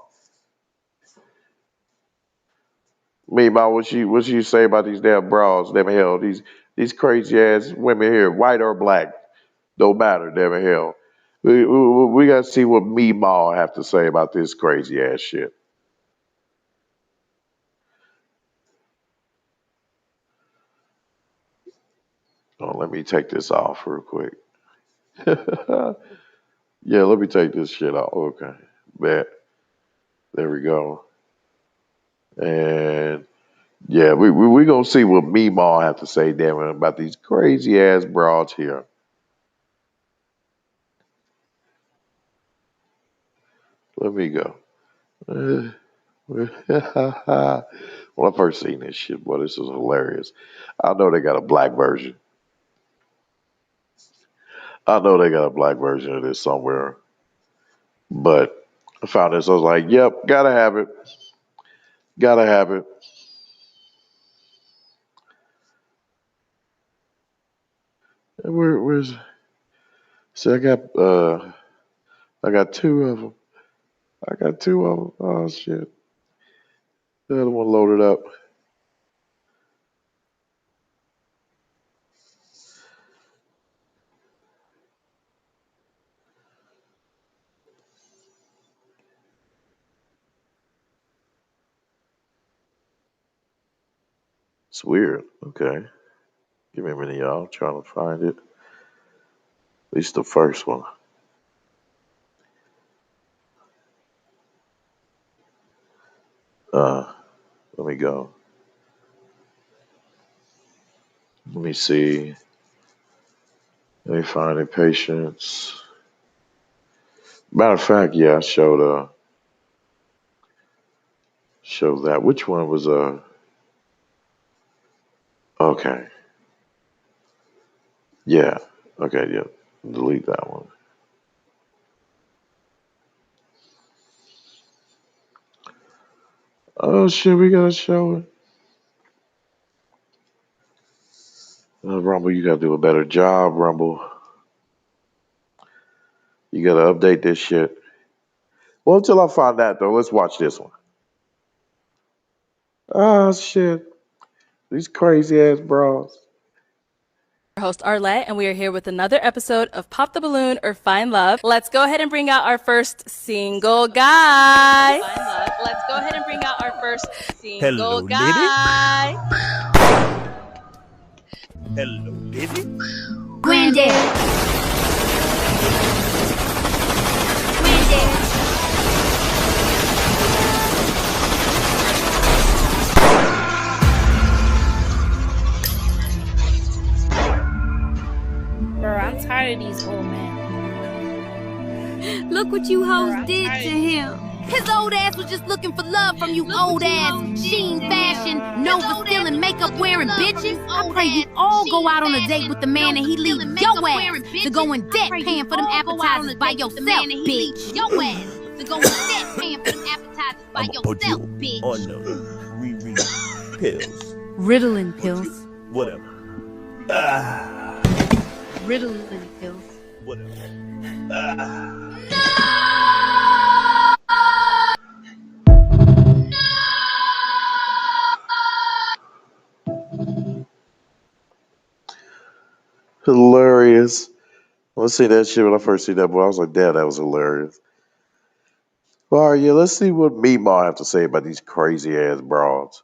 Meemaw, what she say about these damn broads, damn hell. These crazy ass women here, white or black, don't matter, damn hell. We gotta see what Meemaw have to say about this crazy ass shit. Oh, let me take this off real quick. Yeah, let me take this shit off. Okay. Bet. There we go. And yeah, we gonna see what Meemaw have to say, damn it, about these crazy ass broads here. Let me go. When I first seen this shit, boy, this was hilarious. I know they got a black version. I know they got a black version of this somewhere. But I found this, I was like, yep, gotta have it. Gotta have it. And where's see I got two of them. I got two of them. Oh shit. The other one loaded up. It's weird. Okay. Give me a minute, y'all. I'm trying to find it. At least the first one. Let me go. Let me see. Let me find it. Patience. Matter of fact, yeah, I showed that. Which one was okay. Yeah. Okay, yeah. Delete that one. Oh shit, we gotta show it. Rumble, you gotta do a better job, Rumble. You gotta update this shit. Well, until I find that though, let's watch this one. Oh shit. These crazy ass bras. Host Arlette, and we are here with another episode of Pop the Balloon or Find Love. Let's go ahead and bring out our first single guy. Let's go ahead and bring out our first single guy. Hello, lady. Granddad. Bro, I'm tired of these old men. Look what you hoes did to him. His old ass was just looking for love from you old ass, sheen fashion, Nova stealing, makeup wearing bitches. I pray you all go out on a date with the man and he leave your ass to go in debt paying for them appetizers by yourself, bitch. Your ass to go in debt paying for them appetizers by yourself, bitch. On the Riri pills. Ritalin pills. Whatever. Ritalin pills. Whatever. Hilarious. Let's see that shit when I first see that boy. I was like, damn, that was hilarious. All right, yeah, let's see what Meemaw have to say about these crazy ass broads.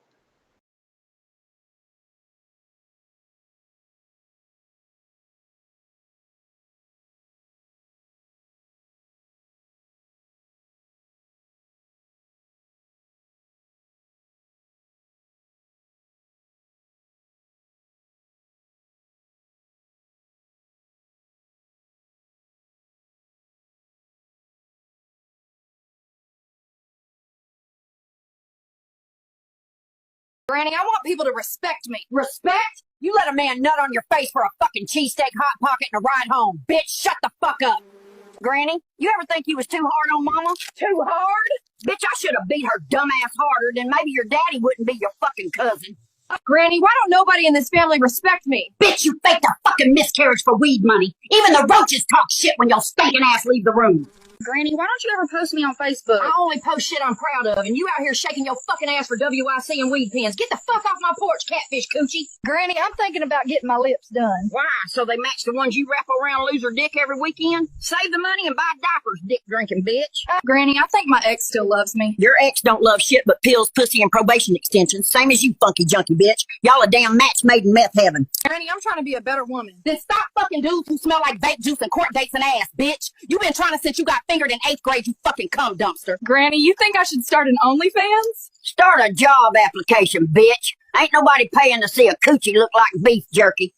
Granny, I want people to respect me. Respect? You let a man nut on your face for a fucking cheesesteak hot pocket and a ride home. Bitch, shut the fuck up. Granny, you ever think you was too hard on Mama? Too hard? Bitch, I should have beat her dumbass harder, then maybe your daddy wouldn't be your fucking cousin. Granny, why don't nobody in this family respect me? Bitch, you faked a fucking miscarriage for weed money. Even the roaches talk shit when your stinking ass leave the room. Granny, why don't you ever post me on Facebook? I only post shit I'm proud of, and you out here shaking your fucking ass for WIC and weed pens. Get the fuck off my porch, catfish coochie. Granny, I'm thinking about getting my lips done. Why? So they match the ones you wrap around loser dick every weekend? Save the money and buy diapers, dick drinking bitch. Granny, I think my ex still loves me. Your ex don't love shit but pills, pussy, and probation extensions. Same as you, funky junkie bitch. Y'all a damn match made in meth heaven. Granny, I'm trying to be a better woman. Then stop fucking dudes who smell like vape juice and court dates and ass, bitch. You been trying to since you got fingered in 8th grade, you fucking cum dumpster. Granny, you think I should start an OnlyFans? Start a job application, bitch. Ain't nobody paying to see a coochie look like beef jerky.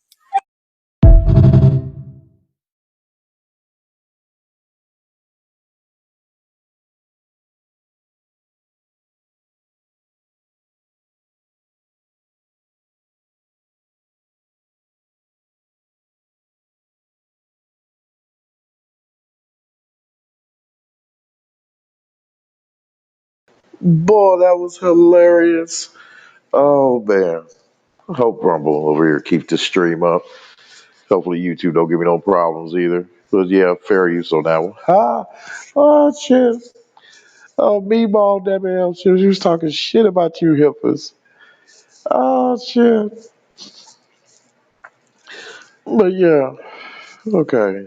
Boy, that was hilarious. Oh man. I hope Rumble over here keep the stream up. Hopefully YouTube don't give me no problems either. But yeah, fair use on that one. Ha! Oh shit. Oh, Meemaw, that man. She was talking shit about you hippers. Oh shit. But yeah. Okay.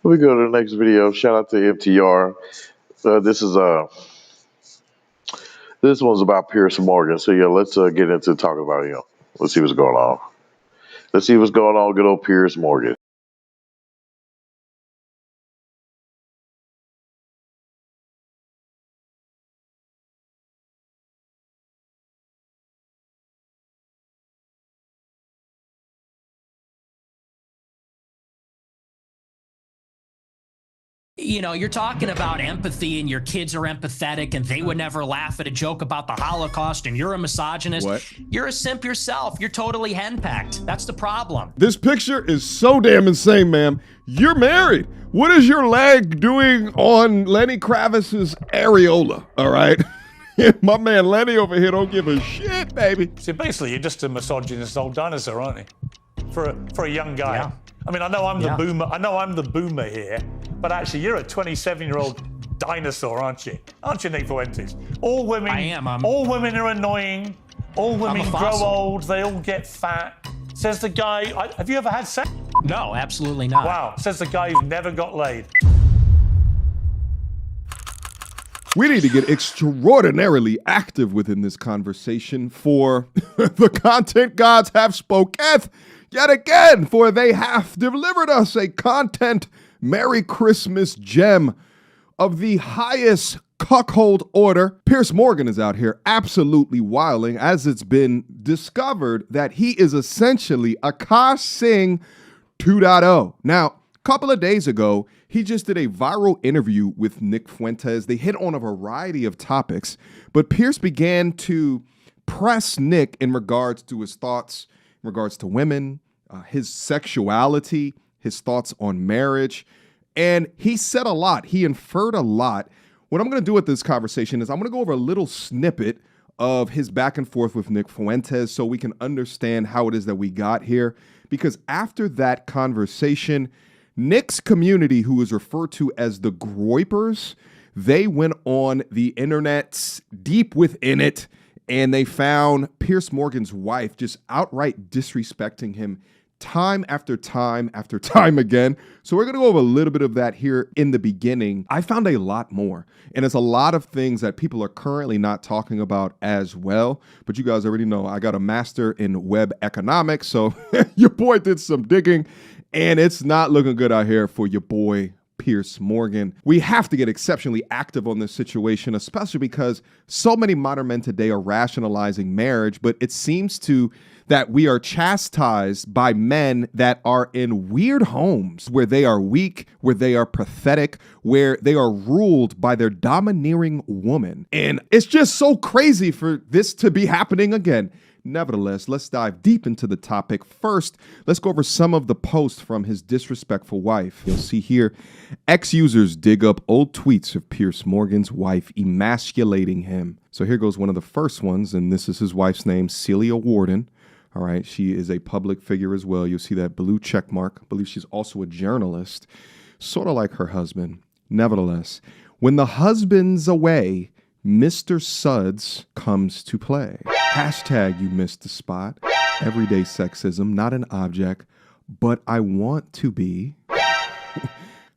Let me go to the next video. Shout out to MTR. This one's about Piers Morgan. So yeah, let's get into talking about him. Let's see what's going on. Let's see what's going on. Good old Piers Morgan. You know, you're talking about empathy and your kids are empathetic and they would never laugh at a joke about the Holocaust and you're a misogynist. What? You're a simp yourself. You're totally henpecked. That's the problem. This picture is so damn insane, ma'am. You're married. What is your leg doing on Lenny Kravitz's areola? All right. My man Lenny over here don't give a shit, baby. See, basically, you're just a misogynist old dinosaur, aren't you? For a young guy. Yeah. I mean, I know I'm the boomer. I know I'm the boomer here, but actually, you're a 27-year-old dinosaur, aren't you? Aren't you, Nick Fuentes? All women. I am. All women are annoying. All women grow old. They all get fat. Says the guy. Have you ever had sex? No, absolutely not. Wow. Says the guy who's never got laid. We need to get extraordinarily active within this conversation, for the content gods have spoketh yet again, for they have delivered us a content Merry Christmas gem of the highest cuckold order. Piers Morgan is out here absolutely wilding, as it's been discovered that he is essentially Akash Singh 2.0. Now, a couple of days ago, He just did a viral interview with Nick Fuentes. They hit on a variety of topics, but Piers began to press Nick in regards to his thoughts, in regards to women, his sexuality, his thoughts on marriage. And he said a lot. He inferred a lot. What I'm going to do with this conversation is I'm going to go over a little snippet of his back and forth with Nick Fuentes so we can understand how it is that we got here. Because after that conversation, Nick's community, who is referred to as the Groypers, they went on the internet, deep within it, and they found Piers Morgan's wife just outright disrespecting him time after time after time again. So we're going to go over a little bit of that here in the beginning. I found a lot more, and it's a lot of things that people are currently not talking about as well. But you guys already know I got a master in web economics, so your boy did some digging, and it's not looking good out here for your boy Piers Morgan. We have to get exceptionally active on this situation, especially because so many modern men today are rationalizing marriage, but it seems that we are chastised by men that are in weird homes where they are weak, where they are pathetic, where they are ruled by their domineering woman. And it's just so crazy for this to be happening again. Nevertheless, let's dive deep into the topic. First, let's go over some of the posts from his disrespectful wife. You'll see here, ex-users dig up old tweets of Piers Morgan's wife emasculating him. So here goes one of the first ones, and this is his wife's name, Celia Warden. All right, she is a public figure as well. You'll see that blue check mark. I believe she's also a journalist, sort of like her husband. Nevertheless, when the husband's away, Mr. Suds comes to play. Hashtag you missed the spot. Everyday sexism, not an object, but I want to be.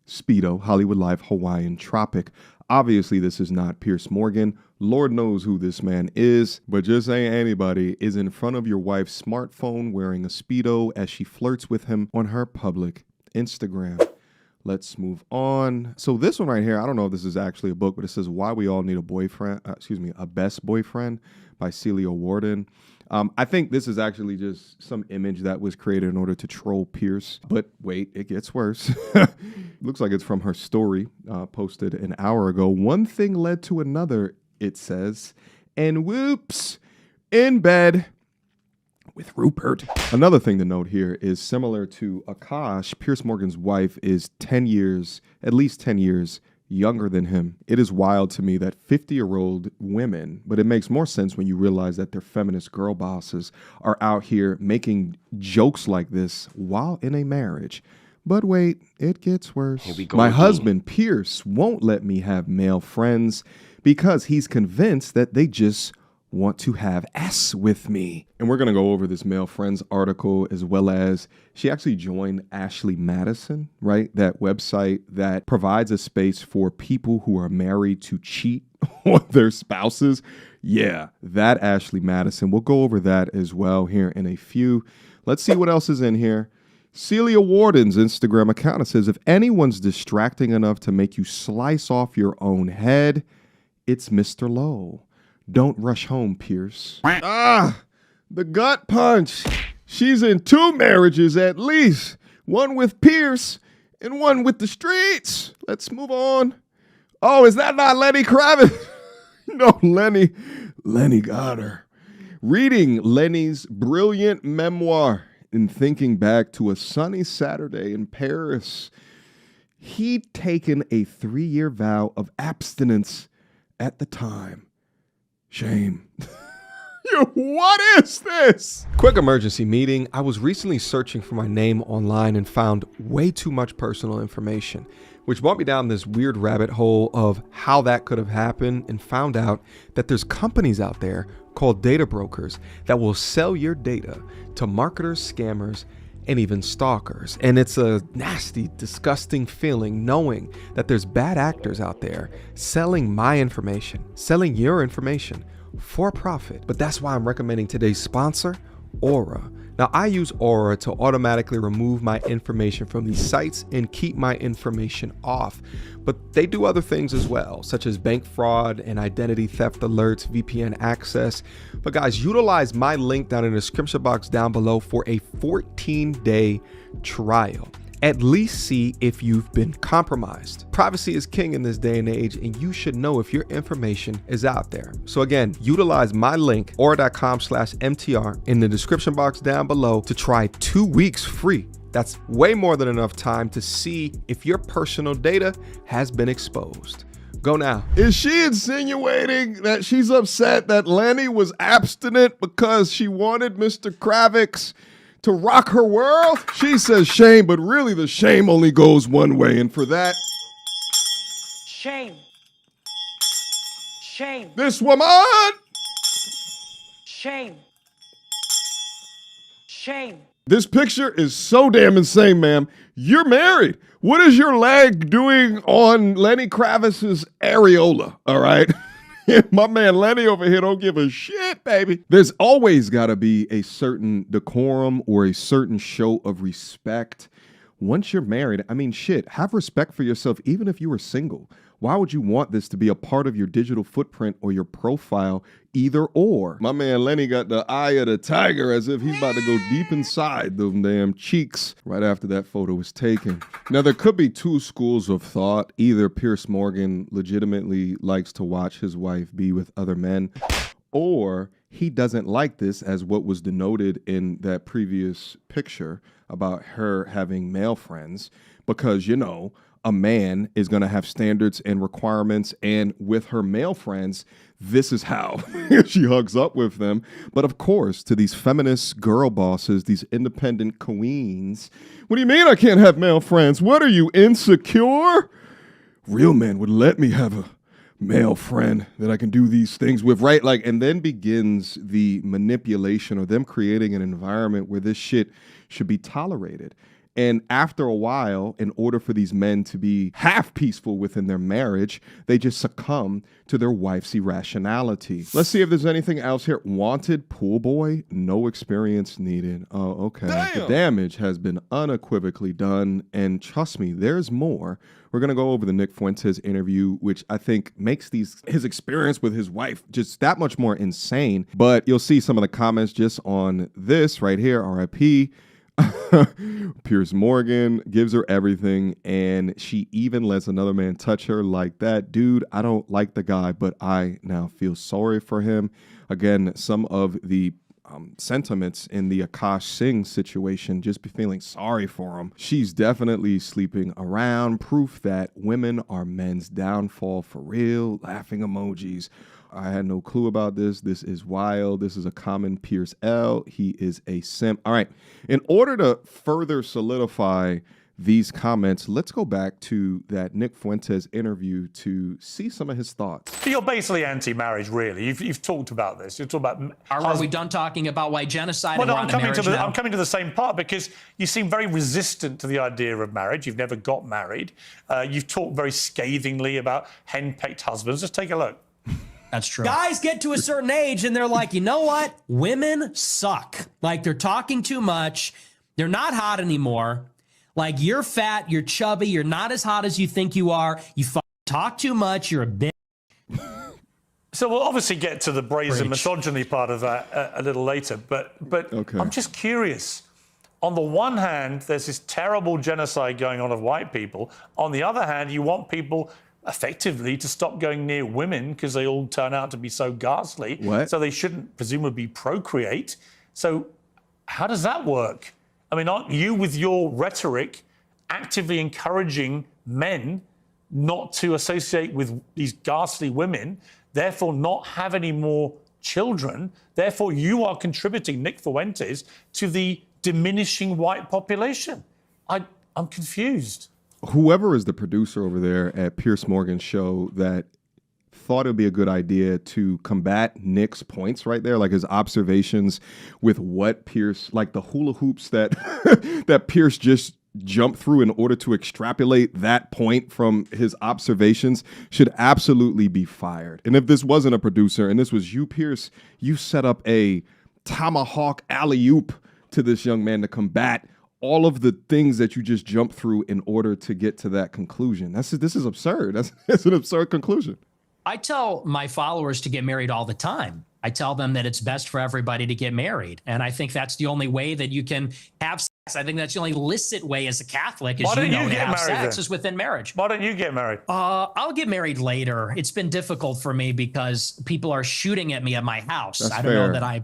Speedo, Hollywood Life, Hawaiian Tropic. Obviously, this is not Piers Morgan. Lord knows who this man is, but just saying anybody is in front of your wife's smartphone wearing a Speedo as she flirts with him on her public Instagram. Let's move on. So this one right here, I don't know if this is actually a book, but it says Why We All Need a Boyfriend, a Best Boyfriend by Celia Warden. I think this is actually just some image that was created in order to troll Piers. But wait, it gets worse. Looks like it's from her story posted an hour ago. One thing led to another, it says, and whoops, in bed with Rupert. Another thing to note here is similar to Akash, Piers Morgan's wife is at least 10 years younger than him. It is wild to me that 50-year-old women, but it makes more sense when you realize that their feminist girl bosses are out here making jokes like this while in a marriage. But wait, it gets worse. My husband, Piers, won't let me have male friends because he's convinced that they just want to have S with me. And we're going to go over this male friends article, as well as she actually joined Ashley Madison, right? That website that provides a space for people who are married to cheat on their spouses. Yeah, that Ashley Madison. We'll go over that as well here in a few. Let's see what else is in here. Celia Warden's Instagram account, it says, if anyone's distracting enough to make you slice off your own head, it's Mr. Lowe. Don't rush home, Piers. The gut punch. She's in 2 marriages at least. One with Piers and one with the streets. Let's move on. Oh, is that not Lenny Kravitz? No, Lenny got her. Reading Lenny's brilliant memoir and thinking back to a sunny Saturday in Paris, he'd taken a 3-year vow of abstinence at the time. Shame. What is this? Quick emergency meeting. I was recently searching for my name online and found way too much personal information, which brought me down this weird rabbit hole of how that could have happened, and found out that there's companies out there called data brokers that will sell your data to marketers, scammers, and even stalkers. And it's a nasty, disgusting feeling knowing that there's bad actors out there selling my information, selling your information for profit. But that's why I'm recommending today's sponsor, Aura. Now, I use Aura to automatically remove my information from these sites and keep my information off. But they do other things as well, such as bank fraud and identity theft alerts, VPN access. But guys, utilize my link down in the description box down below for a 14-day trial. at least see if you've been compromised. Privacy is king in this day and age, and you should know if your information is out there. So again, utilize my link, aura.com/MTR, in the description box down below to try 2 weeks free. That's way more than enough time to see if your personal data has been exposed. Go now. Is she insinuating that she's upset that Lenny was abstinent because she wanted Mr. Kravitz to rock her world? She says shame, but really the shame only goes one way, and for that, shame. Shame. This woman! Shame. Shame. This picture is so damn insane, ma'am. You're married. What is your leg doing on Lenny Kravitz's areola, all right? My man Lenny over here don't give a shit, baby. There's always got to be a certain decorum or a certain show of respect. Once you're married, I mean, shit, have respect for yourself even if you were single. Why would you want this to be a part of your digital footprint or your profile? Either or. My man Lenny got the eye of the tiger as if he's about to go deep inside those damn cheeks right after that photo was taken. Now, there could be two schools of thought. Either Piers Morgan legitimately likes to watch his wife be with other men, or he doesn't like this, as what was denoted in that previous picture about her having male friends, because, you know, a man is going to have standards and requirements, and with her male friends, this is how she hugs up with them. But of course, to these feminist girl bosses, these independent queens, what do you mean I can't have male friends? What are you, insecure? Real men would let me have a male friend that I can do these things with, right? Like, and then begins the manipulation or them creating an environment where this shit should be tolerated. And after a while, in order for these men to be half peaceful within their marriage, they just succumb to their wife's irrationality. Let's see if there's anything else here. Wanted pool boy, no experience needed. Oh, okay. Damn. The damage has been unequivocally done. And trust me, there's more. We're going to go over the Nick Fuentes interview, which I think makes his experience with his wife just that much more insane. But you'll see some of the comments just on this right here, RIP. Piers Morgan gives her everything, and she even lets another man touch her like that. Dude, I don't like the guy, but I now feel sorry for him. Again, some of the sentiments in the Akash Singh situation, just be feeling sorry for him. She's definitely sleeping around. Proof that women are men's downfall for real. Laughing emojis. I had no clue about this. This is wild. This is a common Piers L. He is a simp. All right. In order to further solidify these comments, let's go back to that Nick Fuentes interview to see some of his thoughts. You're basically anti-marriage, really. You've talked about this. You've talked about. Are we done talking about white genocide? Well, no, I'm coming to the same part, because you seem very resistant to the idea of marriage. You've never got married. You've talked very scathingly about henpecked husbands. Just take a look. That's true. Guys get to a certain age and they're like, you know what? Women suck. Like, they're talking too much. They're not hot anymore. Like, you're fat, you're chubby, you're not as hot as you think you are. You talk too much, you're a bitch. So we'll obviously get to the brazen misogyny part of that a little later. But okay. I'm just curious. On the one hand, there's this terrible genocide going on of white people. On the other hand, you want people effectively to stop going near women because they all turn out to be so ghastly. What? So they shouldn't presumably procreate. So how does that work? I mean, aren't you, with your rhetoric, actively encouraging men not to associate with these ghastly women, therefore not have any more children? Therefore, you are contributing, Nick Fuentes, to the diminishing white population. I'm confused. Whoever is the producer over there at Piers Morgan's show that thought it would be a good idea to combat Nick's points right there, like his observations with what Piers, like the hula hoops that that Piers just jumped through in order to extrapolate that point from his observations, should absolutely be fired. And if this wasn't a producer and this was you, Piers, you set up a tomahawk alley-oop to this young man to combat all of the things that you just jumped through in order to get to that conclusion. This is absurd. That's an absurd conclusion. I tell my followers to get married all the time. I tell them that it's best for everybody to get married. And I think that's the only way that you can have I think that's the only licit way as a Catholic, Why as don't you know, you to get have married sex then? is within marriage. Why don't you get married? I'll get married later. It's been difficult for me because people are shooting at me at my house. That's I don't know fair. that I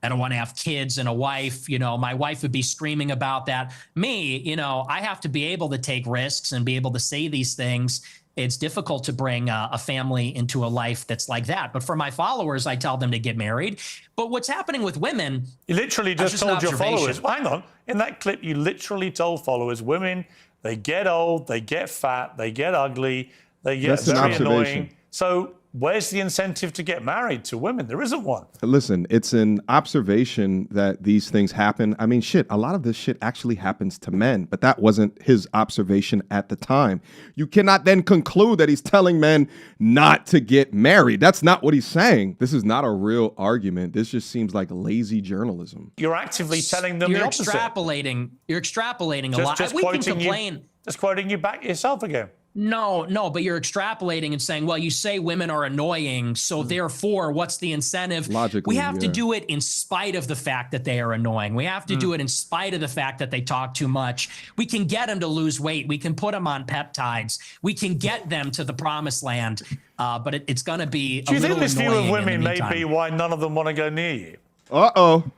don't want to have kids and a wife. You know, my wife would be screaming about that. Me, you know, I have to be able to take risks and be able to say these things. It's difficult to bring a family into a life that's like that. But for my followers, I tell them to get married. But what's happening with women? You literally just an told your observation. followers. Well, hang on. In that clip, you literally told followers, women, they get old, they get fat, they get ugly, they get That's an very observation. annoying. So where's the incentive to get married to women? There isn't one. Listen, it's an observation that these things happen. I mean, shit, a lot of this shit actually happens to men, but that wasn't his observation at the time. You cannot then conclude that he's telling men not to get married. That's not what he's saying. This is not a real argument. This just seems like lazy journalism. You're actively telling them You're the opposite. You're extrapolating a lot. We can complain. Just quoting you back yourself again. No, but you're extrapolating and saying, well, you say women are annoying, so therefore, what's the incentive? Logically, we have to yeah. do it in spite of the fact that they are annoying. We have to do it in spite of the fact that they talk too much. We can get them to lose weight. We can put them on peptides. We can get them to the promised land, but it's going to be Do you think this view of women may meantime. be why none of them want to go near you? Uh-oh.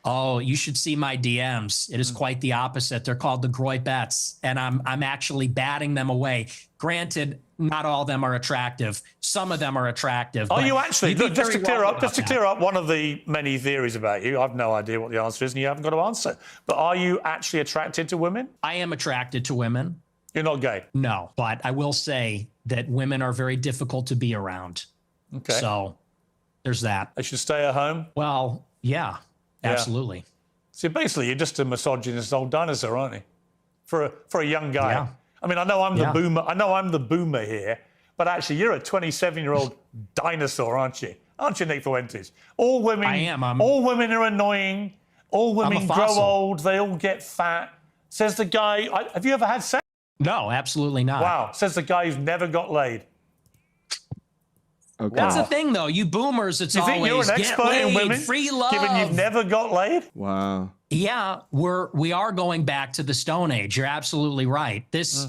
Oh, you should see my DMs. It is quite the opposite. They're called the Groybettes, and I'm actually batting them away. Granted, not all of them are attractive. Some of them are attractive. Are but you actually? you'd be Look, just to very clear wrong up, just to about that. clear up one of the many theories about you. I've no idea what the answer is, and you haven't got to answer. But are you actually attracted to women? I am attracted to women. You're not gay? No, but I will say that women are very difficult to be around. Okay. So there's that. They should stay at home? Well, yeah, absolutely. So basically, you're just a misogynist old dinosaur, aren't you? For a young guy. Yeah. I mean, I know I'm the Yeah. boomer. I know I'm the boomer here, but actually, you're a 27-year-old dinosaur, aren't you? Aren't you, Nick Fuentes? All women. I am. All women are annoying. All women grow fossil. old. They all get fat. Says the guy. Have you ever had sex? No, absolutely not. Wow. Says the guy who's never got laid. Okay. That's the thing, though. You boomers, it's Do you think always you're an get expert laid, in women? free love. Given you've never got laid? Wow. Yeah, we are going back to the Stone Age. You're absolutely right. This,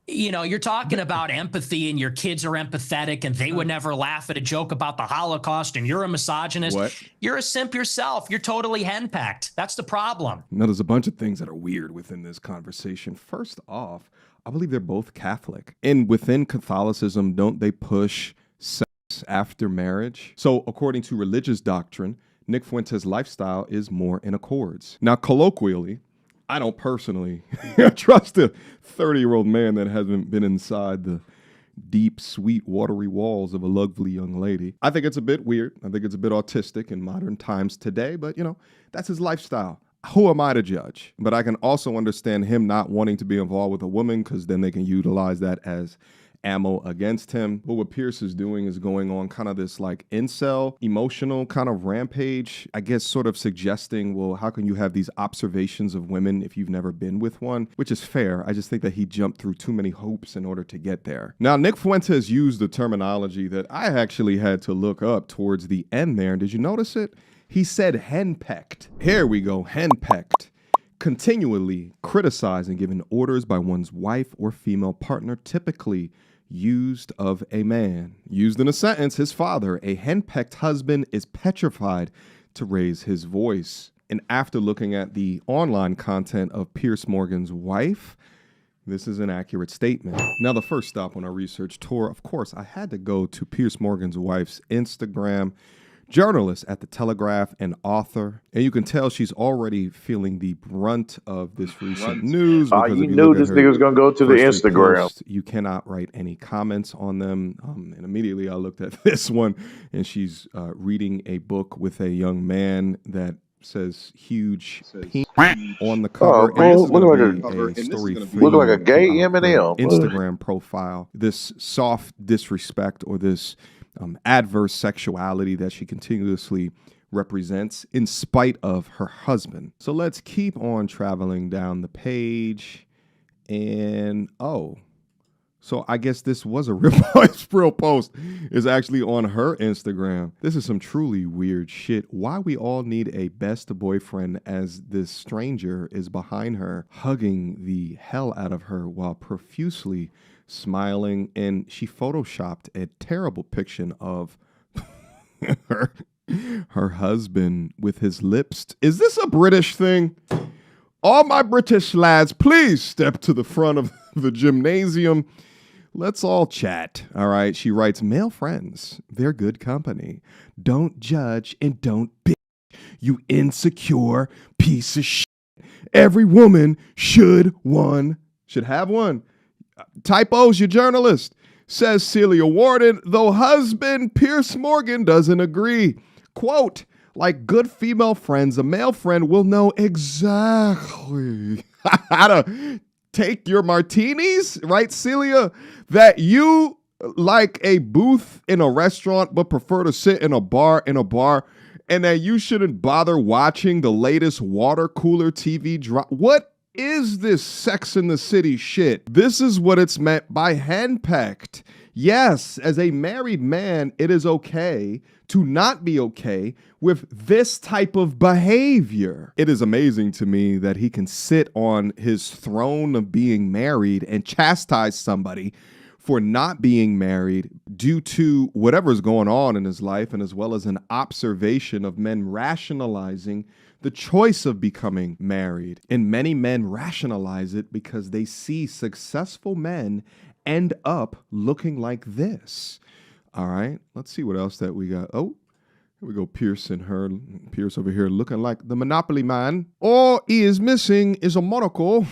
you know, you're talking about empathy and your kids are empathetic and they would never laugh at a joke about the Holocaust and you're a misogynist. What? You're a simp yourself. You're totally henpecked. That's the problem. Now, there's a bunch of things that are weird within this conversation. First off, I believe they're both Catholic. And within Catholicism, don't they push sex after marriage? So according to religious doctrine, Nick Fuentes' lifestyle is more in accords. Now, colloquially, I don't personally trust a 30-year-old man that hasn't been inside the deep, sweet, watery walls of a lovely young lady. I think it's a bit weird. I think it's a bit autistic in modern times today, but, you know, that's his lifestyle. Who am I to judge? But I can also understand him not wanting to be involved with a woman because then they can utilize that as ammo against him. But what Pierce is doing is going on kind of this like incel, emotional kind of rampage, I guess sort of suggesting, well, how can you have these observations of women if you've never been with one? Which is fair. I just think that he jumped through too many hoops in order to get there. Now, Nick Fuentes used the terminology that I actually had to look up towards the end there. And did you notice it? He said henpecked. Here we go, henpecked. Continually criticized and given orders by one's wife or female partner, typically used of a man. Used in a sentence, his father, a henpecked husband, is petrified to raise his voice. And after looking at the online content of Piers Morgan's wife, this is an accurate statement. Now, the first stop on our research tour, of course, I had to go to Piers Morgan's wife's Instagram. Journalist at The Telegraph and author. And you can tell she's already feeling the brunt of this recent news. You if knew look at this her nigga was going to go to the first three Instagram. posts, you cannot write any comments on them. And immediately I looked at this one, and she's reading a book with a young man that says huge pink on the cover. Oh, man, look a story look like a gay from her Eminem. Instagram profile. This soft disrespect or this adverse sexuality that she continuously represents in spite of her husband. So let's keep on traveling down the page. And So I guess this was a real post. Is actually on her Instagram. This is some truly weird shit. Why we all need a best boyfriend as this stranger is behind her, hugging the hell out of her while profusely smiling. And she photoshopped a terrible picture of her husband with his lips. Is this a British thing? All my British lads, please step to the front of the gymnasium. Let's all chat. All right. She writes, male friends, they're good company. Don't judge and don't bitch. You insecure piece of shit. Every woman should have one. Typos, your journalist. Says Celia Warden, though husband Piers Morgan doesn't agree. Quote, like good female friends, a male friend will know exactly how to take your martinis, right, Celia? That you like a booth in a restaurant but prefer to sit in a bar, and that you shouldn't bother watching the latest water cooler TV drop. What is this Sex in the City shit? This is what it's meant by henpecked. Yes, as a married man, it is okay to not be okay with this type of behavior. It is amazing to me that he can sit on his throne of being married and chastise somebody for not being married due to whatever's going on in his life, and as well as an observation of men rationalizing the choice of becoming married. And many men rationalize it because they see successful men end up looking like this. All right, let's see what else that we got. Oh, here we go. Pierce over here looking like the Monopoly man. All he is missing is a monocle.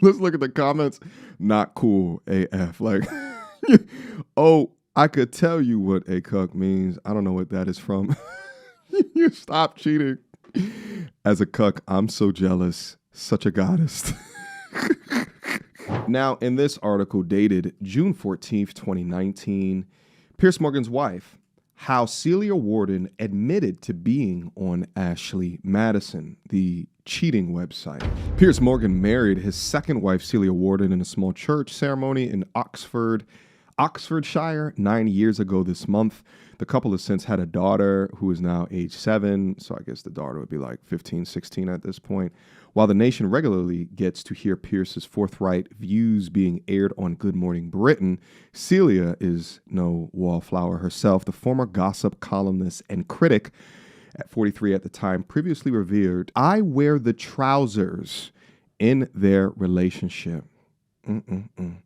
Let's look at the comments. Not cool, AF. Like, oh, I could tell you what a cuck means. I don't know what that is from. You stop cheating. As a cuck, I'm so jealous. Such a goddess. Now, in this article dated June 14th, 2019, Piers Morgan's wife, how Celia Warden admitted to being on Ashley Madison, the cheating website. Piers Morgan married his second wife, Celia Warden, in a small church ceremony in Oxfordshire 9 years ago this month. The couple has since had a daughter who is now age 7, so I guess the daughter would be like 15, 16 at this point. While the nation regularly gets to hear Pierce's forthright views being aired on Good Morning Britain, Celia is no wallflower herself. The former gossip columnist and critic, at 43 at the time, previously revered, I wear the trousers in their relationship. And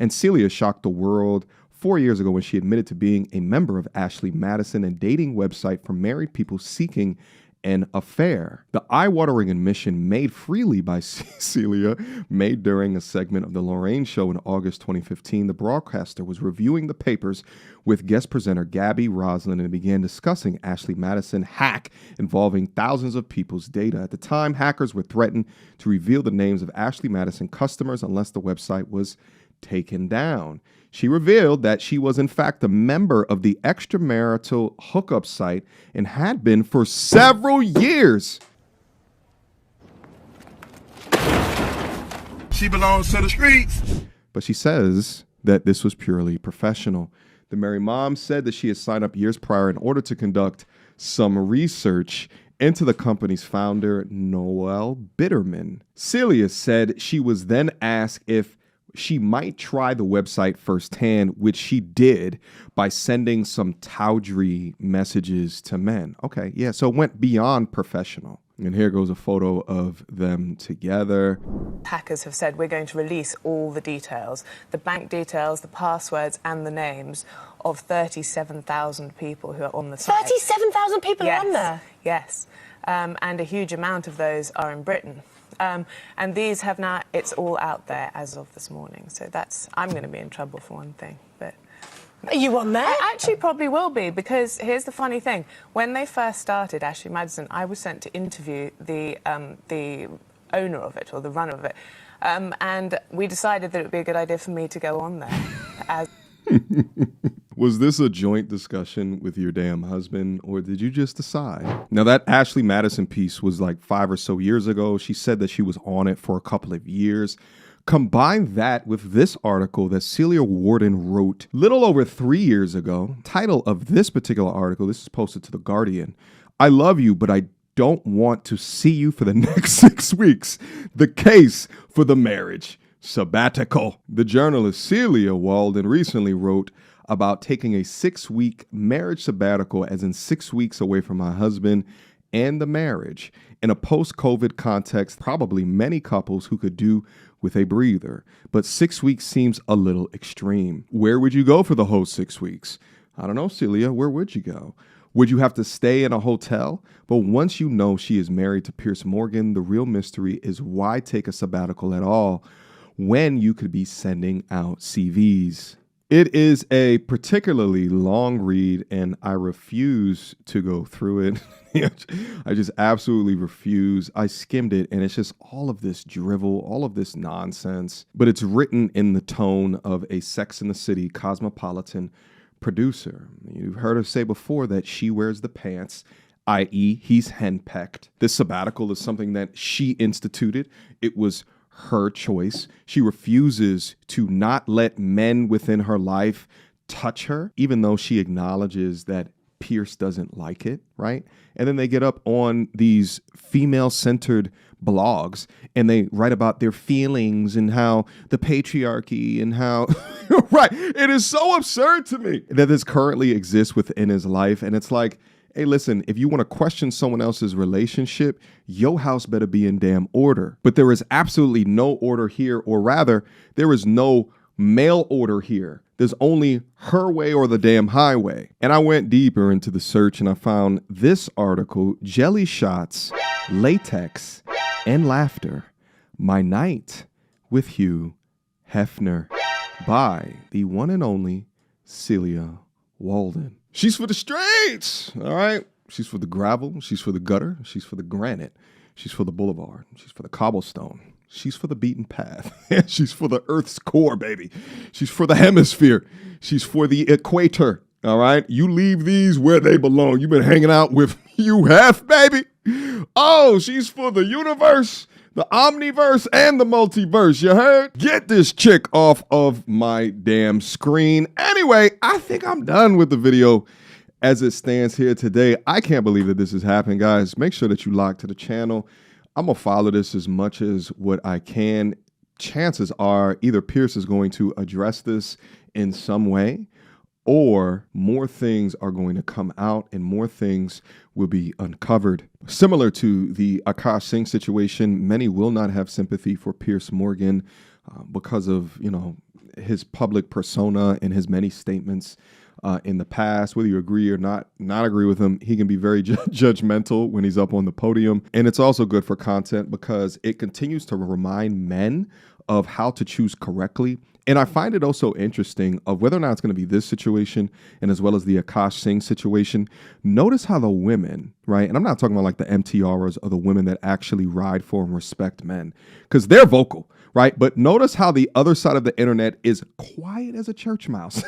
Celia shocked the world 4 years ago when she admitted to being a member of Ashley Madison, a dating website for married people seeking an affair. The eye-watering admission made freely by Celia, made during a segment of The Lorraine Show in August 2015, the broadcaster was reviewing the papers with guest presenter Gabby Roslin and began discussing Ashley Madison hack involving thousands of people's data. At the time, hackers were threatened to reveal the names of Ashley Madison customers unless the website was taken down. She revealed that she was in fact a member of the extramarital hookup site and had been for several years. She belongs to the streets. But she says that this was purely professional. The married mom said that she had signed up years prior in order to conduct some research into the company's founder, Noel Bitterman. Celia said she was then asked if she might try the website firsthand, which she did by sending some tawdry messages to men. Okay, yeah, so it went beyond professional. And here goes a photo of them together. Hackers have said we're going to release all the details, the bank details, the passwords and the names of 37,000 people who are on the site. 37,000 people are on there? Yes, and a huge amount of those are in Britain. And these have now, it's all out there as of this morning. So I'm going to be in trouble for one thing. But are you on there? I actually probably will be, because here's the funny thing. When they first started Ashley Madison, I was sent to interview the owner of it, or the runner of it. And we decided that it would be a good idea for me to go on there. Was this a joint discussion with your damn husband, or did you just decide? Now, that Ashley Madison piece was like 5 or so years ago. She said that she was on it for a couple of years. Combine that with this article that Celia Warden wrote little over 3 years ago. Title of this particular article, this is posted to The Guardian, I love you, but I don't want to see you for the next 6 weeks. The case for the marriage sabbatical. The journalist Celia Walden recently wrote about taking a 6-week marriage sabbatical, as in 6 weeks away from my husband and the marriage. In a post-COVID context, probably many couples who could do with a breather. But 6 weeks seems a little extreme. Where would you go for the whole 6 weeks? I don't know, Celia, where would you go? Would you have to stay in a hotel? But once you know she is married to Piers Morgan, the real mystery is why take a sabbatical at all when you could be sending out CVs. It is a particularly long read, and I refuse to go through it. I just absolutely refuse. I skimmed it, and it's just all of this drivel, all of this nonsense. But it's written in the tone of a Sex and the City cosmopolitan producer. You've heard her say before that she wears the pants, i.e. he's henpecked. This sabbatical is something that she instituted. It was her choice. She refuses to not let men within her life touch her, even though she acknowledges that Piers doesn't like it, right? And then they get up on these female-centered blogs and they write about their feelings and how the patriarchy and how, right? It is so absurd to me that this currently exists within his life. And it's like, hey, listen, if you want to question someone else's relationship, your house better be in damn order. But there is absolutely no order here, or rather, there is no mail order here. There's only her way or the damn highway. And I went deeper into the search and I found this article, Jelly Shots, Latex, and Laughter, My Night with Hugh Hefner, by the one and only Celia Walden. She's for the streets, all right? She's for the gravel. She's for the gutter. She's for the granite. She's for the boulevard. She's for the cobblestone. She's for the beaten path. She's for the earth's core, baby. She's for the hemisphere. She's for the equator, all right? You leave these where they belong. You've been hanging out with Hugh Hef, baby. Oh, she's for the universe, the omniverse, and the multiverse, you heard? Get this chick off of my damn screen. Anyway, I think I'm done with the video as it stands here today. I can't believe that this is happening, guys. Make sure that you lock to the channel. I'm going to follow this as much as what I can. Chances are either Piers is going to address this in some way, or more things are going to come out and more things will be uncovered. Similar to the Akash Singh situation, many will not have sympathy for Piers Morgan because of, his public persona and his many statements in the past. Whether you agree or not agree with him, he can be very judgmental when he's up on the podium. And it's also good for content because it continues to remind men of how to choose correctly. And I find it also interesting of whether or not it's going to be this situation and as well as the Akash Singh situation. Notice how the women, right? And I'm not talking about like the MTRs or the women that actually ride for and respect men, because they're vocal, right? But notice how the other side of the internet is quiet as a church mouse,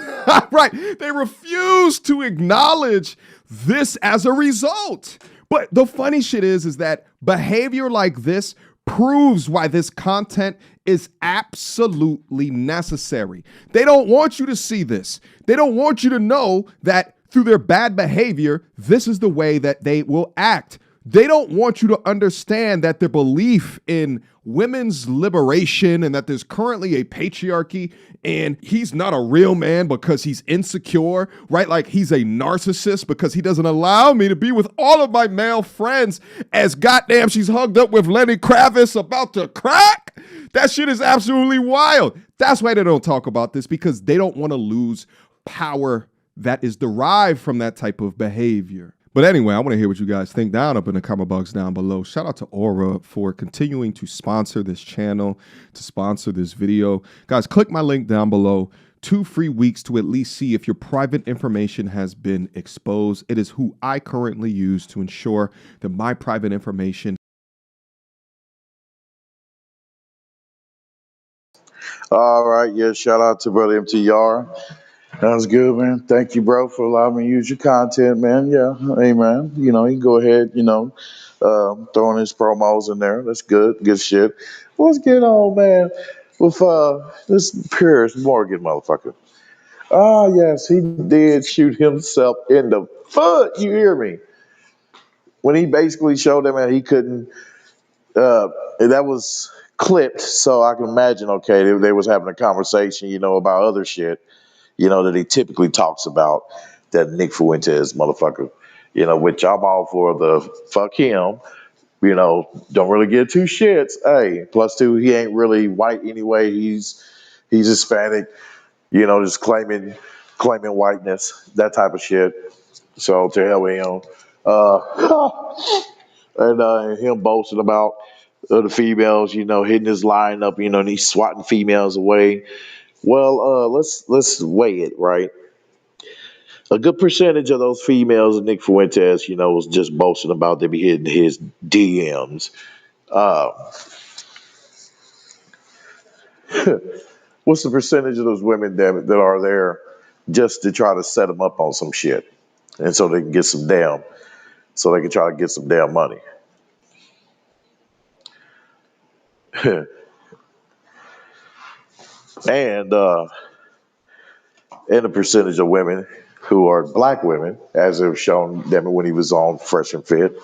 right? They refuse to acknowledge this as a result. But the funny shit is that behavior like this proves why this content is absolutely necessary. They don't want you to see this. They don't want you to know that through their bad behavior, this is the way that they will act. They don't want you to understand that their belief in women's liberation and that there's currently a patriarchy and he's not a real man because he's insecure, right? Like he's a narcissist because he doesn't allow me to be with all of my male friends as goddamn she's hugged up with Lenny Kravitz about to crack. That shit is absolutely wild. That's why they don't talk about this, because they don't want to lose power that is derived from that type of behavior. But anyway, I want to hear what you guys think down up in the comment box down below. Shout out to Aura for continuing to sponsor this channel, to sponsor this video. Guys, click my link down below. 2 free weeks to at least see if your private information has been exposed. It is who I currently use to ensure that my private information. All right, yeah, shout out to Brother MTR. That was good, man. Thank you, bro, for allowing me to use your content, man. Yeah, hey, man. You can go ahead, throwing his promos in there. That's good. Good shit. Let's get on, man. with this Piers Morgan motherfucker. Ah, yes, he did shoot himself in the foot. You hear me? When he basically showed them that he couldn't. That was clipped, so I can imagine. Okay, they was having a conversation, about other shit, that he typically talks about. That Nick Fuentes motherfucker, which I'm all for the fuck him. Don't really give two shits. Hey, plus two, he ain't really white anyway. He's Hispanic. Just claiming whiteness, that type of shit. So to hell with him. And him boasting about the females, hitting his line up, and he's swatting females away. Well, let's weigh it, right? A good percentage of those females that Nick Fuentes, was just boasting about, they be hitting his DMs. Uh, what's the percentage of those women that are there just to try to set him up on some shit, and so they can get so they can try to get some damn money. and and a percentage of women who are black women, as it was shown them when he was on Fresh and Fit,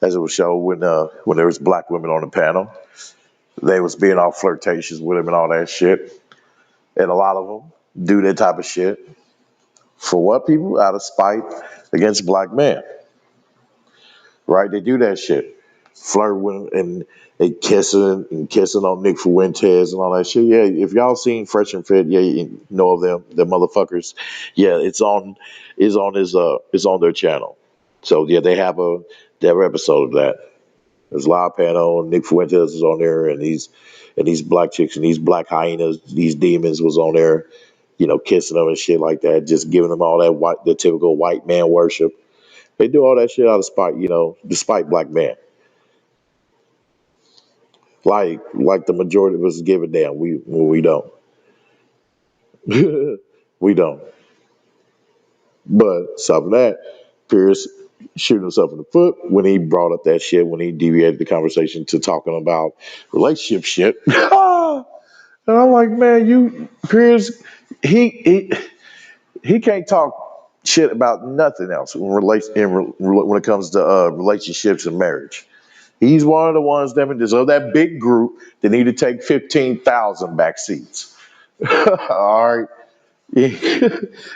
as it was shown when there was black women on the panel, they was being all flirtatious with him and all that shit, and a lot of them do that type of shit for what people out of spite against black men, right? They do that shit. Flirt with and they kissing on Nick Fuentes and all that shit. Yeah, if y'all seen Fresh and Fit, yeah, you know of them motherfuckers. Yeah, it's on their channel. So yeah, they have an episode of that. There's a live panel and Nick Fuentes is on there and these black chicks and these black hyenas, these demons was on there, kissing them and shit like that, just giving them all the typical white man worship. They do all that shit out of spite, despite black men. Like the majority of us give a damn. We don't. We don't. But aside from that, Pierce shooting himself in the foot when he brought up that shit, when he deviated the conversation to talking about relationship shit. And I'm like, man, Pierce, he he can't talk shit about nothing else when it comes to relationships and marriage. He's one of the ones of that big group that need to take 15,000 back seats. All right. He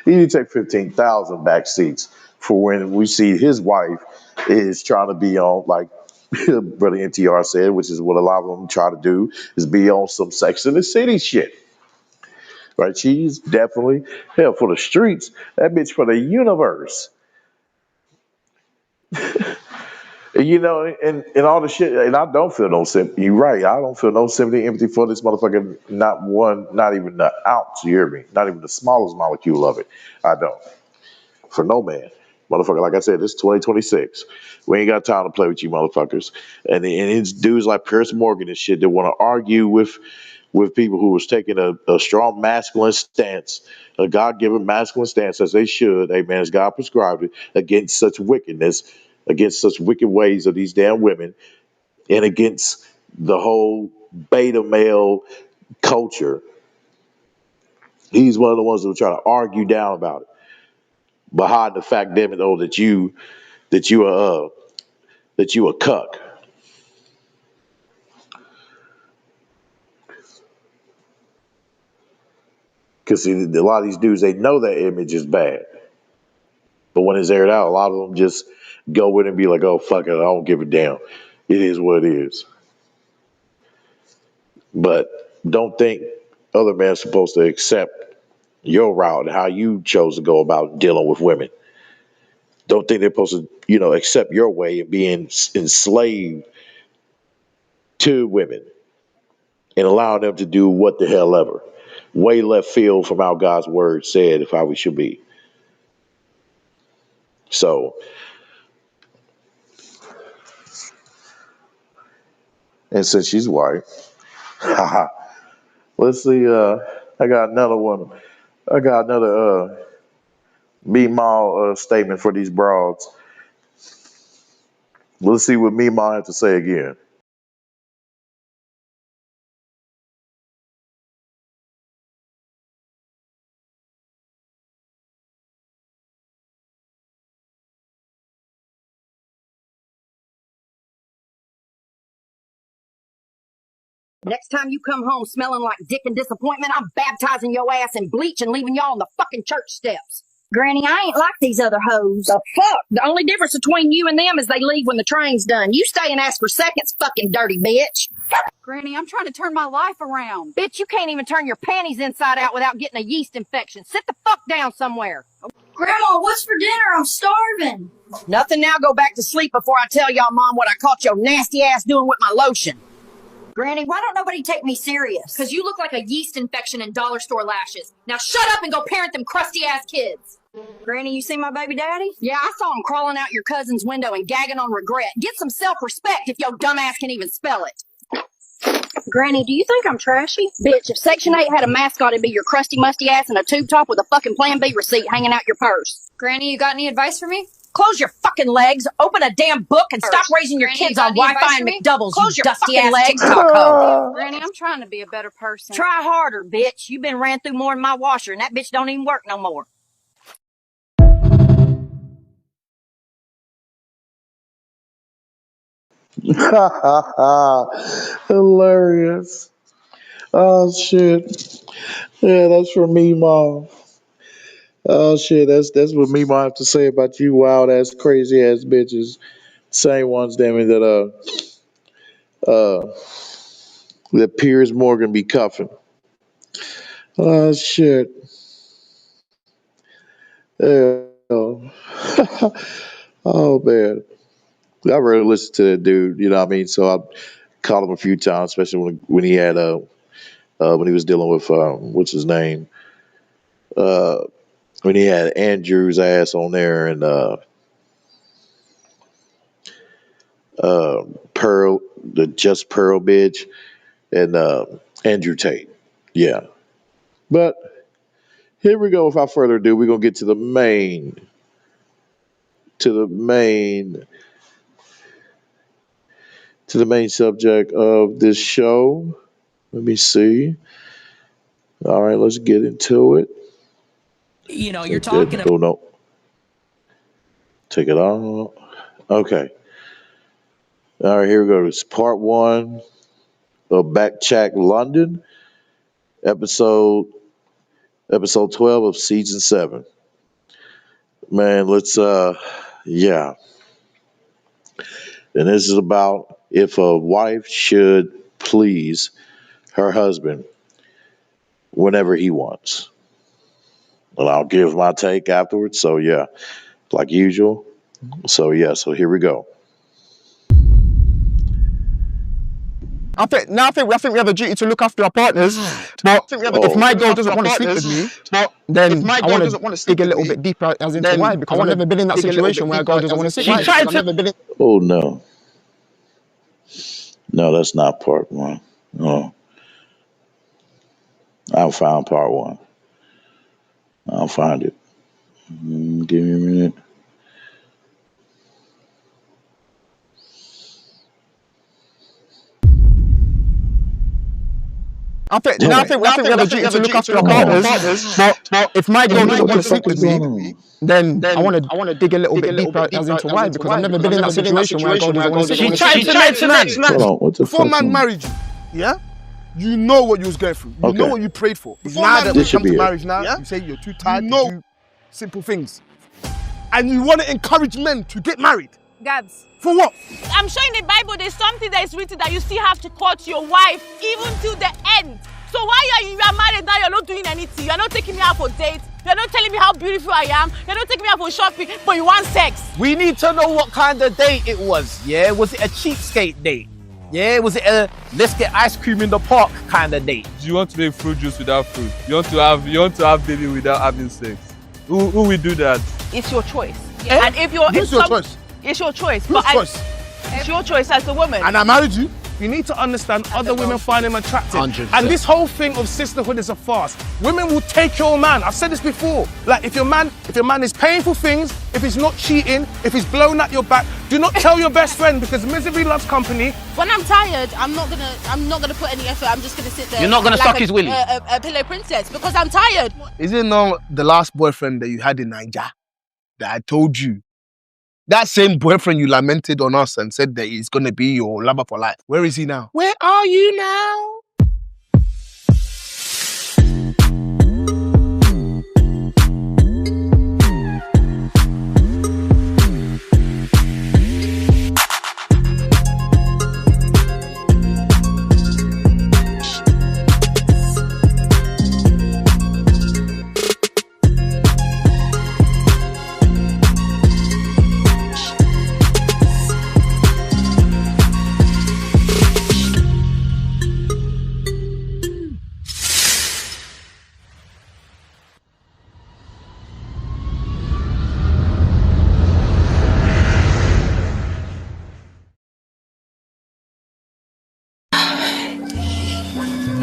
need to take 15,000 back seats for when we see his wife is trying to be on, like Brother NTR said, which is what a lot of them try to do, is be on some Sex in the City shit. Right? She's definitely, hell, for the streets, that bitch for the universe. And all the shit, and I don't feel no sympathy. You're right. I don't feel no sympathy, empathy for this motherfucker. Not one, not even an ounce. You hear me? Not even the smallest molecule of it. I don't. For no man. Motherfucker, like I said, this is 2026. We ain't got time to play with you motherfuckers. And it's dudes like Piers Morgan and shit that want to argue with people who was taking a strong masculine stance, a God-given masculine stance, as they should, amen, as God prescribed it, against such wickedness, against such wicked ways of these damn women, and against the whole beta male culture. He's one of the ones that will try to argue down about it, behind the fact, damn it, though, that you a cuck. Because a lot of these dudes, they know that image is bad. But when it's aired out, a lot of them just go with it and be like, oh, fuck it, I don't give a damn. It is what it is. But don't think other men are supposed to accept your route and how you chose to go about dealing with women. Don't think they're supposed to, accept your way of being enslaved to women and allow them to do what the hell ever. Way left field from how God's word said of how we should be. So, and since she's white, let's see, I got another one. I got another Meemaw statement for these broads. Let's see what Meemaw had to say again. Next time you come home smelling like dick and disappointment, I'm baptizing your ass in bleach and leaving y'all on the fucking church steps. Granny, I ain't like these other hoes. The fuck? The only difference between you and them is they leave when the train's done. You stay and ask for seconds, fucking dirty bitch. Granny, I'm trying to turn my life around. Bitch, you can't even turn your panties inside out without getting a yeast infection. Sit the fuck down somewhere. Grandma, what's for dinner? I'm starving. Nothing now. Go back to sleep before I tell y'all Mom what I caught your nasty ass doing with my lotion. Granny, why don't nobody take me serious? Because you look like a yeast infection in dollar store lashes. Now shut up and go parent them crusty ass kids. Granny, you see my baby daddy? Yeah, I saw him crawling out your cousin's window and gagging on regret. Get some self-respect if your dumb ass can even spell it. Granny, do you think I'm trashy? Bitch, if Section 8 had a mascot, it'd be your crusty, musty ass in a tube top with a fucking Plan B receipt hanging out your purse. Granny, you got any advice for me? Close your fucking legs, open a damn book, and stop raising your kids on Wi-Fi and McDoubles, Close you your dusty fucking ass legs. TikTok hoe. Granny, I'm trying to be a better person. Try harder, bitch. You been ran through more than my washer, and that bitch don't even work no more. Hilarious. Oh shit. Yeah, that's for me, Mom. Oh shit, that's what me Mom have to say about you wild ass, crazy ass bitches. Same ones, damn it, that Piers Morgan be cuffing. Oh shit. Yeah. Oh man. I really listened to that dude, you know what I mean? So I called him a few times, especially when he had when he was dealing with what's his name? When he had Andrew's ass on there and Pearl, the Just Pearl bitch, and Andrew Tate. Yeah. But here we go. Without further ado, we're gonna get to the main subject of this show. Let me see. All right, let's get into it. You know, you're talking about. Oh no. Take it off. Okay. All right, here we go. It's part 1 of Backcheck London, episode 12 of season 7. Man, let's yeah. And this is about if a wife should please her husband whenever he wants. And I'll give my take afterwards. So yeah, like usual. So yeah, so here we go. I think we have a duty to look after our partners. But if my girl doesn't want to sleep with me, then I want to dig a little bit deeper as into why, because I've never been in that situation where a girl doesn't want to sleep with me. Oh no. No, that's not part 1. Oh. I'll find part 1. I'll find it. Give me a minute. I think we have a duty to look after our partners. But if my girl doesn't want to sleep with me, then I want to dig a little bit deeper as into why, because I've never been in that situation where a girl doesn't want to sleep with me. She tried to next man. What the Before fuck? man married you, yeah? You know what you was going through. You know what you prayed for. Before Now man that we this should come to be it. marriage now, you say you're too tired to do simple things. And you want to encourage men to get married. Gabs. For what? I'm sure in the Bible there's something that is written that you still have to court your wife even till the end. So why you are married now, you're not doing anything? You're not taking me out for dates. You're not telling me how beautiful I am. You're not taking me out for shopping, but you want sex. We need to know what kind of date it was, yeah? Was it a cheapskate date? Yeah, was it a let's get ice cream in the park kind of date? Do you want to make fruit juice without fruit? You want to have baby without having sex? Who will do that? It's your choice. Yeah. And if you're Who's your choice? It's your choice. Whose choice? It's your choice as a woman. And I married you. You need to understand other women find him attractive. 100%. And this whole thing of sisterhood is a farce. Women will take your man. I've said this before. Like if your man is paying for things, if he's not cheating, if he's blowing at your back, do not tell your best friend, because misery loves company. When I'm tired, I'm not gonna put any effort. I'm just gonna sit there. You're not gonna suck his willy. A pillow princess, because I'm tired. Is it not the last boyfriend that you had in Niger that I told you That same boyfriend you lamented on us and said that he's gonna be your lover for life. Where is he now? Where are you now?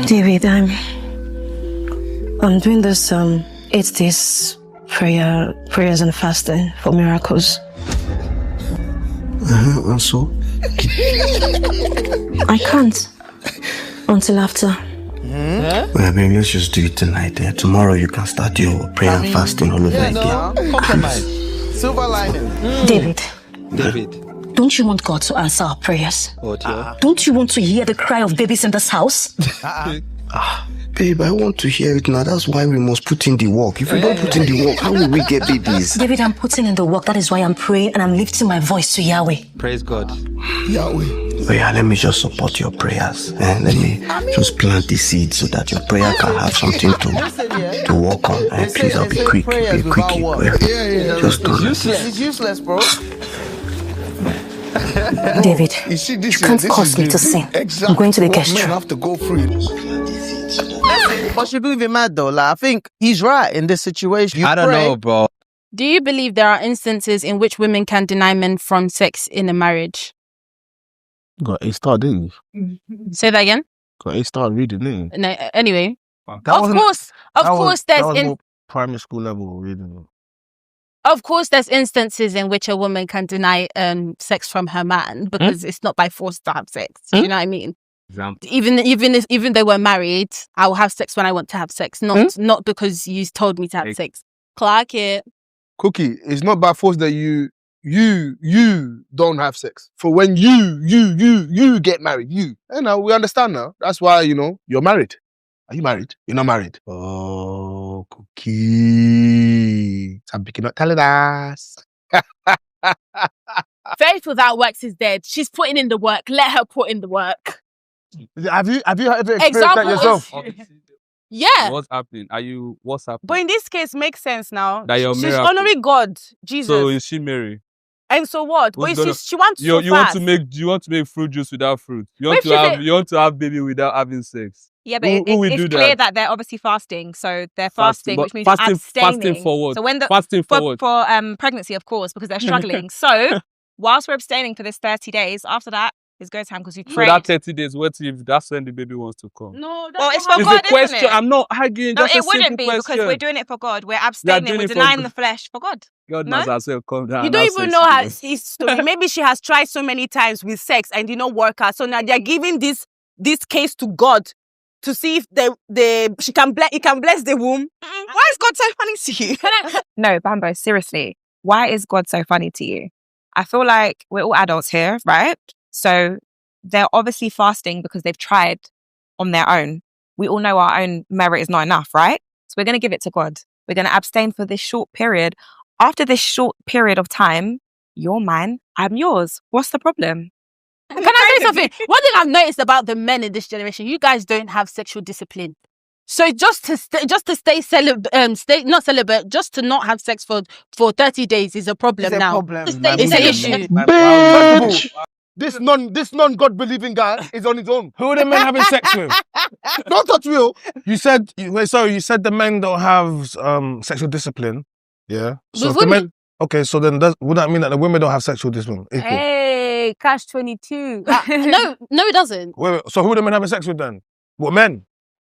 David, I'm doing this 8 days prayers and fasting for miracles. And so? I can't until after. Well, baby, let's just do it tonight. Tomorrow you can start your prayer and fasting all over again. Compromise. Silver lining. David, David. don't you want God to answer our prayers? What, yeah? Don't you want to hear the cry of babies in this house? Babe, I want to hear it now. That's why we must put in the work. If we don't put in the work, how will we get babies? David, I'm putting in the work. That is why I'm praying and I'm lifting my voice to Yahweh. Praise God. Yahweh. But yeah, let me just support your prayers. And let me just plant the seed so that your prayer can have something to work on. And please, I'll be quick. Be quick. Just do it. It's useless, bro. David, you can't cause me to sin. I'm going to the guest room. Have to go through it. But should be mad though. Like, I think he's right in this situation. I don't know, bro. Do you believe there are instances in which women can deny men from sex in a marriage? Got A star, didn't you? Say that again? Got A star reading, didn't you? No, anyway. Of course, there's primary school level reading. Of course, there's instances in which a woman can deny sex from her man because it's not by force to have sex. Do you know what I mean? Example. Even though we're married, I will have sex when I want to have sex, not because you told me to have sex. Clark it. Cookie, it's not by force that you don't have sex. For when you get married, you. And now we understand now. That's why, you're married. Are you married? You're not married. Oh, Cookie. Some people not telling us. Faith without works is dead. She's putting in the work. Let her put in the work. Have you ever experienced that yourself? Yeah. What's happening? What's happening? But in this case, makes sense now. That you're She's miracle. honoring God, Jesus. So is she Mary? And so what? But she wants you so want fast. you want to make fruit juice without fruit. You want to have baby without having sex. Yeah, but it's clear that they're obviously fasting. So they're fasting, which means abstaining. Fasting for what? So when fasting for what? For pregnancy, of course, because they're struggling. So whilst we're abstaining for this 30 days, after that is go time because you prayed. So that 30 days, what if that's when the baby wants to come? No, well, it's for God, a question. Isn't it? I'm not arguing. No, That's it a wouldn't simple be question. because we're doing it for God. We're abstaining. We're denying the flesh for God. God No? must as well come down. You don't even know her his story. Maybe she has tried so many times with sex and did not work out. So now they're giving this case to God to see if he can bless the womb. Why is God so funny to you? No, Bambo, seriously. Why is God so funny to you? I feel like we're all adults here, right? So they're obviously fasting because they've tried on their own. We all know our own merit is not enough, right? So we're going to give it to God. We're going to abstain for this short period. After this short period of time, you're mine, I'm yours. What's the problem? Can I say something? One thing I've noticed about the men in this generation, you guys don't have sexual discipline. So just to stay not celibate, just to not have sex for 30 days is a problem now. It's an issue. Bitch! This non-God believing guy is on his own. Who are the men having sex with? Don't touch me. You said the men don't have sexual discipline. Yeah. So if the men, okay, so then would that mean that the women don't have sexual discipline? Hey, Cash 22. No, it doesn't. Wait. So who are the men having sex with then? What men?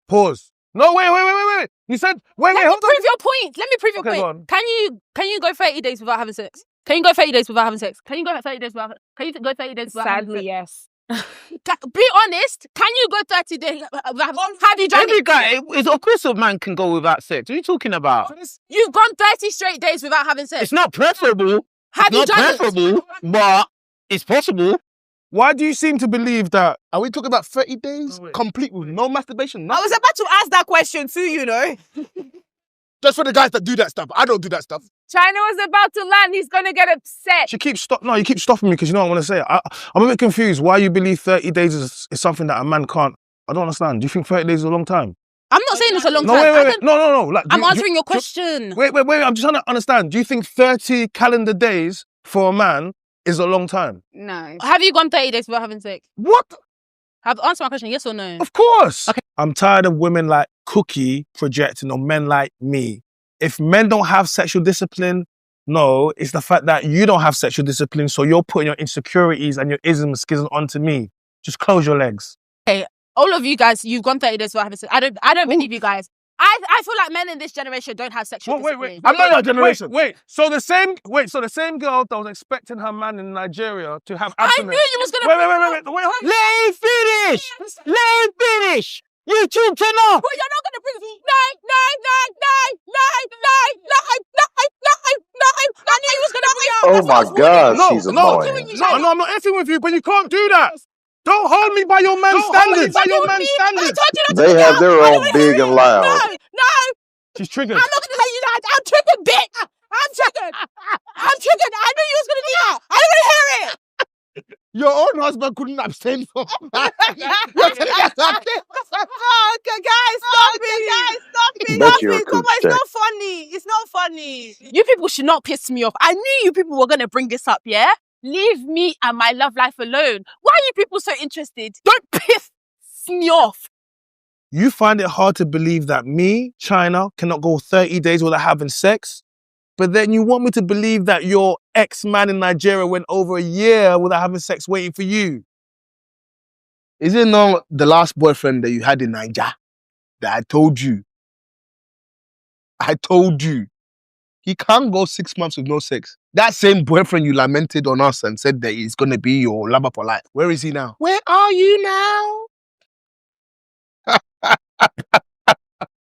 Pause. No, wait. You said wait. Let me Hold on. prove your point. Let me prove your point. Can you go 30 days without having sex? Can you go 30 days without having sex? Can you go 30 days without having sex? Sadly, yes. Be honest. Can you go 30 days without have you done Every it? guy, of course a man can go without sex. What are you talking about? You've gone 30 straight days without having sex. It's not preferable. Have you Not done it? preferable, but it's possible. Why do you seem to believe that? Are we talking about 30 days complete with no masturbation? I was about to ask that question too, you know. Just for the guys that do that stuff. I don't do that stuff. China was about to land. He's going to get upset. You keep stopping me because you know what I want to say. I'm a bit confused why you believe 30 days is something that a man can't. I don't understand. Do you think 30 days is a long time? I'm not saying it's a long No, time. wait. No. Like, I'm answering your question. Wait. I'm just trying to understand. Do you think 30 calendar days for a man is a long time? No. Have you gone 30 days without having sex? What? Answer my question, yes or no? Of course. Okay. I'm tired of women like Cookie projecting on men like me. If men don't have sexual discipline, no, it's the fact that you don't have sexual discipline, so you're putting your insecurities and your isms and schisms onto me. Just close your legs. Okay, all of you guys, you've gone 30 days without having sex. I don't believe you guys. I feel like men in this generation don't have sexual discipline. I'm not your generation. Wait. So the same girl that was expecting her man in Nigeria to have abstinence. I knew you was gonna. Wait. Let him finish. Let him finish. You two turn off. But you're not gonna bring no. I knew you was gonna bring out. Oh my God, she's annoying. No, I'm not effing with you, but you can't do that. Don't hold me by your man's standards. They have their own big and loud. No. She's triggered. I'm not gonna let you that. I'm triggered, bitch. I'm triggered. I knew you was gonna do that. I don't wanna hear it. Your own husband couldn't abstain from that. Oh, guys, stop it. Bet you're a Come on, it's not funny. It's not funny. You people should not piss me off. I knew you people were gonna bring this up, yeah? Leave me and my love life alone. Why are you people so interested? Don't piss me off. You find it hard to believe that me, China, cannot go 30 days without having sex? But then you want me to believe that your ex-man in Nigeria went over a year without having sex waiting for you? Is it not the last boyfriend that you had in Niger that I told you? He can't go 6 months with no sex. That same boyfriend you lamented on us and said that he's going to be your lover for life. Where is he now? Where are you now?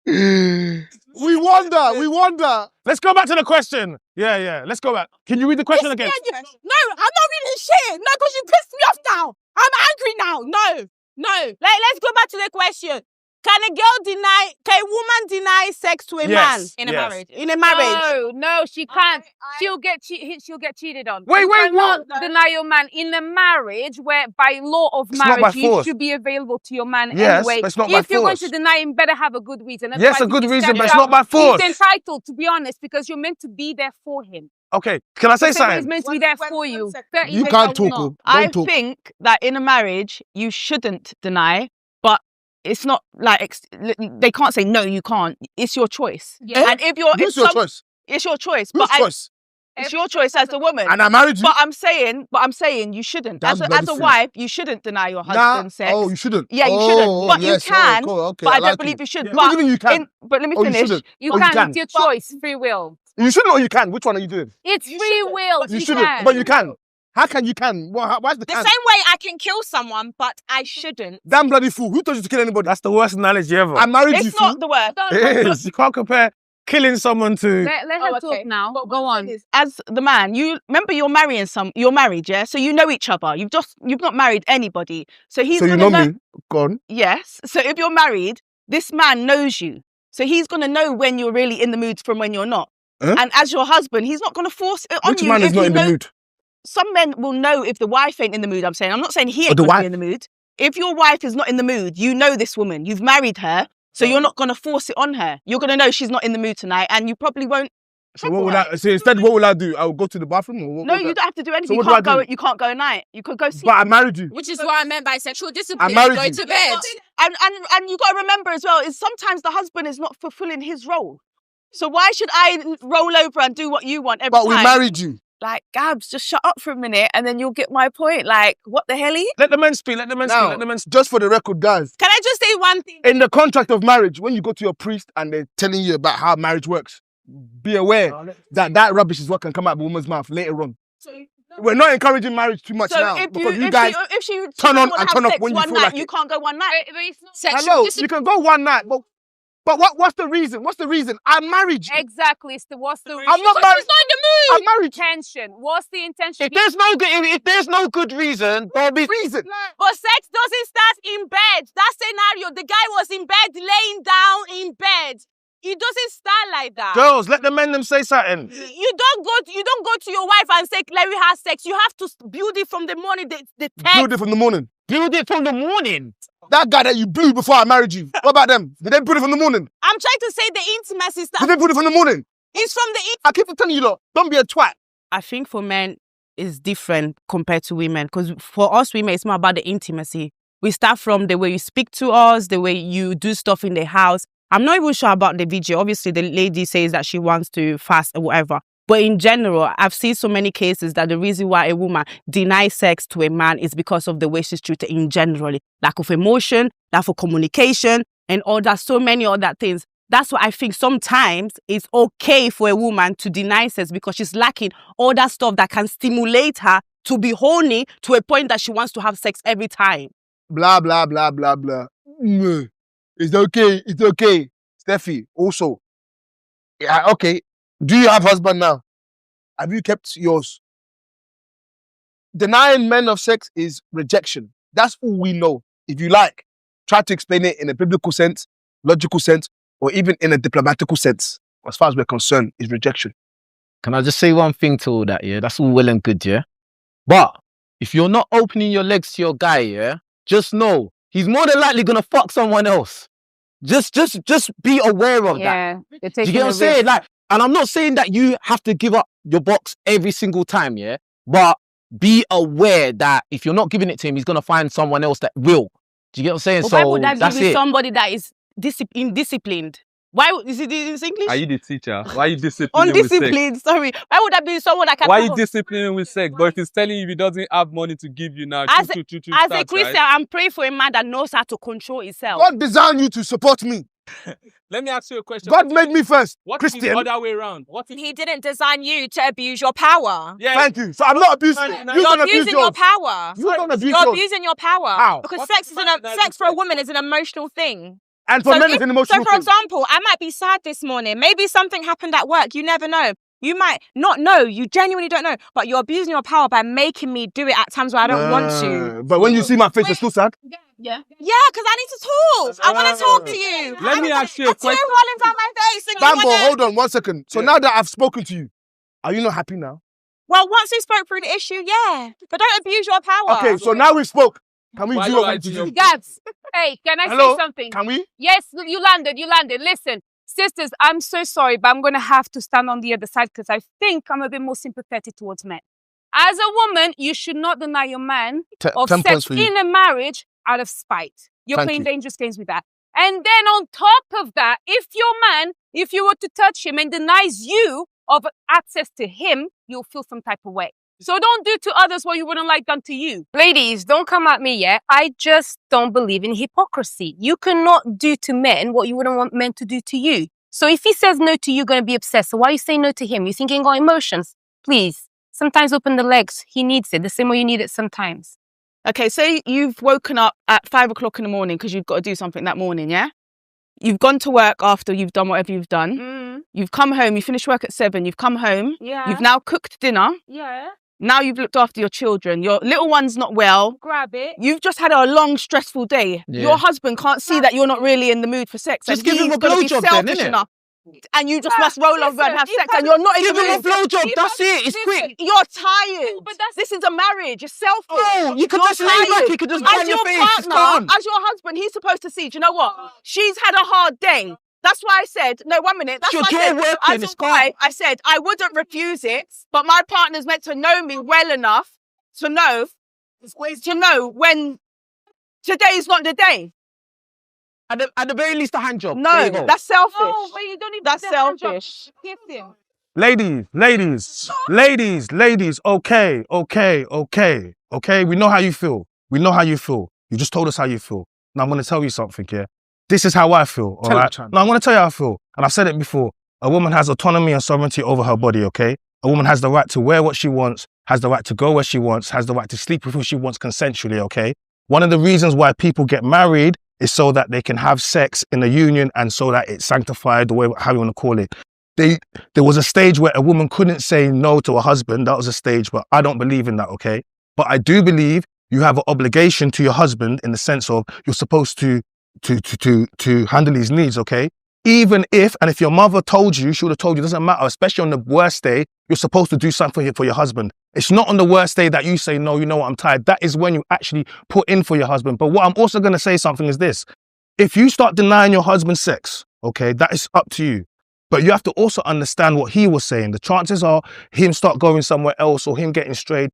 We wonder. Let's go back to the question. Yeah, let's go back. Can you read the question again? No, I'm not reading shit. No, because you pissed me off now. I'm angry now. No. Let's go back to the question. Can a woman deny sex to a man in a marriage? In a marriage? No, she can't. She'll get cheated on. Wait, you what? cannot deny your man in a marriage where, by law of marriage, you should be available to your man anyway. But it's not by if you're going force. to deny him, better have a good reason. Yes, a good reason, but it's not by force. He's entitled, to be honest, because you're meant to be there for him. Okay, can I say He's something? meant to be there for you. You can't talk. I think that in a marriage, you shouldn't deny, but it's not like they can't say no, you can't. It's your choice. Yeah. And if you're, Who's your choice? It's your choice. Whose choice? It's your choice as the woman. And I married you. But I'm saying you shouldn't. As a wife, you shouldn't deny your husband sex. Oh, you shouldn't. Yeah, you shouldn't. But yes, you can. Okay, but I don't believe you should. Yeah. But you can. But let me You finish. shouldn't. You Oh, can. It's your choice, free will. You shouldn't or you can. Which one are you doing? It's free will. You shouldn't, but you can. How can you can? Why's the The can? same way I can kill someone, but I shouldn't. Damn bloody fool. Who told you to kill anybody? That's the worst analogy ever. I married you, It's not the word. It is. You can't compare killing someone to... Let her talk now. Go on. As the man, you remember you're married, yeah? So you know each other. You've not married anybody. So he's you gonna know me? Go on. Yes. So if you're married, this man knows you. So he's gonna know when you're really in the mood from when you're not. Huh? And as your husband, he's not gonna force it on Which you. man is not in the mood? Some men will know if the wife ain't in the mood, I'm saying. I'm not saying he ain't the gonna wife? be in the mood. If your wife is not in the mood, you know this woman. You've married her. So you're not going to force it on her. You're going to know she's not in the mood tonight and you probably won't. So what will I? So instead, what will I do? I will go to the bathroom. Or what No, will you I- don't have to do anything. So You what do I can't go. do? You can't go at night. You could go see. But I married you. Which is what I meant by sexual discipline. married Go you. to bed. And you got to remember as well is sometimes the husband is not fulfilling his role. So why should I roll over and do what you want every But time? we married you. Like, Gabs, just shut up for a minute and then you'll get my point. Like, what the hell? Let the men speak. Let the men speak. Now, Let the men speak. just for the record, guys. Can I just say one thing? In the contract of marriage, when you go to your priest and they're telling you about how marriage works, be aware that rubbish is what can come out of a woman's mouth later on. We're not encouraging marriage too much now because you guys turn on and turn off when you feel like you it. can't go one night. Hello, you can go one night, but what's the reason? What's the reason? I married you. Exactly. What's the reason? I'm not married. She's not in the mood. I'm married. Intention. What's the intention? If there's no good reason, there'll be reason. But sex doesn't start in bed. That scenario, the guy was in bed, laying down in bed. It doesn't start like that. Girls, let the men them say something. You don't go to your wife and say, let me have sex. You have to build it from the morning. The text. Build it from the morning. Build it from the morning. That guy that you blew before I married you. What about them? Did they build it from the morning? I'm trying to say the intimacy stuff. Did they build it from the morning? It's from the I keep telling you, look, don't be a twat. I think for men, it's different compared to women. Because for us women, it's more about the intimacy. We start from the way you speak to us, the way you do stuff in the house. I'm not even sure about the video. Obviously, the lady says that she wants to fast or whatever. But in general, I've seen so many cases that the reason why a woman denies sex to a man is because of the way she's treated in general. Lack of emotion, lack of communication, and all that, so many other things. That's why I think sometimes it's okay for a woman to deny sex because she's lacking all that stuff that can stimulate her to be horny to a point that she wants to have sex every time. Blah, blah, blah, blah, blah. It's okay. It's okay. Steffi, also. Yeah, okay. Do you have husband now? Have you kept yours? Denying men of sex is rejection. That's all we know. If you like, try to explain it in a biblical sense, logical sense, or even in a diplomatical sense. As far as we're concerned, is rejection. Can I just say one thing to all that, yeah? That's all well and good, yeah? But if you're not opening your legs to your guy, yeah, just know he's more than likely gonna fuck someone else. Just be aware of that. Do you get what I'm saying? Like, and I'm not saying that you have to give up your box every single time, yeah? But be aware that if you're not giving it to him, he's gonna find someone else that will. Do you get what I'm saying? But so why would that that's be with it. somebody that is indisciplined? Why is it in English? Are you the teacher? Why are you disciplining with sex? Undisciplined, sorry. Why would that be someone that can... Why are you disciplining with sex? But if he's telling you he doesn't have money to give you now, As a Christian, right? I'm praying for a man that knows how to control himself. God designed you to support me. Let me ask you a question. God made me first. What Christian. is the other way around? What if He didn't design you to abuse your power. Yeah. Thank you. So I'm not abusing. You're abusing your power. You don't abuse You're yours. abusing your power. How? Because sex for a woman is an emotional thing. And for men, it's an emotional thing. So, for example, I might be sad this morning. Maybe something happened at work. You never know. You might not know. You genuinely don't know. But you're abusing your power by making me do it at times where I don't want to. But when you see my face, you're still sad? Yeah, because I need to talk. I want to talk to you. Let me ask you a question. Rolling down my face. And Bambo, hold on 1 second. So now that I've spoken to you, are you not happy now? Well, once we spoke through the issue, yeah. But don't abuse your power. Okay, so now we spoke. Can we do what we need to do? Gabs, hey, can I say something? Can we? Yes, you landed. Listen, sisters, I'm so sorry, but I'm going to have to stand on the other side because I think I'm a bit more sympathetic towards men. As a woman, you should not deny your man of sex in a marriage out of spite. You're playing dangerous games with that. And then on top of that, if your man, if you were to touch him and denies you of access to him, you'll feel some type of way. So don't do to others what you wouldn't like done to you. Ladies, don't come at me yet. I just don't believe in hypocrisy. You cannot do to men what you wouldn't want men to do to you. So if he says no to you, you're going to be obsessed. So why are you saying no to him? You think he ain't got emotions? Please, sometimes open the legs. He needs it the same way you need it sometimes. Okay, say you've woken up at 5 o'clock in the morning because you've got to do something that morning, yeah? You've gone to work after you've done whatever you've done. You've come home, you finish work at 7, you've come home. Yeah. You've now cooked dinner. Yeah. Now you've looked after your children. Your little one's not well. Grab it. You've just had a long, stressful day. Yeah. Your husband can't see that you're not really in the mood for sex. Just and give him he's a gonna be blowjob then, selfish innit? enough. And you just must roll over and have sex, and you're not Give even him a blowjob. That's it. It's Listen, quick. You're tired. This is a marriage. You're selfish. Oh, you could You're just lay back. You could just As bang your your face. It's partner, gone. as your husband, he's supposed to see. Do you know what? She's had a hard day. That's why I said, no, 1 minute. That's Your why I jaw said, working, as it's a wife, I said I wouldn't refuse it, but my partner's meant to know me well enough to know when today is not the day. At the very least, a hand job. There No, you go. that's selfish. No, but you don't even That's selfish. Kiss him. Ladies, okay. We know how you feel. You just told us how you feel. Now I'm going to tell you something, yeah? This is how I feel, all right? No, I'm going to tell you how I feel. And I've said it before. A woman has autonomy and sovereignty over her body, okay? A woman has the right to wear what she wants, has the right to go where she wants, has the right to sleep with who she wants consensually, okay? One of the reasons why people get married is so that they can have sex in a union and so that it's sanctified, the way, how you want to call it. there was a stage where a woman couldn't say no to a husband. That was a stage, but I don't believe in that, okay? But I do believe you have an obligation to your husband in the sense of you're supposed to handle his needs, okay? Even if your mother told you, she would have told you, it doesn't matter, especially on the worst day, you're supposed to do something for your husband. It's not on the worst day that you say, no, you know what, I'm tired. That is when you actually put in for your husband. But what I'm also going to say something is this. If you start denying your husband sex, okay, that is up to you. But you have to also understand what he was saying. The chances are him start going somewhere else or him getting strayed.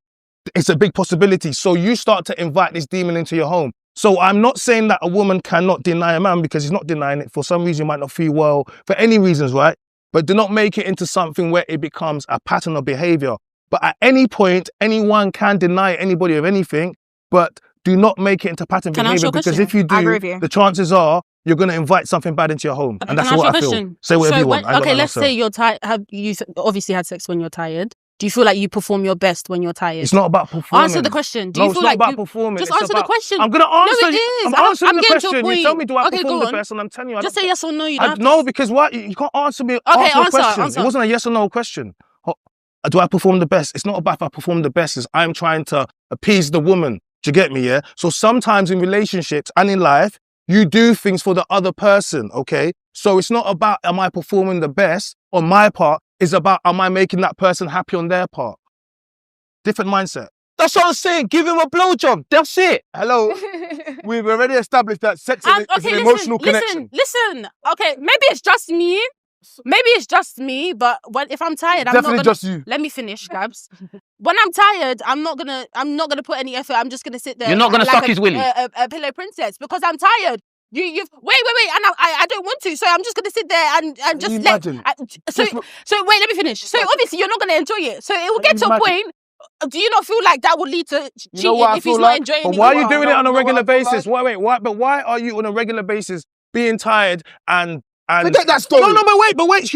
It's a big possibility. So you start to invite this demon into your home. So I'm not saying that a woman cannot deny a man because he's not denying it. For some reason, he might not feel well, for any reasons, right? But do not make it into something where it becomes a pattern of behavior. But at any point, anyone can deny anybody of anything, but do not make it into pattern behavior because if you do, the chances are you're going to invite something bad into your home. And that's what I feel. Say whatever you want. Okay, let's say you're tired. You obviously had sex when you're tired. Do you feel like you perform your best when you're tired? It's not about performing. Answer the question. Do you feel like it's not about performing. Just answer the question. I'm going to answer. No, it is. I'm answering the question. You tell me, do I perform the best? And I'm telling you, just say yes or no. No, because what? You can't answer me. Okay, answer. Answer. It wasn't a yes or no question. Do I perform the best? It's not about if I perform the best. It's I'm trying to appease the woman. Do you get me? Yeah. So sometimes in relationships and in life, you do things for the other person. Okay. So it's not about am I performing the best on my part. It's about am I making that person happy on their part. Different mindset. That's what I'm saying. Give him a blowjob. That's it. Hello. We've already established that sex is an emotional connection. Listen. Okay, maybe it's just me. But if I'm tired, I'm definitely not gonna, just you. Let me finish, Gabs. When I'm tired, I'm not gonna put any effort. I'm just gonna sit there. You're not gonna like suck his willy. A pillow princess because I'm tired. You've wait, and I don't want to, so I'm just gonna sit there and just let. So wait, let me finish. So obviously you're not gonna enjoy it. So it will get to a point. Do you not feel like that would lead to cheating if he's not enjoying it? But why are you doing it on a regular basis? Why? But why are you on a regular basis being tired and forget that story? No, but wait.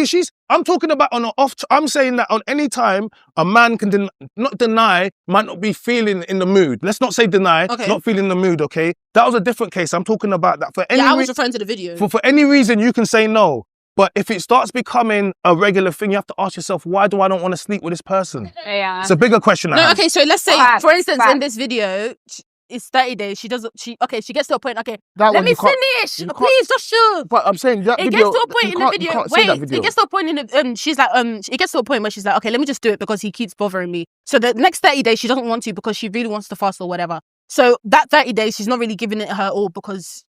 I'm talking about on an off. I'm saying that on any time a man can not deny, might not be feeling in the mood. Let's not say deny, not feeling in the mood. Okay, that was a different case. I'm talking about that for any. Yeah, I was referring to the video. For any reason, you can say no. But if it starts becoming a regular thing, you have to ask yourself, why do I not want to sleep with this person? Yeah. It's a bigger question. Okay, so let's say, for instance, in this video, it's 30 days. She gets to a point. Okay, let me finish. Please, just shoot. But I'm saying that it video, gets to a point in the video. Wait, it gets to a point in the. She's like, it gets to a point where she's like, okay, let me just do it because he keeps bothering me. So the next 30 days, she doesn't want to because she really wants to fast or whatever. So that 30 days, she's not really giving it her all because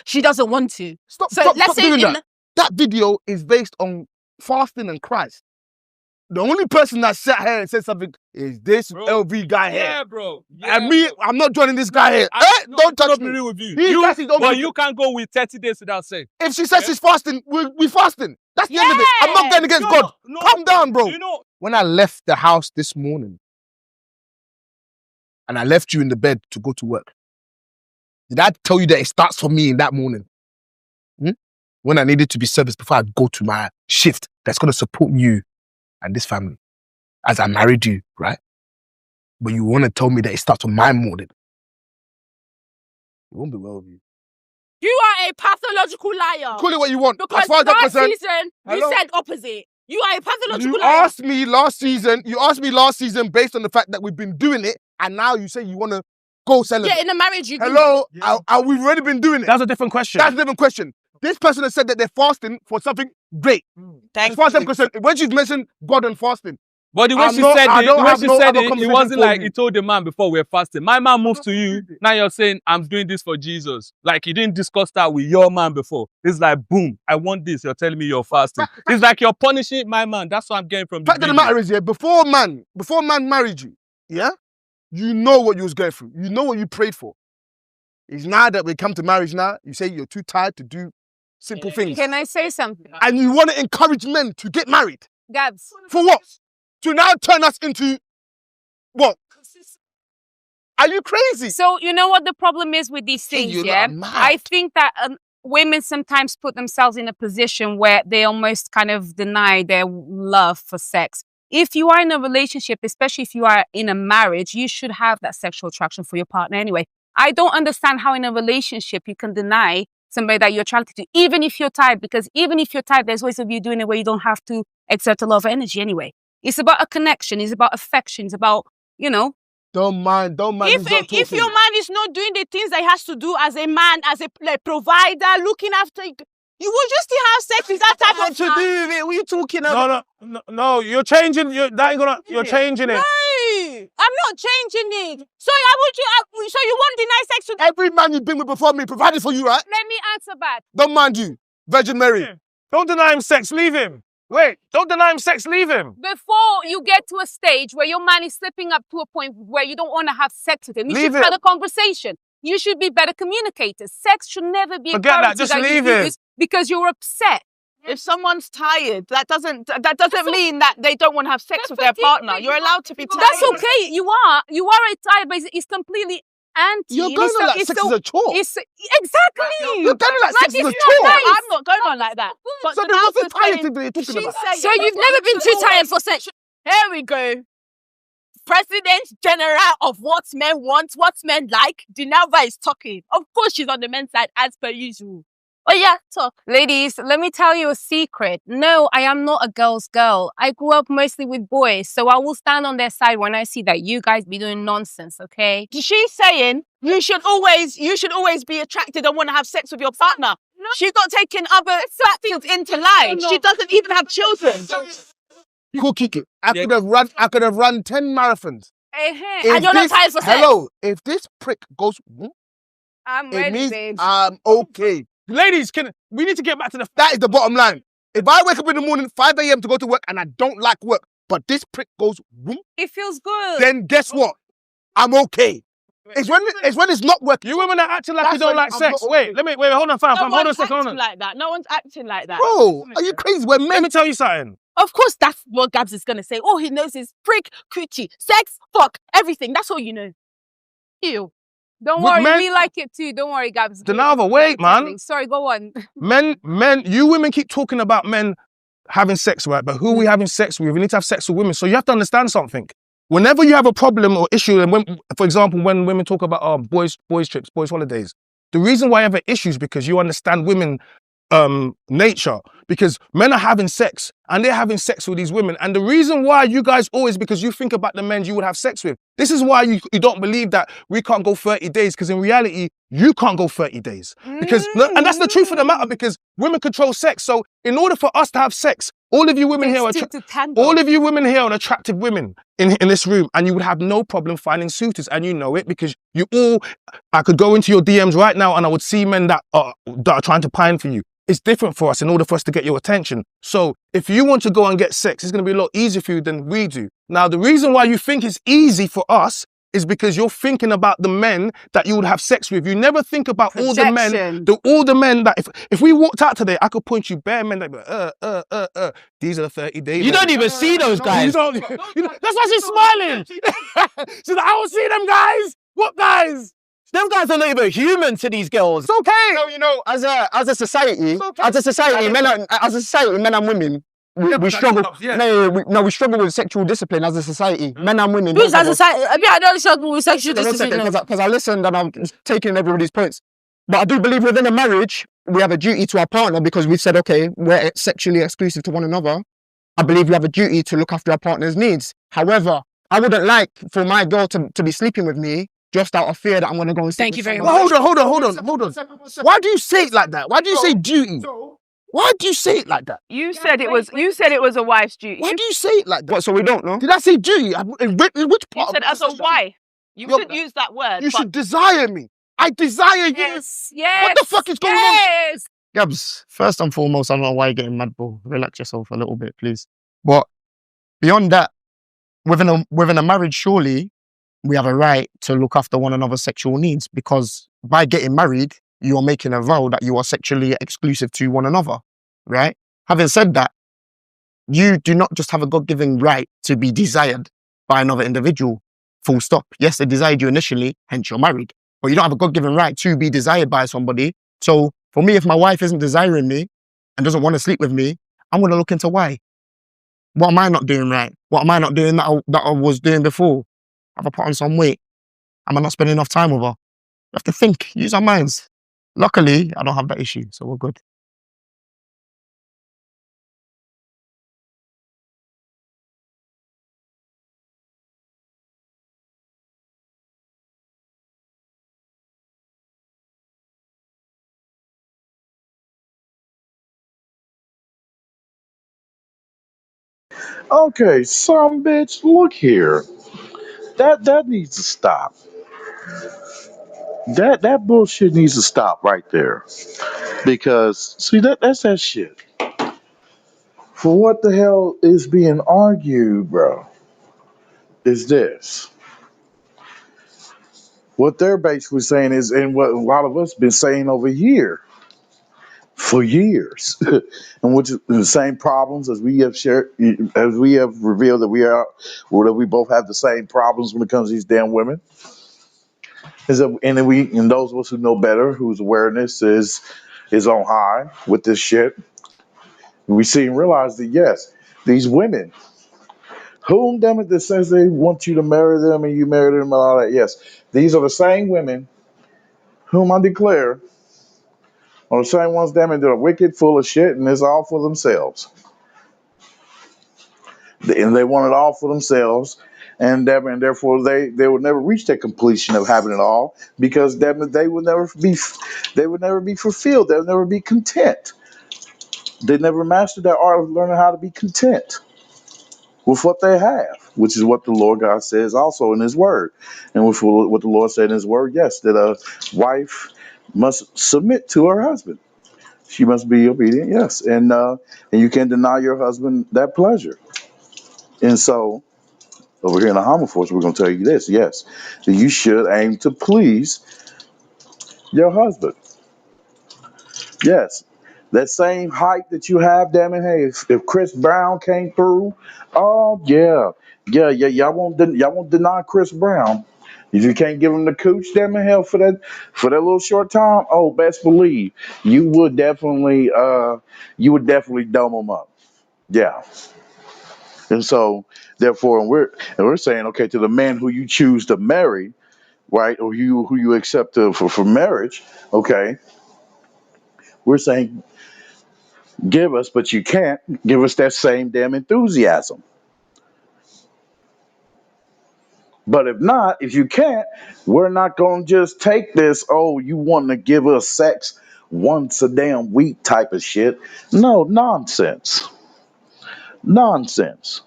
she doesn't want to. Stop doing that. That video is based on fasting and Christ. The only person that sat here and said something is this LV guy here. Yeah, bro. Yeah, and me, I'm not joining this guy here. Don't touch me. With you. But you can't go with 30 days without saying. If she says she's fasting, we fasting. That's the end of it. I'm not going against God. Calm down, bro. When I left the house this morning, and I left you in the bed to go to work, did I tell you that it starts for me in that morning? When I needed to be serviced before I go to my shift that's going to support you and this family as I married you, right? But you want to tell me that it starts on my morning. It won't be well with you. You are a pathological liar. Call it what you want. Because as far as last season, you said opposite. You are a pathological liar. You asked me last season based on the fact that we've been doing it, and now you say you want to go celebrate. Yeah, in a marriage, you Hello? We've already been doing it. That's a different question. That's a different question. This person has said that they're fasting for something great. As far as I'm concerned, when she's mentioned God and fasting. But the way she said it, it wasn't like he told the man before we're fasting. My man moved to you. Now you're saying, I'm doing this for Jesus. Like you didn't discuss that with your man before. It's like, boom, I want this. You're telling me you're fasting. It's like you're punishing my man. That's what I'm getting from the fact of the matter is, before man married you, you know what you was going through. You know what you prayed for. It's now that we come to marriage now, you say you're too tired to do simple things. Can I say something? And you want to encourage men to get married. Gabs. For what? To now turn us into what? Are you crazy? So you know what the problem is with these things, yeah? I think that women sometimes put themselves in a position where they almost kind of deny their love for sex. If you are in a relationship, especially if you are in a marriage, you should have that sexual attraction for your partner anyway. I don't understand how in a relationship you can deny somebody that you're attracted to, even if you're tired, because even if you're tired, there's ways of you doing it where you don't have to exert a lot of energy anyway. It's about a connection. It's about affection. It's about, you know. Don't mind. If your man is not doing the things that he has to do as a man, as a provider, looking after you, you will just still have sex with that type of man. To do with it? What are you talking about? No, you're changing. You're changing it. No, I'm not changing it. So you won't deny sex to every man you've been with before me provided for you, right? Let me answer back. Don't mind you, Virgin Mary. Don't deny him sex. Leave him. Wait, don't deny him sex. Leave him. Before you get to a stage where your man is slipping up to a point where you don't want to have sex with him, you should have a conversation. You should be better communicators. Sex should never be Forget that. Just leave him. Because you're upset. If someone's tired, that doesn't mean that they don't want to have sex with their partner. You're allowed to be tired. That's okay. You are tired, but it's completely anti. You're going on like sex is a chore. Exactly. You're going on like sex is a chore. Nice. I'm not going on like that. But so then what's the tired thing that you're talking about? So you've never been too tired for sex. Here we go. President General of what men want, what men like. Dinava is talking. Of course she's on the men's side as per usual. Oh yeah, talk. Ladies, let me tell you a secret. No, I am not a girl's girl. I grew up mostly with boys, so I will stand on their side when I see that you guys be doing nonsense, okay? She's saying you should always be attracted and want to have sex with your partner. No. She's not taking other things into life. No. She doesn't even have children. Cool, Kiki. I could have run 10 marathons. And you're not tired for sex. Hello, if this prick goes, I'm ready, means babe. I'm okay. Ladies, we need to get back to that is the bottom line. If I wake up in the morning 5 a.m. to go to work and I don't like work, but this prick goes, it feels good. Then guess what? I'm okay. It's when it's not working. You women are acting like you don't like sex. Wait, hold on, fam. Hold on a second. No one's acting like that. Bro, are you crazy? When men... Let me tell you something. Of course, that's what Gabs is gonna say. All he knows is prick, coochie, sex, fuck, everything. That's all you know. Ew. Don't worry, we like it too. Don't worry, Gabs. Denava, wait, man. Sorry, go on. Men, you women keep talking about men having sex, right? But who are we having sex with? We need to have sex with women. So you have to understand something. Whenever you have a problem or issue, and when, for example, when women talk about boys trips, boys holidays, the reason why you have an issue is because you understand women nature, because men are having sex and they're having sex with these women, and the reason why you guys always, because you think about the men you would have sex with. This is why you don't believe that we can't go 30 days, because in reality you can't go 30 days, because and that's the truth of the matter, because women control sex. So in order for us to have sex, all of you women here are attractive women in this room, and you would have no problem finding suitors, and you know it, because I could go into your DMs right now and I would see men that are trying to pine for you. It's different for us in order for us to get your attention. So if you want to go and get sex, it's going to be a lot easier for you than we do. Now, the reason why you think it's easy for us is because you're thinking about the men that you would have sex with. You never think about all the men that if we walked out today, I could point you bare men that be these are the 30 days. You don't even see those guys. That's why she's smiling. She's like, I don't see them guys. What guys? Them guys are not even human to these girls. It's okay. So, you know, as a society, men and women, we struggle. We struggle with sexual discipline as a society. Men and women. Who's as a society? I don't struggle with sexual discipline. Because I listened and I'm taking everybody's points. But I do believe within a marriage, we have a duty to our partner, because we've said, okay, we're sexually exclusive to one another. I believe we have a duty to look after our partner's needs. However, I wouldn't like for my girl to be sleeping with me just out of fear that I'm going to go and Thank you very much. Well, hold on. Why do you say it like that? Why do you say duty? Why do you say it like that? You said it was a wife's duty. Why do you say it like that? What, so we don't know? Did I say duty? In which part? You said as a wife. You shouldn't use that word. You should desire me. I desire you. Yes. What the fuck is going on? Gabs, first and foremost, I don't know why you're getting mad, bro. Relax yourself a little bit, please. But beyond that, within a marriage, surely we have a right to look after one another's sexual needs, because by getting married, you are making a vow that you are sexually exclusive to one another, right? Having said that, you do not just have a God-given right to be desired by another individual, full stop. Yes, they desired you initially, hence you're married, but you don't have a God-given right to be desired by somebody. So for me, if my wife isn't desiring me and doesn't want to sleep with me, I'm going to look into why. What am I not doing right? What am I not doing that I was doing before? Have I put on some weight? Am I not spending enough time with her? We have to think, use our minds. Luckily, I don't have that issue, so we're good. Okay, some bitch, look here. That needs to stop. That bullshit needs to stop right there. Because see that's that shit. For what the hell is being argued, bro? Is this. What they're basically saying is, and what a lot of us been saying over here for years, and which is the same problems as we have shared, as we have revealed that we are, or that we both have the same problems when it comes to these damn women. Is that, and then and those of us who know better, whose awareness is on high with this shit, we see and realize that yes, these women, whom damn it that says they want you to marry them and you marry them and all that, yes, these are the same women whom I declare are the same ones, damn it, that are wicked, full of shit, and it's all for themselves. And they want it all for themselves, and therefore they would never reach that completion of having it all, because damn it, they would never be fulfilled. They'll never be content. They never mastered that art of learning how to be content with what they have, which is what the Lord God says also in His Word, and with what the Lord said in His Word. Yes, that a wife must submit to her husband. She must be obedient. Yes, and you can't deny your husband that pleasure. And so, over here in the Homo Force, we're going to tell you this: yes, that you should aim to please your husband. Yes, that same height that you have, damn it. Hey, if Chris Brown came through, oh yeah, y'all won't deny Chris Brown. If you can't give him the cooch, damn it, hell, for that little short time, oh, best believe you would definitely dome him up. Yeah. And so, therefore, we're saying, okay, to the man who you choose to marry, right, or who you accept for marriage, okay, we're saying, give us, but you can't give us that same damn enthusiasm. But if not, if you can't, we're not going to just take this, oh, you want to give us sex once a damn week type of shit. No, nonsense. Nonsense.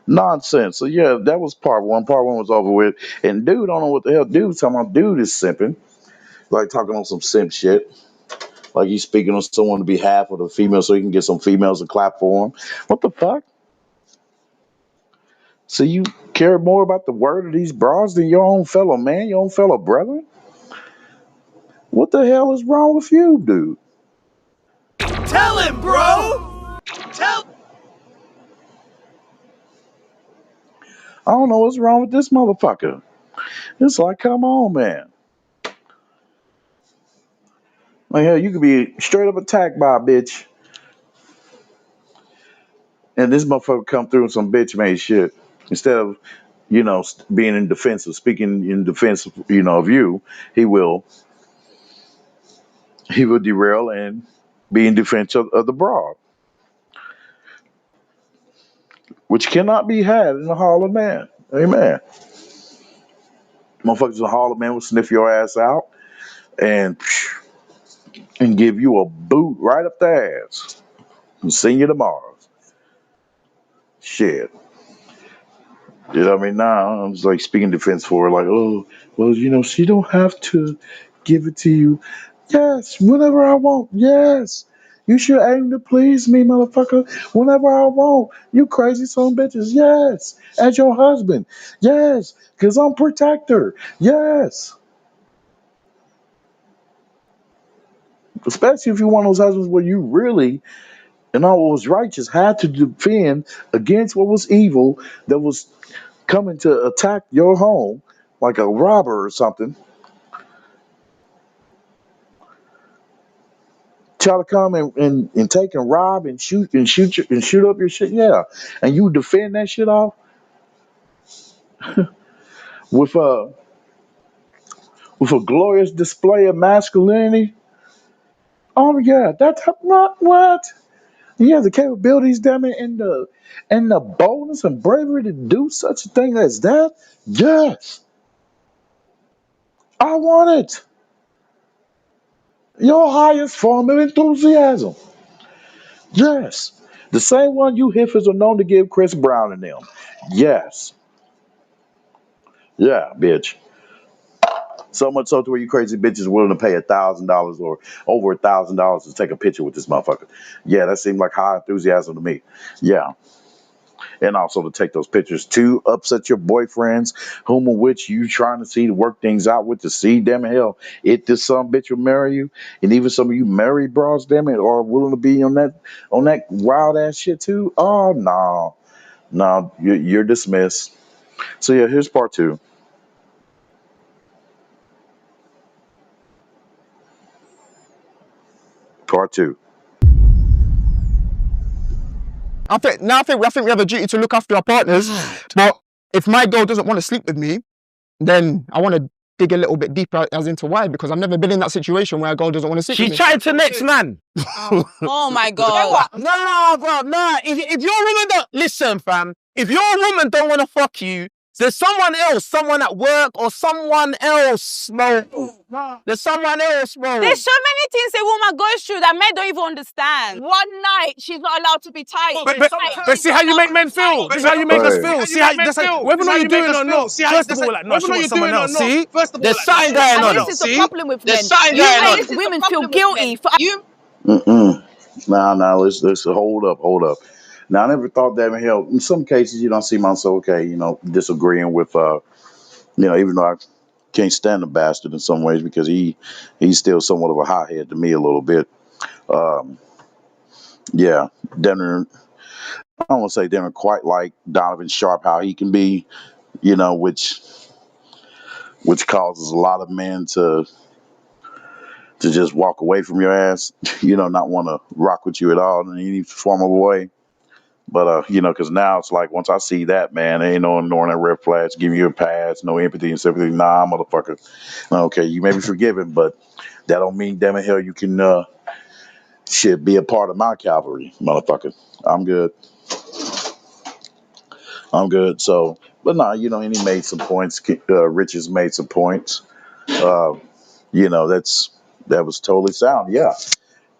Nonsense. So yeah, that was part one. Part one was over with. And dude, I don't know what the hell dude's talking about. Dude is simping. Like talking on some simp shit. Like he's speaking on someone's behalf of the female so he can get some females to clap for him. What the fuck? So you care more about the word of these bras than your own fellow man, your own fellow brother? What the hell is wrong with you, dude? Tell him, bro! Tell. I don't know what's wrong with this motherfucker. It's like, come on, man. Like, hell, you could be straight up attacked by a bitch, and this motherfucker come through with some bitch made shit. Instead of, being in defense of speaking in defense, of you, he will derail and be in defense of the broad, which cannot be had in the Hall of Man. Amen. Motherfuckers in the Hall of Man will sniff your ass out and give you a boot right up the ass and send you to Mars. Shit. You know what I mean? Now I'm just like speaking defense for her, like, oh, well, she don't have to give it to you. Yes, whenever I want. Yes. You should aim to please me, motherfucker. Whenever I want. You crazy son of bitches. Yes. As your husband. Yes. Because I'm protector. Yes. Especially if you're one of those husbands where you really, and all what was righteous, had to defend against what was evil that was coming to attack your home like a robber or something. Try to come and take and rob and shoot up your shit, yeah. And you defend that shit off with with a glorious display of masculinity. Oh yeah, that's what. He has the capabilities, damn it, and the boldness and bravery to do such a thing as that. Yes, I want it. Your highest form of enthusiasm. Yes, the same one you hiffers are known to give Chris Brown and them. Yes, yeah, bitch. So much so to where you crazy bitches willing to pay $1,000 or over $1,000 to take a picture with this motherfucker. Yeah, that seemed like high enthusiasm to me. Yeah. And also to take those pictures to upset your boyfriends, whom of which you trying to see to work things out with to see, damn it, hell, if this some bitch will marry you, and even some of you married bras, damn it, are willing to be on that wild ass shit too. Oh no, you're dismissed. So yeah, here's part two. Part two. I think we have a duty to look after our partners. But if my girl doesn't want to sleep with me, then I want to dig a little bit deeper as into why, because I've never been in that situation where a girl doesn't want to sleep with me. She's chatting to next man. Oh my God. No, bro, no. If your woman don't listen, fam. If your woman don't want to fuck you, there's someone else, someone at work or someone else, bro. There's someone else, bro. There's so many things a woman goes through that men don't even understand. One night, she's not allowed to be tight. But see how you make men feel. This is how you make us feel. See how that's how, whether or not you're doing it or not. First of all, like, no, she wants someone else. See, there's something going on. And this is the problem with men. There's something You going make on. women feel guilty for you. Nah, let's hold up. Now I never thought that in hell. In some cases, you don't see myself okay, disagreeing with even though I can't stand the bastard in some ways because he's still somewhat of a hothead to me a little bit. Yeah, Denver. I don't want to say Denver quite like Donovan Sharp, how he can be, which causes a lot of men to just walk away from your ass, not want to rock with you at all in any form of way. But, because now it's like, once I see that, man, there ain't no ignoring that red flags, giving you a pass, no empathy and sympathy. Nah, motherfucker. Okay, you may be forgiven, but that don't mean, damn it, hell, you can, be a part of my cavalry, motherfucker. I'm good. But nah, and he made some points. Richards made some points. That was totally sound. Yeah.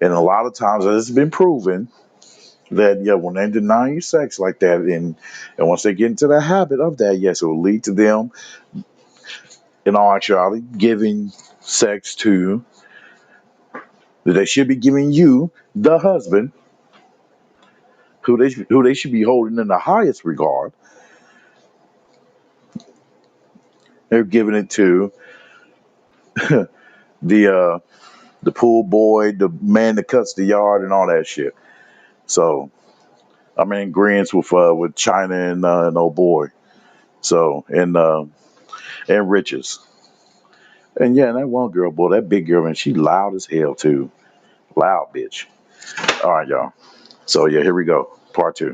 And a lot of times it's been proven that when they deny you sex like that, and once they get into the habit of that, yes, it will lead to them, in all actuality, giving sex to that they should be giving you, the husband, who they should be holding in the highest regard. They're giving it to the pool boy, the man that cuts the yard, and all that shit. So I'm in agreement with China and old boy. So and Riches. And yeah, that one girl, boy, that big girl, man, she loud as hell too. Loud bitch. All right, y'all. So yeah, here we go. Part two.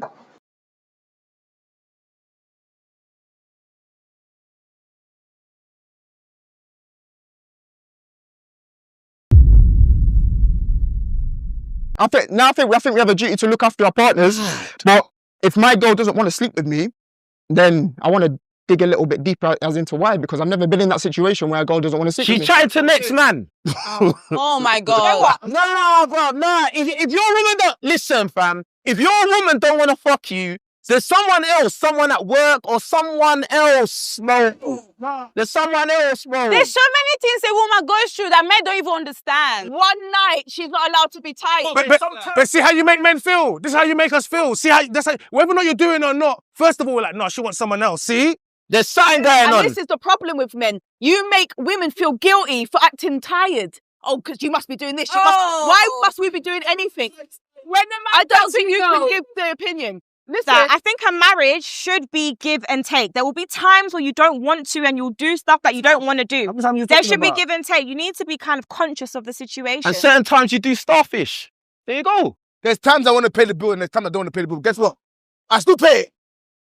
I think we have a duty to look after our partners. But if my girl doesn't want to sleep with me, then I want to dig a little bit deeper as into why, because I've never been in that situation where a girl doesn't want to sleep with me. She's chatting to next man. Oh my God. No, bro, no. If your woman don't listen, fam. If your woman don't want to fuck you, there's someone else, someone at work or someone else, bro. There's someone else, bro. There's so many things a woman goes through that men don't even understand. One night, she's not allowed to be tight. But see how you make men feel. This is how you make us feel. See how whether or not you're doing it or not. First of all, like, no, she wants someone else. See, there's something going on. And this is the problem with men. You make women feel guilty for acting tired. Oh, because you must be doing this. Why must we be doing anything? I don't think you can give the opinion. Listen, I think a marriage should be give and take. There will be times where you don't want to and you'll do stuff that you don't want to do. There should be give and take. You need to be kind of conscious of the situation. And certain times you do starfish. There you go. There's times I want to pay the bill and there's times I don't want to pay the bill. Guess what? I still pay it.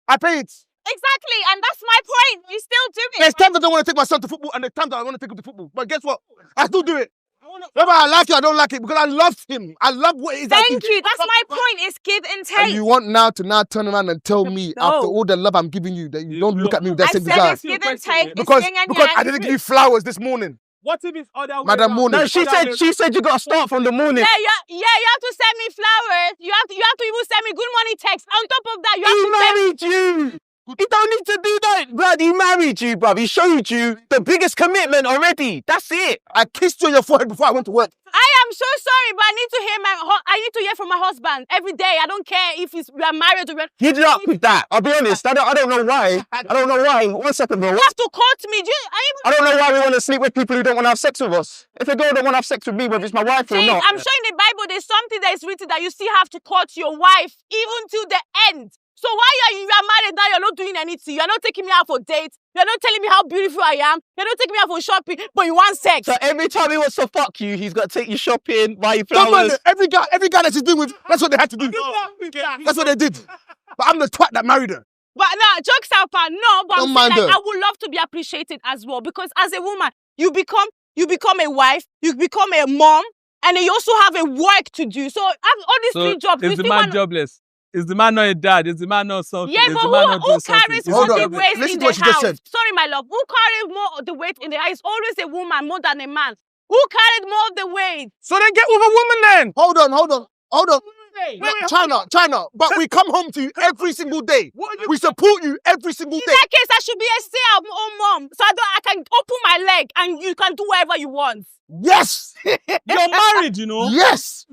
I pay it. Exactly, and that's my point. You still do it. There's times I don't want to take my son to football, and there's times I want to take him to football. But guess what? I still do it. Whether I like it or I don't like it, because I love him. I love what it is. Thank you. That's my point. It's give and take. And you want now to turn around and tell me after all the love I'm giving you that you don't look at me with that same desire. It's give and take. Because I didn't give you flowers this morning. What if it's other way Madam around? Morning. No, she said you got to start from the morning. Yeah, you have to send me flowers. You have to even send me good morning text. On top of that, you have to married you. He don't need to do that, bruv. He married you, bruv. He showed you the biggest commitment already. That's it. I kissed you on your forehead before I went to work. I am so sorry, but I need to hear from my husband every day. I don't care if we are married or Good luck with that. I'll be honest. I don't know why. I don't know why. 1 second, bro. You have to court me. I don't know why we want to sleep with people who don't want to have sex with us. If a girl don't want to have sex with me, whether it's my wife or not. I'm sure in the Bible there's something that is written that you still have to court your wife even to the end. So why you are married now, you're not doing anything. You're not taking me out for dates. You're not telling me how beautiful I am. You're not taking me out for shopping, but you want sex. So every time he wants to fuck you, he's got to take you shopping, buy you flowers. No, man, every guy that she's been with, that's what they had to do. That's what they did. But I'm the twat that married her. But no, jokes apart, no. But Don't I'm saying, mind I her. would love to be appreciated as well, because as a woman, you become a wife, you become a mom, and then you also have a work to do. So all these three jobs. Is the man jobless? Is the man not a dad? Is the man not something? Yeah, but who carries more the weight in the house? Sorry, my love. Who carries more of the weight in the house? It's always a woman more than a man. Who carried more of the weight? So then get with a woman then. Hold on. China. But we come home to you every single day. We support you every single day. In that case, I should be a stay-at-home mom. So I can open my leg and you can do whatever you want. Yes. You're married, you know. Yes.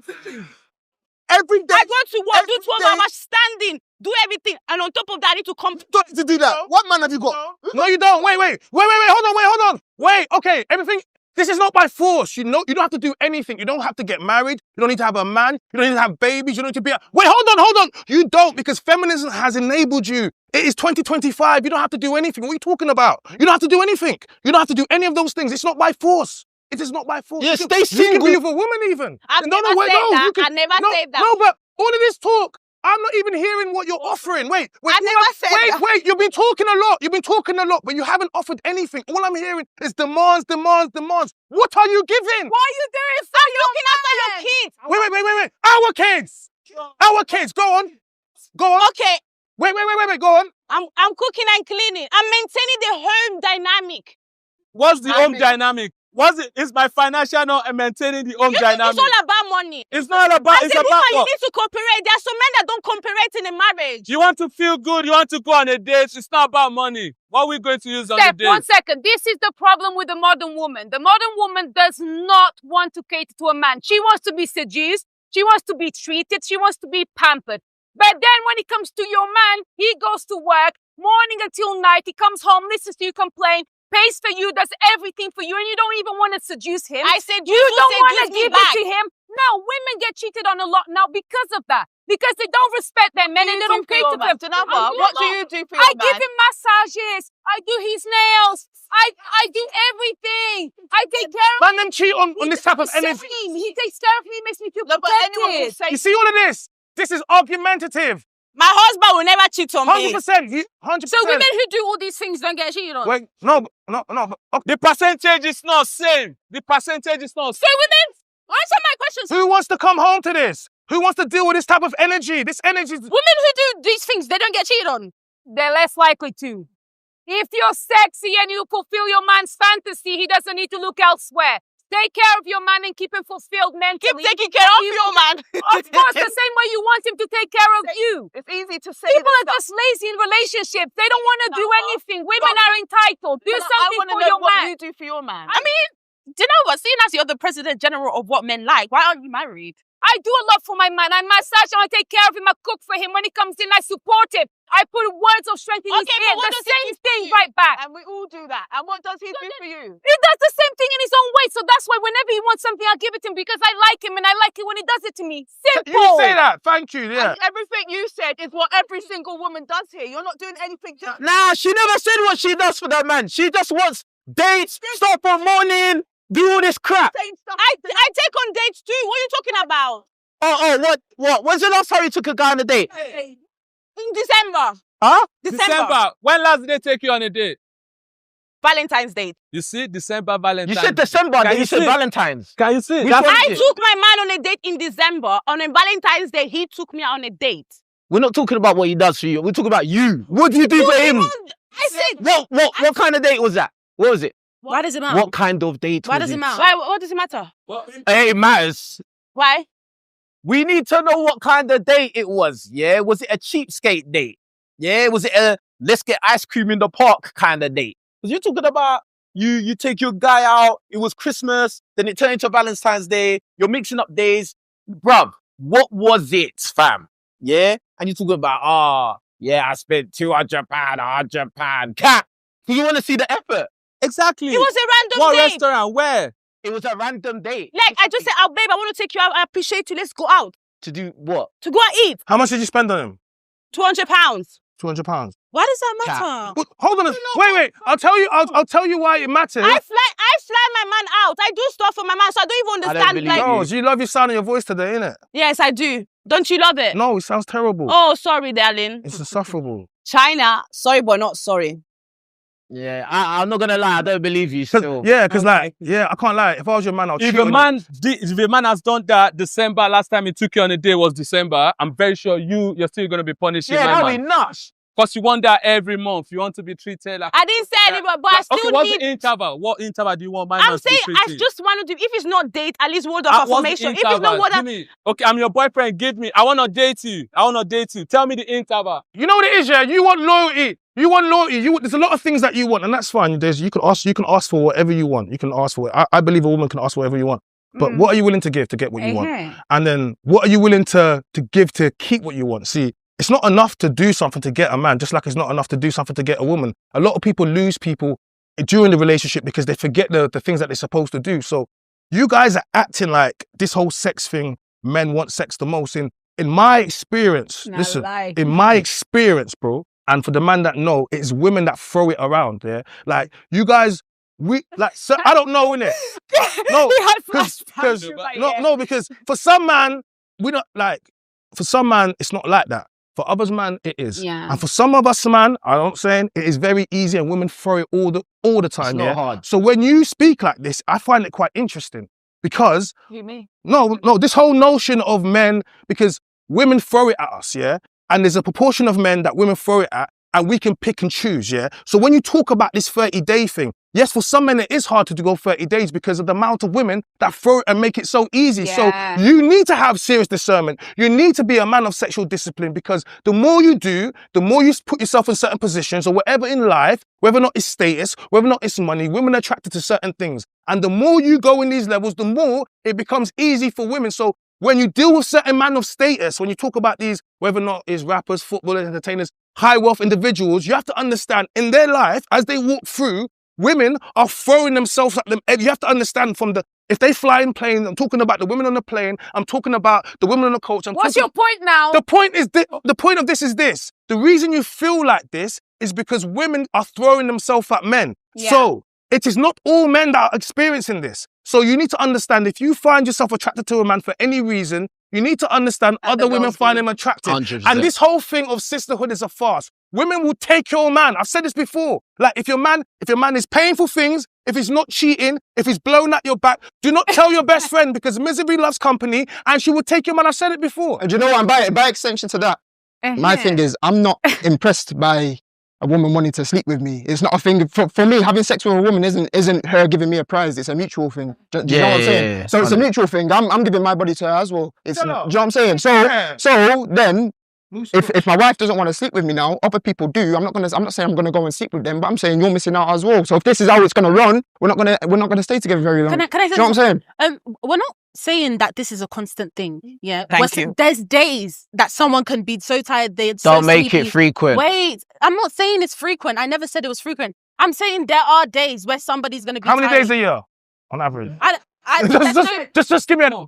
Every day. I go to work, do 12 hours standing, do everything, and on top of that, I need to come. Don't need to do that. What man have you got? No, you don't. Wait. Hold on. Wait, okay, everything. This is not by force. You know, you don't have to do anything. You don't have to get married. You don't need to have a man. You don't need to have babies. You don't need to be Wait, hold on. You don't, because feminism has enabled you. It is 2025. You don't have to do anything. What are you talking about? You don't have to do anything. You don't have to do any of those things. It's not by force. It is not by force. Yeah, stay single. You can be with a woman even. I never said that. No, but all of this talk, I'm not even hearing what you're offering. Wait. I never said that. Wait. You've been talking a lot, but you haven't offered anything. All I'm hearing is demands. What are you giving? What are you doing? I'm looking after your kids. Wait. Our kids. Go on. Okay. Wait. Go on. I'm cooking and cleaning. I'm maintaining the home dynamic. What's the home dynamic? It's my financial not maintaining the home dynamic. It's all about money. It's not about. As a woman, you need to cooperate. There are some men that don't cooperate in a marriage. You want to feel good. You want to go on a date. It's not about money. What are we going to use on the date? 1 second. This is the problem with the modern woman. The modern woman does not want to cater to a man. She wants to be seduced. She wants to be treated. She wants to be pampered. But then when it comes to your man, he goes to work morning until night. He comes home, listens to you complain, pays for you, does everything for you, and you don't even want to seduce him. I said you don't want to give back. it to him. No, women get cheated on a lot now because of that. Because they don't respect their men and they don't cater to them. What do you do for your I man? give him massages. I do his nails. I do everything. I take care of Man, them cheat on this type of energy. He takes care of me, makes me feel protected. You see all of this? This is argumentative. My husband will never cheat on me. 100%. 100%. So women who do all these things don't get cheated on? Wait, no. But, okay. The percentage is not same. So women, answer my questions. Who wants to come home to this? Who wants to deal with this type of energy? This energy is... Women who do these things, they don't get cheated on. They're less likely to. If you're sexy and you fulfill your man's fantasy, he doesn't need to look elsewhere. Take care of your man and keep him fulfilled mentally. Keep taking care of your man. Of course, the same way you want him to take care of you. It's easy to say. People are just lazy in relationships. They don't want to do anything. Women are entitled. Do something for your man. What you do for your man. I mean, do you know what? Seeing as you're the president general of what men like, why aren't you married? I do a lot for my man. I massage him, I take care of him, I cook for him. When he comes in, I support him. I put words of strength in his ear. The same thing right back. And we all do that. And what does he do for you? He does the same thing in his own way. So that's why whenever he wants something, I give it to him because I like him and I like it when he does it to me. Simple. You say that. Thank you. Yeah. And everything you said is what every single woman does here. You're not doing anything different. Nah, she never said what she does for that man. She just wants dates, stop for morning, do all this crap. I take on dates too. What are you talking about? What? When's the last time you took a guy on a date? In December. Huh? December. When last did they take you on a date? Valentine's Day. You see, December, Valentine's. You said December, then you said Valentine's. Can you see? I took my man on a date in December. On a Valentine's Day, he took me on a date. We're not talking about what he does for you. We're talking about you. What do you do for him? I said... What kind of date was that? What was it? Why does it matter? What kind of date Why was does it? it matter? Why, what does it matter? Hey, it matters. Why? We need to know what kind of date it was, yeah? Was it a cheapskate date? Yeah? Was it a let's get ice cream in the park kind of date? Because you're talking about you take your guy out, it was Christmas, then it turned into Valentine's Day, you're mixing up days. Bruv, what was it, fam? Yeah? And you're talking about, yeah, I spent £200, £100. Cat! Do you want to see the effort? Exactly. It was a random what date. What restaurant? Where? It was a random date. Like, I just said, oh, babe, I want to take you out. I appreciate you. Let's go out. To do what? To go and eat. How much did you spend on him? £200. £200. Why does that matter? But hold on. Wait. I'll tell you why it matters. I fly my man out. I do stuff for my man, so I don't even understand. Girls, you love your sound of your voice today, innit? Yes, I do. Don't you love it? No, it sounds terrible. Oh, sorry, darling. It's insufferable. China, sorry, but not sorry. Yeah, I'm not gonna lie, I don't believe you still. Yeah, because I can't lie. If I was your man, I'll cheat If on you. if a man has done that December, last time he took you on a date was December, I'm very sure you're still gonna be punishing my that'd man. be nuts. Because you want that every month. You want to be treated like... I didn't say anything, but I still okay, what's need... the interval? What interval do you want my I'm man saying to be treated? I just want to do... If it's not date, at least word of affirmation. If it's not word of... Okay, I'm your boyfriend. Give me. I want to date you. Tell me the interval. You know what it is, yeah? You want loyalty. There's a lot of things that you want, and that's fine. You can ask for whatever you want. You can ask for it. I believe a woman can ask for whatever you want. But what are you willing to give to get what you want? And then what are you willing to give to keep what you want? See, it's not enough to do something to get a man, just like it's not enough to do something to get a woman. A lot of people lose people during the relationship because they forget the things that they're supposed to do. So you guys are acting like this whole sex thing, men want sex the most. In my experience, in my experience, bro, and for the man that know, it's women that throw it around, yeah? Like, you guys, so, I don't know, innit? Because for some man, for some man, it's not like that. For others, man, it is. Yeah. And for some of us, man, I'm not saying it is very easy and women throw it all the time. It's not hard. So when you speak like this, I find it quite interesting because... You mean? No, this whole notion of men, because women throw it at us, yeah? And there's a proportion of men that women throw it at and we can pick and choose, yeah? So when you talk about this 30-day thing, yes, for some men it is hard to go 30 days because of the amount of women that throw it and make it so easy. Yeah. So you need to have serious discernment. You need to be a man of sexual discipline because the more you do, the more you put yourself in certain positions or whatever in life, whether or not it's status, whether or not it's money, women are attracted to certain things. And the more you go in these levels, the more it becomes easy for women. So when you deal with certain man of status, when you talk about these, whether or not it's rappers, footballers, entertainers, high wealth individuals, you have to understand in their life, as they walk through, women are throwing themselves at them. You have to understand if they fly in planes, I'm talking about the women on the plane, I'm talking about the women on the coach. What's your point now? The point of this is this. The reason you feel like this is because women are throwing themselves at men. Yeah. So it is not all men that are experiencing this. So you need to understand if you find yourself attracted to a man for any reason, you need to understand other women find him attractive. 100%. And this whole thing of sisterhood is a farce. Women will take your man. I've said this before. Like if your man is paying for things, if he's not cheating, if he's blowing at your back, do not tell your best friend because misery loves company and she will take your man. I've said it before. And do you know what? By extension to that, my thing is I'm not impressed by a woman wanting to sleep with me. It's not a thing for me. Having sex with a woman isn't her giving me a prize. It's a mutual thing. Do you know what I'm saying? Yeah. So it's a mutual thing. I'm giving my body to her as well. Do you know what I'm saying? So then, if my wife doesn't want to sleep with me now, other people do. I'm not saying I'm gonna go and sleep with them, but I'm saying you're missing out as well. So if this is how it's gonna run, we're not gonna stay together very long. Can I say do you know what I'm saying? We're not saying that this is a constant thing. Yeah. Thank you. There's days that someone can be so tired, they're Don't so make sleepy. it frequent. Wait, I'm not saying it's frequent. I never said it was frequent. I'm saying there are days where somebody's gonna be How many tired. days a year on average? Just give me an... you're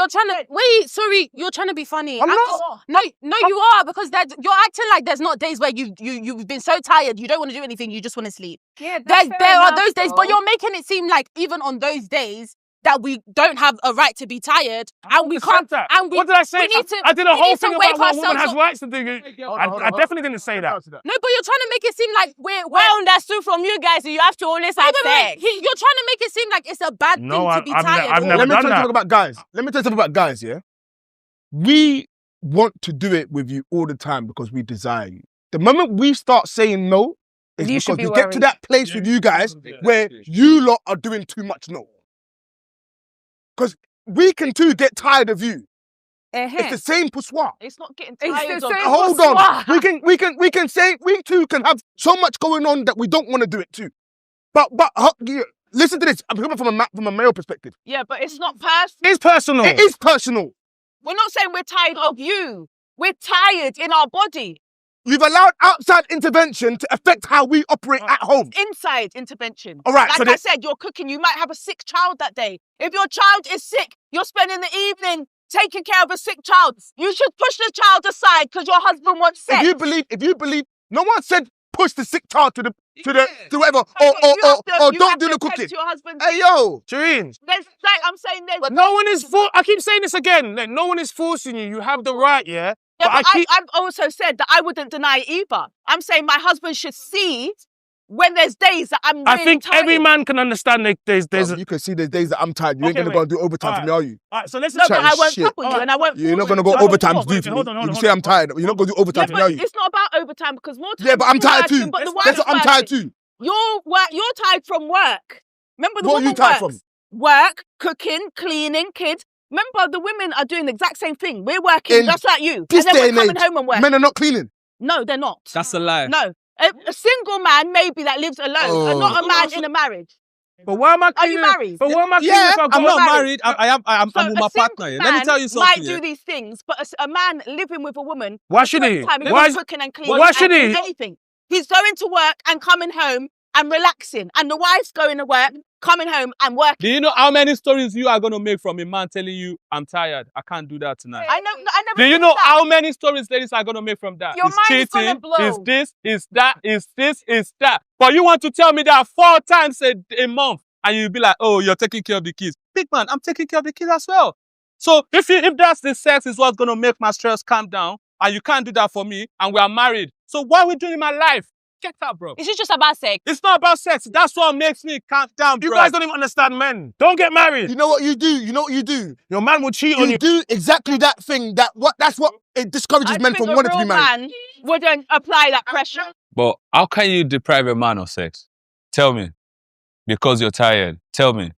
trying to wait. Sorry, you're trying to be funny. I'm not. No, you are because you're acting like there's not days where you've been so tired you don't want to do anything. You just want to sleep. Yeah, there are those days, but you're making it seem like even on those days that we don't have a right to be tired, and we can't. And What did I say? We need to, I did a we whole need to thing wake about what a woman ourselves has up. rights to do. I definitely didn't say that. No, but you're trying to make it seem like we're understood from you guys. You have to always have sex. You're trying to make it seem like it's a bad thing to be tired. I've never Let me done tell you that. something about guys. Let me tell you something about guys, yeah? We want to do it with you all the time because we desire you. The moment we start saying no, is You because should be we get to that place with you guys where you lot are doing too much no. Because we can too get tired of you. It's the same poussoir. It's not getting It's tired the of same Hold poussoir. on. We can say we too can have so much going on that we don't want to do it too. But listen to this. I'm coming from a male perspective. Yeah, but it's not personal. It's personal. It is personal. We're not saying we're tired of you. We're tired in our body. You've allowed outside intervention to affect how we operate at home. Inside intervention. All right, Like so I said, you're cooking. You might have a sick child that day. If your child is sick, you're spending the evening taking care of a sick child. You should push the child aside because your husband wants sex. If you believe, no one said push the sick child to whatever, or don't do the cooking. To your husband. Hey yo, Shireen. I'm saying there's. No one is I keep saying this again. Like, no one is forcing you. You have the right, yeah? Yeah, but I've also said that I wouldn't deny it either. I'm saying my husband should see when there's days that I'm really I think tired. every man can understand that there's you can see there's days that I'm tired. You ain't gonna go and do overtime for me, are you? All right, so let's No, but I won't couple you and I won't. You're not gonna go overtime to do for me. You say I'm tired. You're not gonna do overtime for me, are you? It's not about overtime because more time. Yeah, but I'm tired too. But the That's what I'm tired too. You're tired from work. Remember the What are woman you tired works. from? Work, cooking, cleaning, kids. Remember, the women are doing the exact same thing. We're working just like you. This and day then and we're coming age, home and working. men are not cleaning. No, they're not. That's a lie. No. A single man maybe that lives alone and not a man in a marriage. But why am I Are you married? But why am I Yeah, I'm not married. I'm with my partner. Man Let me tell you something. might do these things, but a man living with a woman. Why should he? Why cooking and cleaning? Why should he? Anything. He's going to work and coming home and relaxing, and the wife's going to work, coming home and working. Do you know how many stories you are going to make from a man telling you, I'm tired, I can't do that tonight? I know. I never. Do you said know that. how many stories ladies are going to make from that? Your It's mind is gonna cheating, blow. it's this, it's that, it's this, it's that. But you want to tell me that 4 times a month and you'll be like, oh, you're taking care of the kids. Big man, I'm taking care of the kids as well. So if that's the sex is what's going to make my stress calm down and you can't do that for me and we are married, so what are we doing in my life? Get out, bro. Is it just about sex? It's not about sex. That's what makes me calm down, bro. You guys don't even understand men. Don't get married. You know what you do? You know what you do? Your man will cheat on you. You do exactly that thing. That's what it discourages men from wanting to be married. Man wouldn't apply that pressure. But how can you deprive a man of sex? Tell me. Because you're tired. Tell me.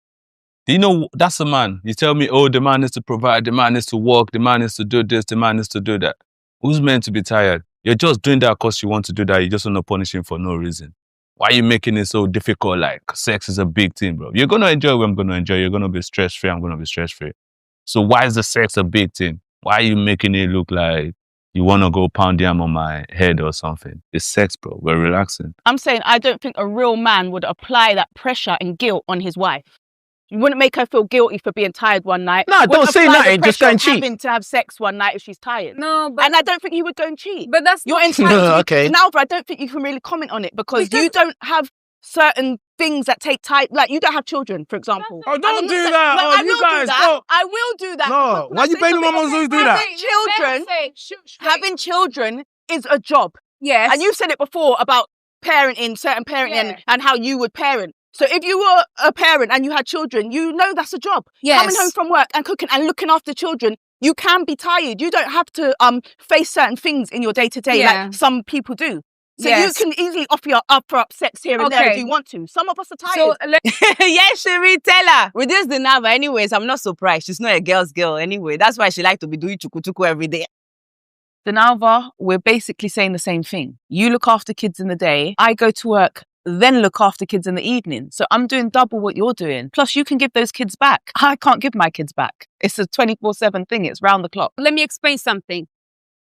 Do you know that's a man? You tell me, oh, the man needs to provide, the man needs to work, the man needs to do this, the man needs to do that. Who's meant to be tired? You're just doing that because you want to do that. You just want to punish him for no reason. Why are you making it so difficult? Like, sex is a big thing, bro. You're going to enjoy what I'm going to enjoy. You're going to be stress-free. I'm going to be stress-free. So why is the sex a big thing? Why are you making it look like you want to go pound yam on my head or something? It's sex, bro. We're relaxing. I'm saying I don't think a real man would apply that pressure and guilt on his wife. You wouldn't make her feel guilty for being tired one night. No, don't say nothing. Just go and cheat. Having to have sex one night if she's tired. No, but and I don't think he would go and cheat. But that's you're entitled. Okay. Now, I don't think you can really comment on it because you don't have certain things that take time. Like you don't have children, for example. Oh, don't do that. Oh, you guys don't. I will do that. No, why you baby mamas always do that? Having children is a job. Yes. And you've said it before about parenting, certain parenting, and how you would parent. So if you were a parent and you had children, you know that's a job. Yes. Coming home from work and cooking and looking after children, you can be tired. You don't have to face certain things in your day-to-day like some people do. So you can easily offer up sex here and there if you want to. Some of us are tired. So, yes, Sherry, tell her. With this Dinava, anyways, I'm not surprised. She's not a girl's girl anyway. That's why she like to be doing chuku-chuku every day. Dinava, we're basically saying the same thing. You look after kids in the day. I go to work, then look after kids in the evening. So I'm doing double what you're doing. Plus, you can give those kids back. I can't give my kids back. It's a 24/7 thing. It's round the clock. Let me explain something.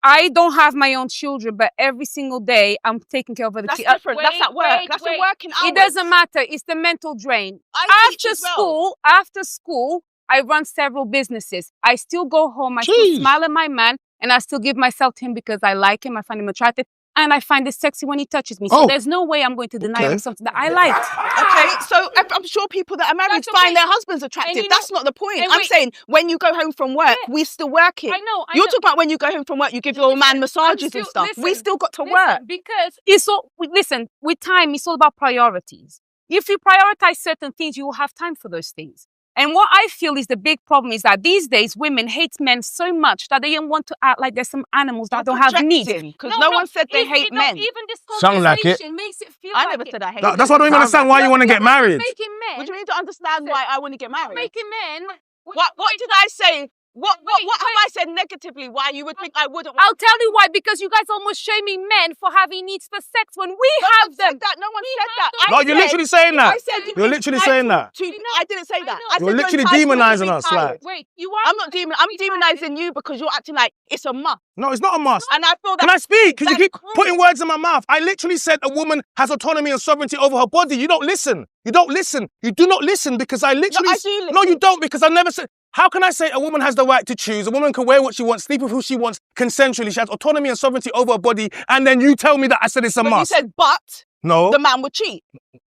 I don't have my own children, but every single day I'm taking care of the kids. That's different. That's at work. That's a working hours. It doesn't matter. It's the mental drain. After school, I run several businesses. I still go home. I still smile at my man, and I still give myself to him because I like him. I find him attractive. and I find it sexy when he touches me. So there's no way I'm going to deny him something that I liked. Okay, so I'm sure people that are married find their husbands attractive. That's not the point. I'm saying when you go home from work, we still working. I know. You're talking about when you go home from work, you give your man massages and stuff. We still got to work. Because it's all, listen, with time, it's all about priorities. If you prioritize certain things, you will have time for those things. And what I feel is the big problem is that these days women hate men so much that they don't want to act like there's some animals that don't have needs. Because no one said they hate men. Even this Sound like it. conversation makes it feel I like never it. said I hate That's why I don't even understand why you want to get married. Making men. What do you need to understand why I want to get married? Making men. What did I say? What have I said negatively? Why you would think I wouldn't? I'll tell you why. Because you guys almost shaming men for having needs for sex when we have them. No one said that. No, you're literally saying that. You're literally saying that. I didn't say that. You're literally demonizing us. Like, wait, you are. I'm not I'm demonizing you because you're acting like it's a must. no, it's not a must. And I feel that. Can I speak? Because you keep putting words in my mouth. I literally said a woman has autonomy and sovereignty over her body. You don't listen. You don't listen. You do not listen because I literally. No, I do listen. No, you don't because I never said. How can I say a woman has the right to choose? A woman can wear what she wants, sleep with who she wants, consensually. She has autonomy and sovereignty over her body. And then you tell me that I said it's a must. You said, but no, the man would cheat.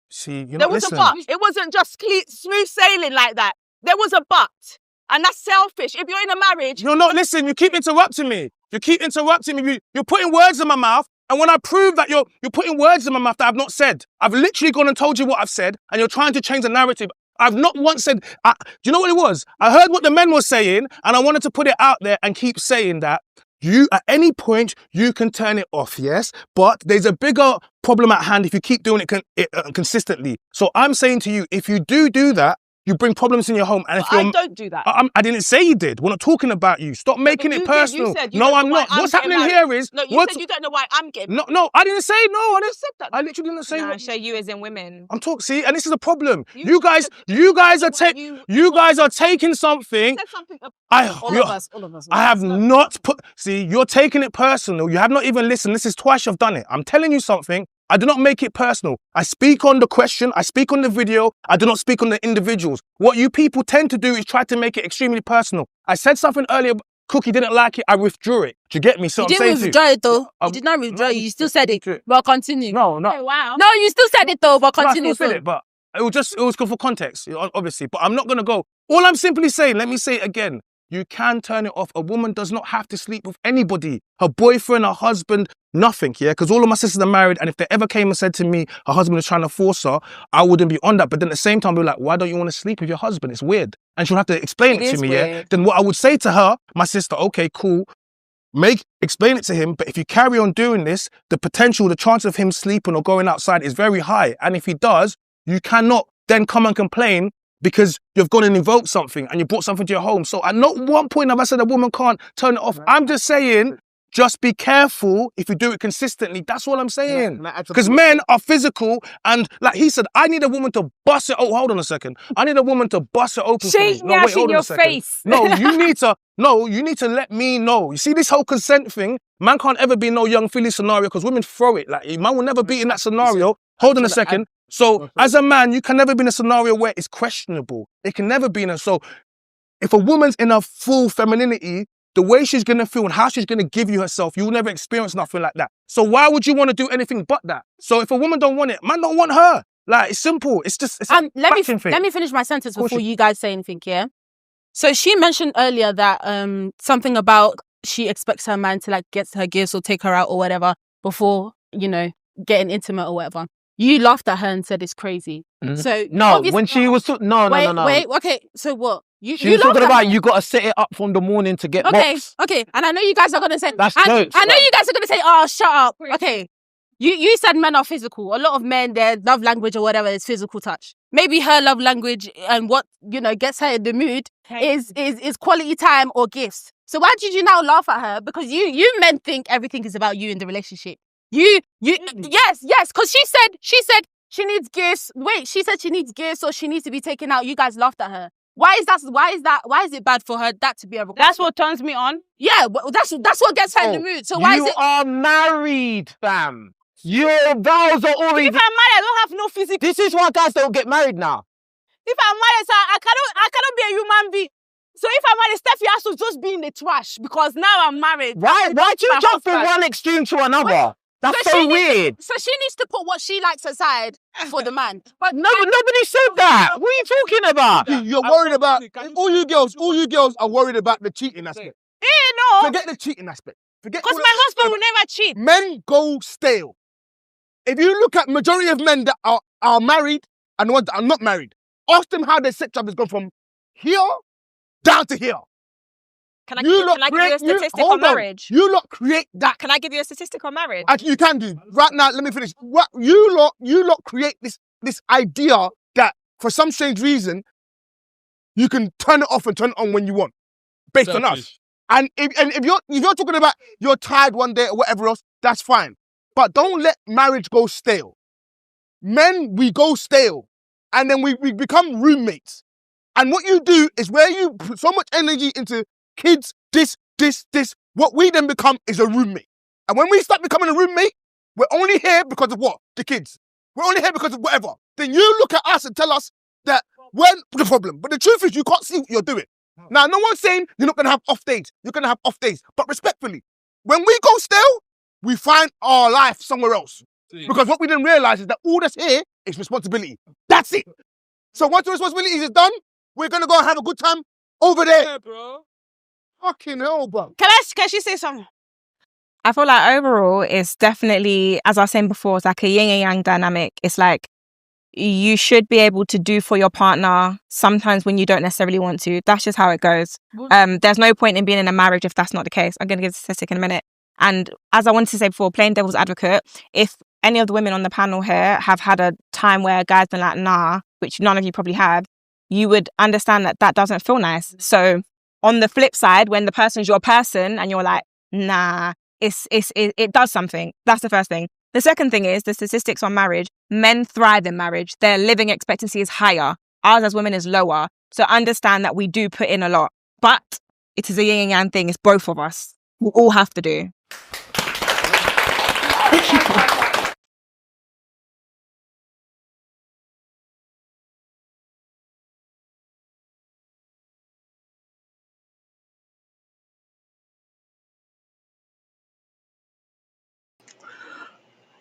See, you're There not was listening. a but. It wasn't just smooth sailing like that. There was a but. And that's selfish. If you're in a marriage... You're not listening. You keep interrupting me. You keep interrupting me. You're putting words in my mouth. And when I prove that you're putting words in my mouth that I've not said, I've literally gone and told you what I've said, and you're trying to change the narrative. I've not once said... do you know what it was? I heard what the men were saying, and I wanted to put it out there and keep saying that. You, at any point, you can turn it off, yes? But there's a bigger problem at hand if you keep doing it consistently. So I'm saying to you, if you do that, you bring problems in your home. And if I don't do that. I didn't say you did. We're not talking about you. Stop making it personal. You said you no, don't I'm know why not. I'm What's getting happening married. here is... No, you said you don't know why I'm getting married. No, I didn't say no. I didn't said that. I literally didn't say Nah, what. show you as in women. I'm talking. See, and this is a problem. You guys are taking something. All of us. I have not put. See, you're taking it personal. You have not even listened. This is twice you've done it. I'm telling you something. I do not make it personal. I speak on the question. I speak on the video. I do not speak on the individuals. What you people tend to do is try to make it extremely personal. I said something earlier. Cookie didn't like it. I withdrew it. Do you get me? So you didn't withdraw it though. You did not withdraw it. You still said it. But continue. No. Oh, wow. No, you still said it though. But continue. I still said it, but it was good for context, obviously. But I'm not gonna go. All I'm simply saying. Let me say it again. You can turn it off. A woman does not have to sleep with anybody. Her boyfriend, her husband, nothing, yeah? Because all of my sisters are married, and if they ever came and said to me, her husband is trying to force her, I wouldn't be on that. But then at the same time, I'd be like, why don't you want to sleep with your husband? It's weird. And she'll have to explain it to me, yeah? Then what I would say to her, my sister, okay, cool, explain it to him, but if you carry on doing this, the potential, the chance of him sleeping or going outside is very high. And if he does, you cannot then come and complain because you've gone and invoked something and you brought something to your home. So at not one point have I said a woman can't turn it off. I'm just saying, just be careful if you do it consistently. That's all I'm saying. Because men are physical, and like he said, I need a woman to bust it. Oh, hold on a second. I need a woman to bust it open. Shake Nash in your face. No, you need to let me know. You see this whole consent thing? Man can't ever be no young Philly scenario because women throw it. Like, man will never be in that scenario. Hold on a second. So as a man, you can never be in a scenario where it's questionable. It can never be in a... So if a woman's in her full femininity, the way she's going to feel and how she's going to give you herself, you'll never experience nothing like that. So why would you want to do anything but that? So if a woman don't want it, man don't want her. Like, it's simple. It's just... It's let me finish my sentence before you guys say anything, yeah? So she mentioned earlier that something about she expects her man to like get her gifts or take her out or whatever before, you know, getting intimate or whatever. You laughed at her and said it's crazy. So no, when she was no. Wait, okay. So what? She was talking about you got to set it up from the morning to get box. Okay. And I know you guys are gonna say that's jokes. I know you guys are gonna say, "Oh, shut up." Okay. You said men are physical. A lot of men, their love language or whatever is physical touch. Maybe her love language and what, you know, gets her in the mood is quality time or gifts. So why did you now laugh at her? Because you men think everything is about you in the relationship. Yes, because she said she needs gifts. Wait, she said she needs gifts or she needs to be taken out. You guys laughed at her. Why is it bad for her that to be a request? That's what turns me on. Yeah, that's what gets her in the mood. So why is it? You are married, fam. Your vows are already... If I'm married, I don't have no physical... This is why guys don't get married now. If I'm married, so I cannot be a human being. So if I'm married, Steffi has to just be in the trash because now I'm married. Why do you jump from one extreme to another? That's so weird. So she needs to put what she likes aside for the man. But nobody said that. What are you talking about? You're worried about all you girls are worried about the cheating aspect. No. Forget the cheating aspect. Forget Because my husband will never cheat. Men go stale. If you look at majority of men that are married and the ones that are not married, ask them how their sex life has gone from here down to here. Can I give you a statistic on marriage? You lot create that. Can I give you a statistic on marriage? You can do. Right now, let me finish. What you lot create this idea that for some strange reason you can turn it off and turn it on when you want, based on us. And if you're talking about you're tired one day or whatever else, that's fine. But don't let marriage go stale. Men, we go stale, and then we become roommates. And what you do is where you put so much energy into kids, this, what we then become is a roommate. And when we start becoming a roommate, we're only here because of what? The kids. We're only here because of whatever. Then you look at us and tell us that we're the problem. But the truth is you can't see what you're doing. Now, no one's saying you're not going to have off days. You're going to have off days. But respectfully, when we go stale, we find our life somewhere else. Because what we didn't realise is that all that's here is responsibility. That's it. So once the responsibility is done, we're going to go and have a good time over there. Yeah, bro. Fucking hell, bro. Can she say something? I feel like overall, it's definitely, as I was saying before, it's like a yin and yang dynamic. It's like you should be able to do for your partner sometimes when you don't necessarily want to. That's just how it goes. There's no point in being in a marriage if that's not the case. I'm going to give a statistic in a minute. And as I wanted to say before, playing devil's advocate, if any of the women on the panel here have had a time where a guy's been like, nah, which none of you probably have, you would understand that that doesn't feel nice. So on the flip side, when the person's your person and you're like, nah, it does something. That's the first thing. The second thing is the statistics on marriage. Men thrive in marriage. Their living expectancy is higher. Ours as women is lower. So understand that we do put in a lot. But it is a yin and yang thing. It's both of us. We all have to do.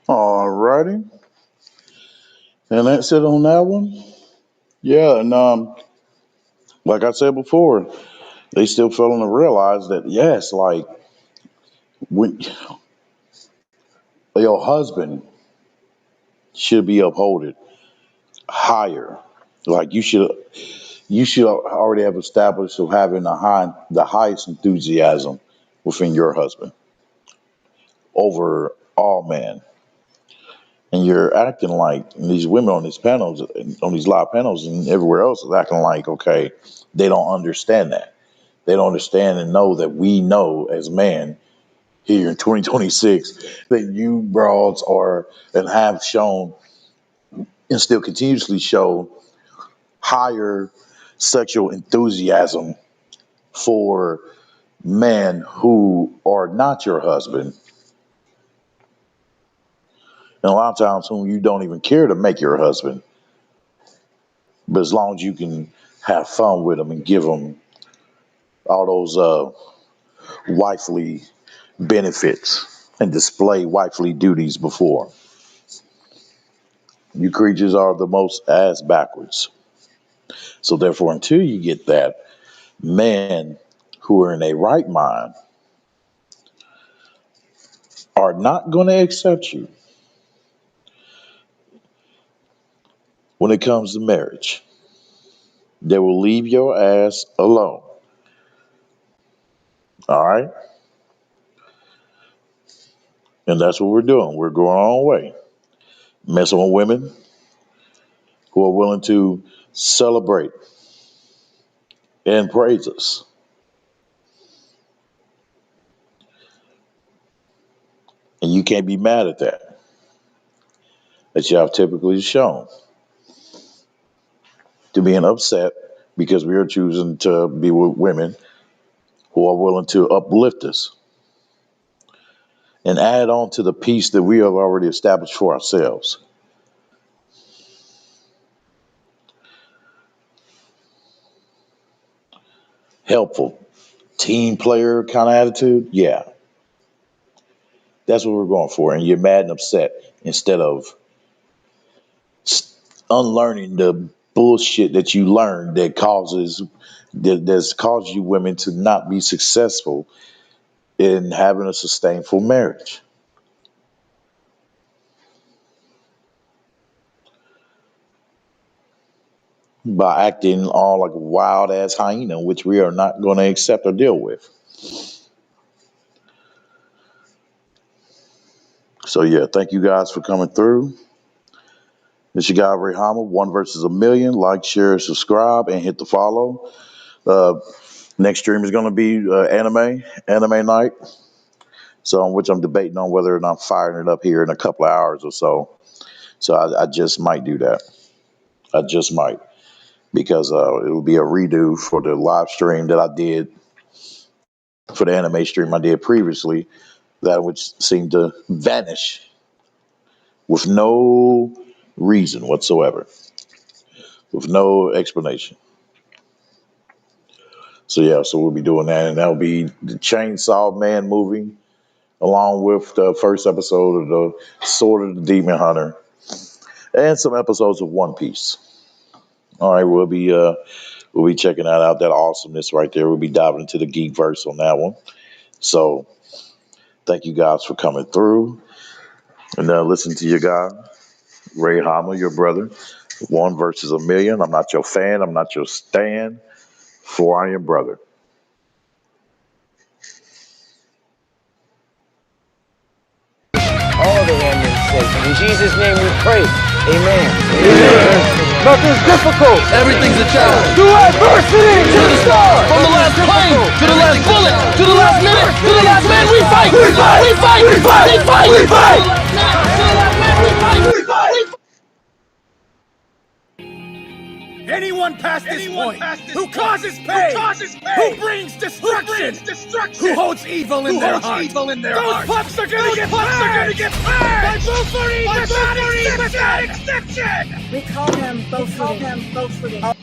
Alrighty. And that's it on that one. Yeah, and like I said before, they still failing to realize that yes, like when your husband should be upholded higher. Like you should already have established of having the highest enthusiasm within your husband over all men. And you're acting like and these women on these panels, on these live panels and everywhere else is acting like, okay, they don't understand that. They don't understand and know that we know as men here in 2026 that you broads are and have shown and still continuously show higher sexual enthusiasm for men who are not your husband. And a lot of times whom you don't even care to make your husband. But as long as you can have fun with them and give them all those wifely benefits and display wifely duties before. You creatures are the most ass backwards. So therefore, until you get that, men who are in a right mind are not going to accept you when it comes to marriage. They will leave your ass alone. All right? And that's what we're doing. We're going our own way. Messing with women who are willing to celebrate and praise us. And you can't be mad at that. That you have typically shown to being upset because we are choosing to be with women who are willing to uplift us and add on to the peace that we have already established for ourselves. Helpful, team player kind of attitude, yeah. That's what we're going for. And you're mad and upset instead of unlearning the bullshit that you learned that's caused you women to not be successful in having a sustainable marriage. By acting all like a wild ass hyena, which we are not going to accept or deal with. So yeah, thank you guys for coming through. This your guy Ray Hama, 1 versus a million. Like, share, subscribe, and hit the follow. Next stream is going to be anime night. So, which I'm debating on whether or not I'm firing it up here in a couple of hours or so. So I just might do that. I just might, because it will be a redo for the live stream that I did for the anime stream I did previously, that which seemed to vanish with no reason whatsoever, with no explanation. So yeah, so we'll be doing that, and that'll be the Chainsaw Man movie, along with the first episode of the Sword of the Demon Hunter, and some episodes of One Piece. All right, we'll be checking that out. That awesomeness right there. We'll be diving into the geek verse on that one. So thank you guys for coming through, and listen to your guy Ray Hama, your brother. 1 versus a million. I'm not your fan. I'm not your stan. For I am brother. All the ambulance says, in Jesus' name we pray. Amen. Nothing's difficult. Everything's a challenge. To adversity. To the stars. From the last plane to the last bullet to the last minute to the last man, we fight. We fight. We fight. We fight. We fight. We fight. We fight. Anyone past this point who causes pain, who brings destruction, who holds evil in their heart, those pups are gonna get purged by Bofuri without exception. We call him Bofuri.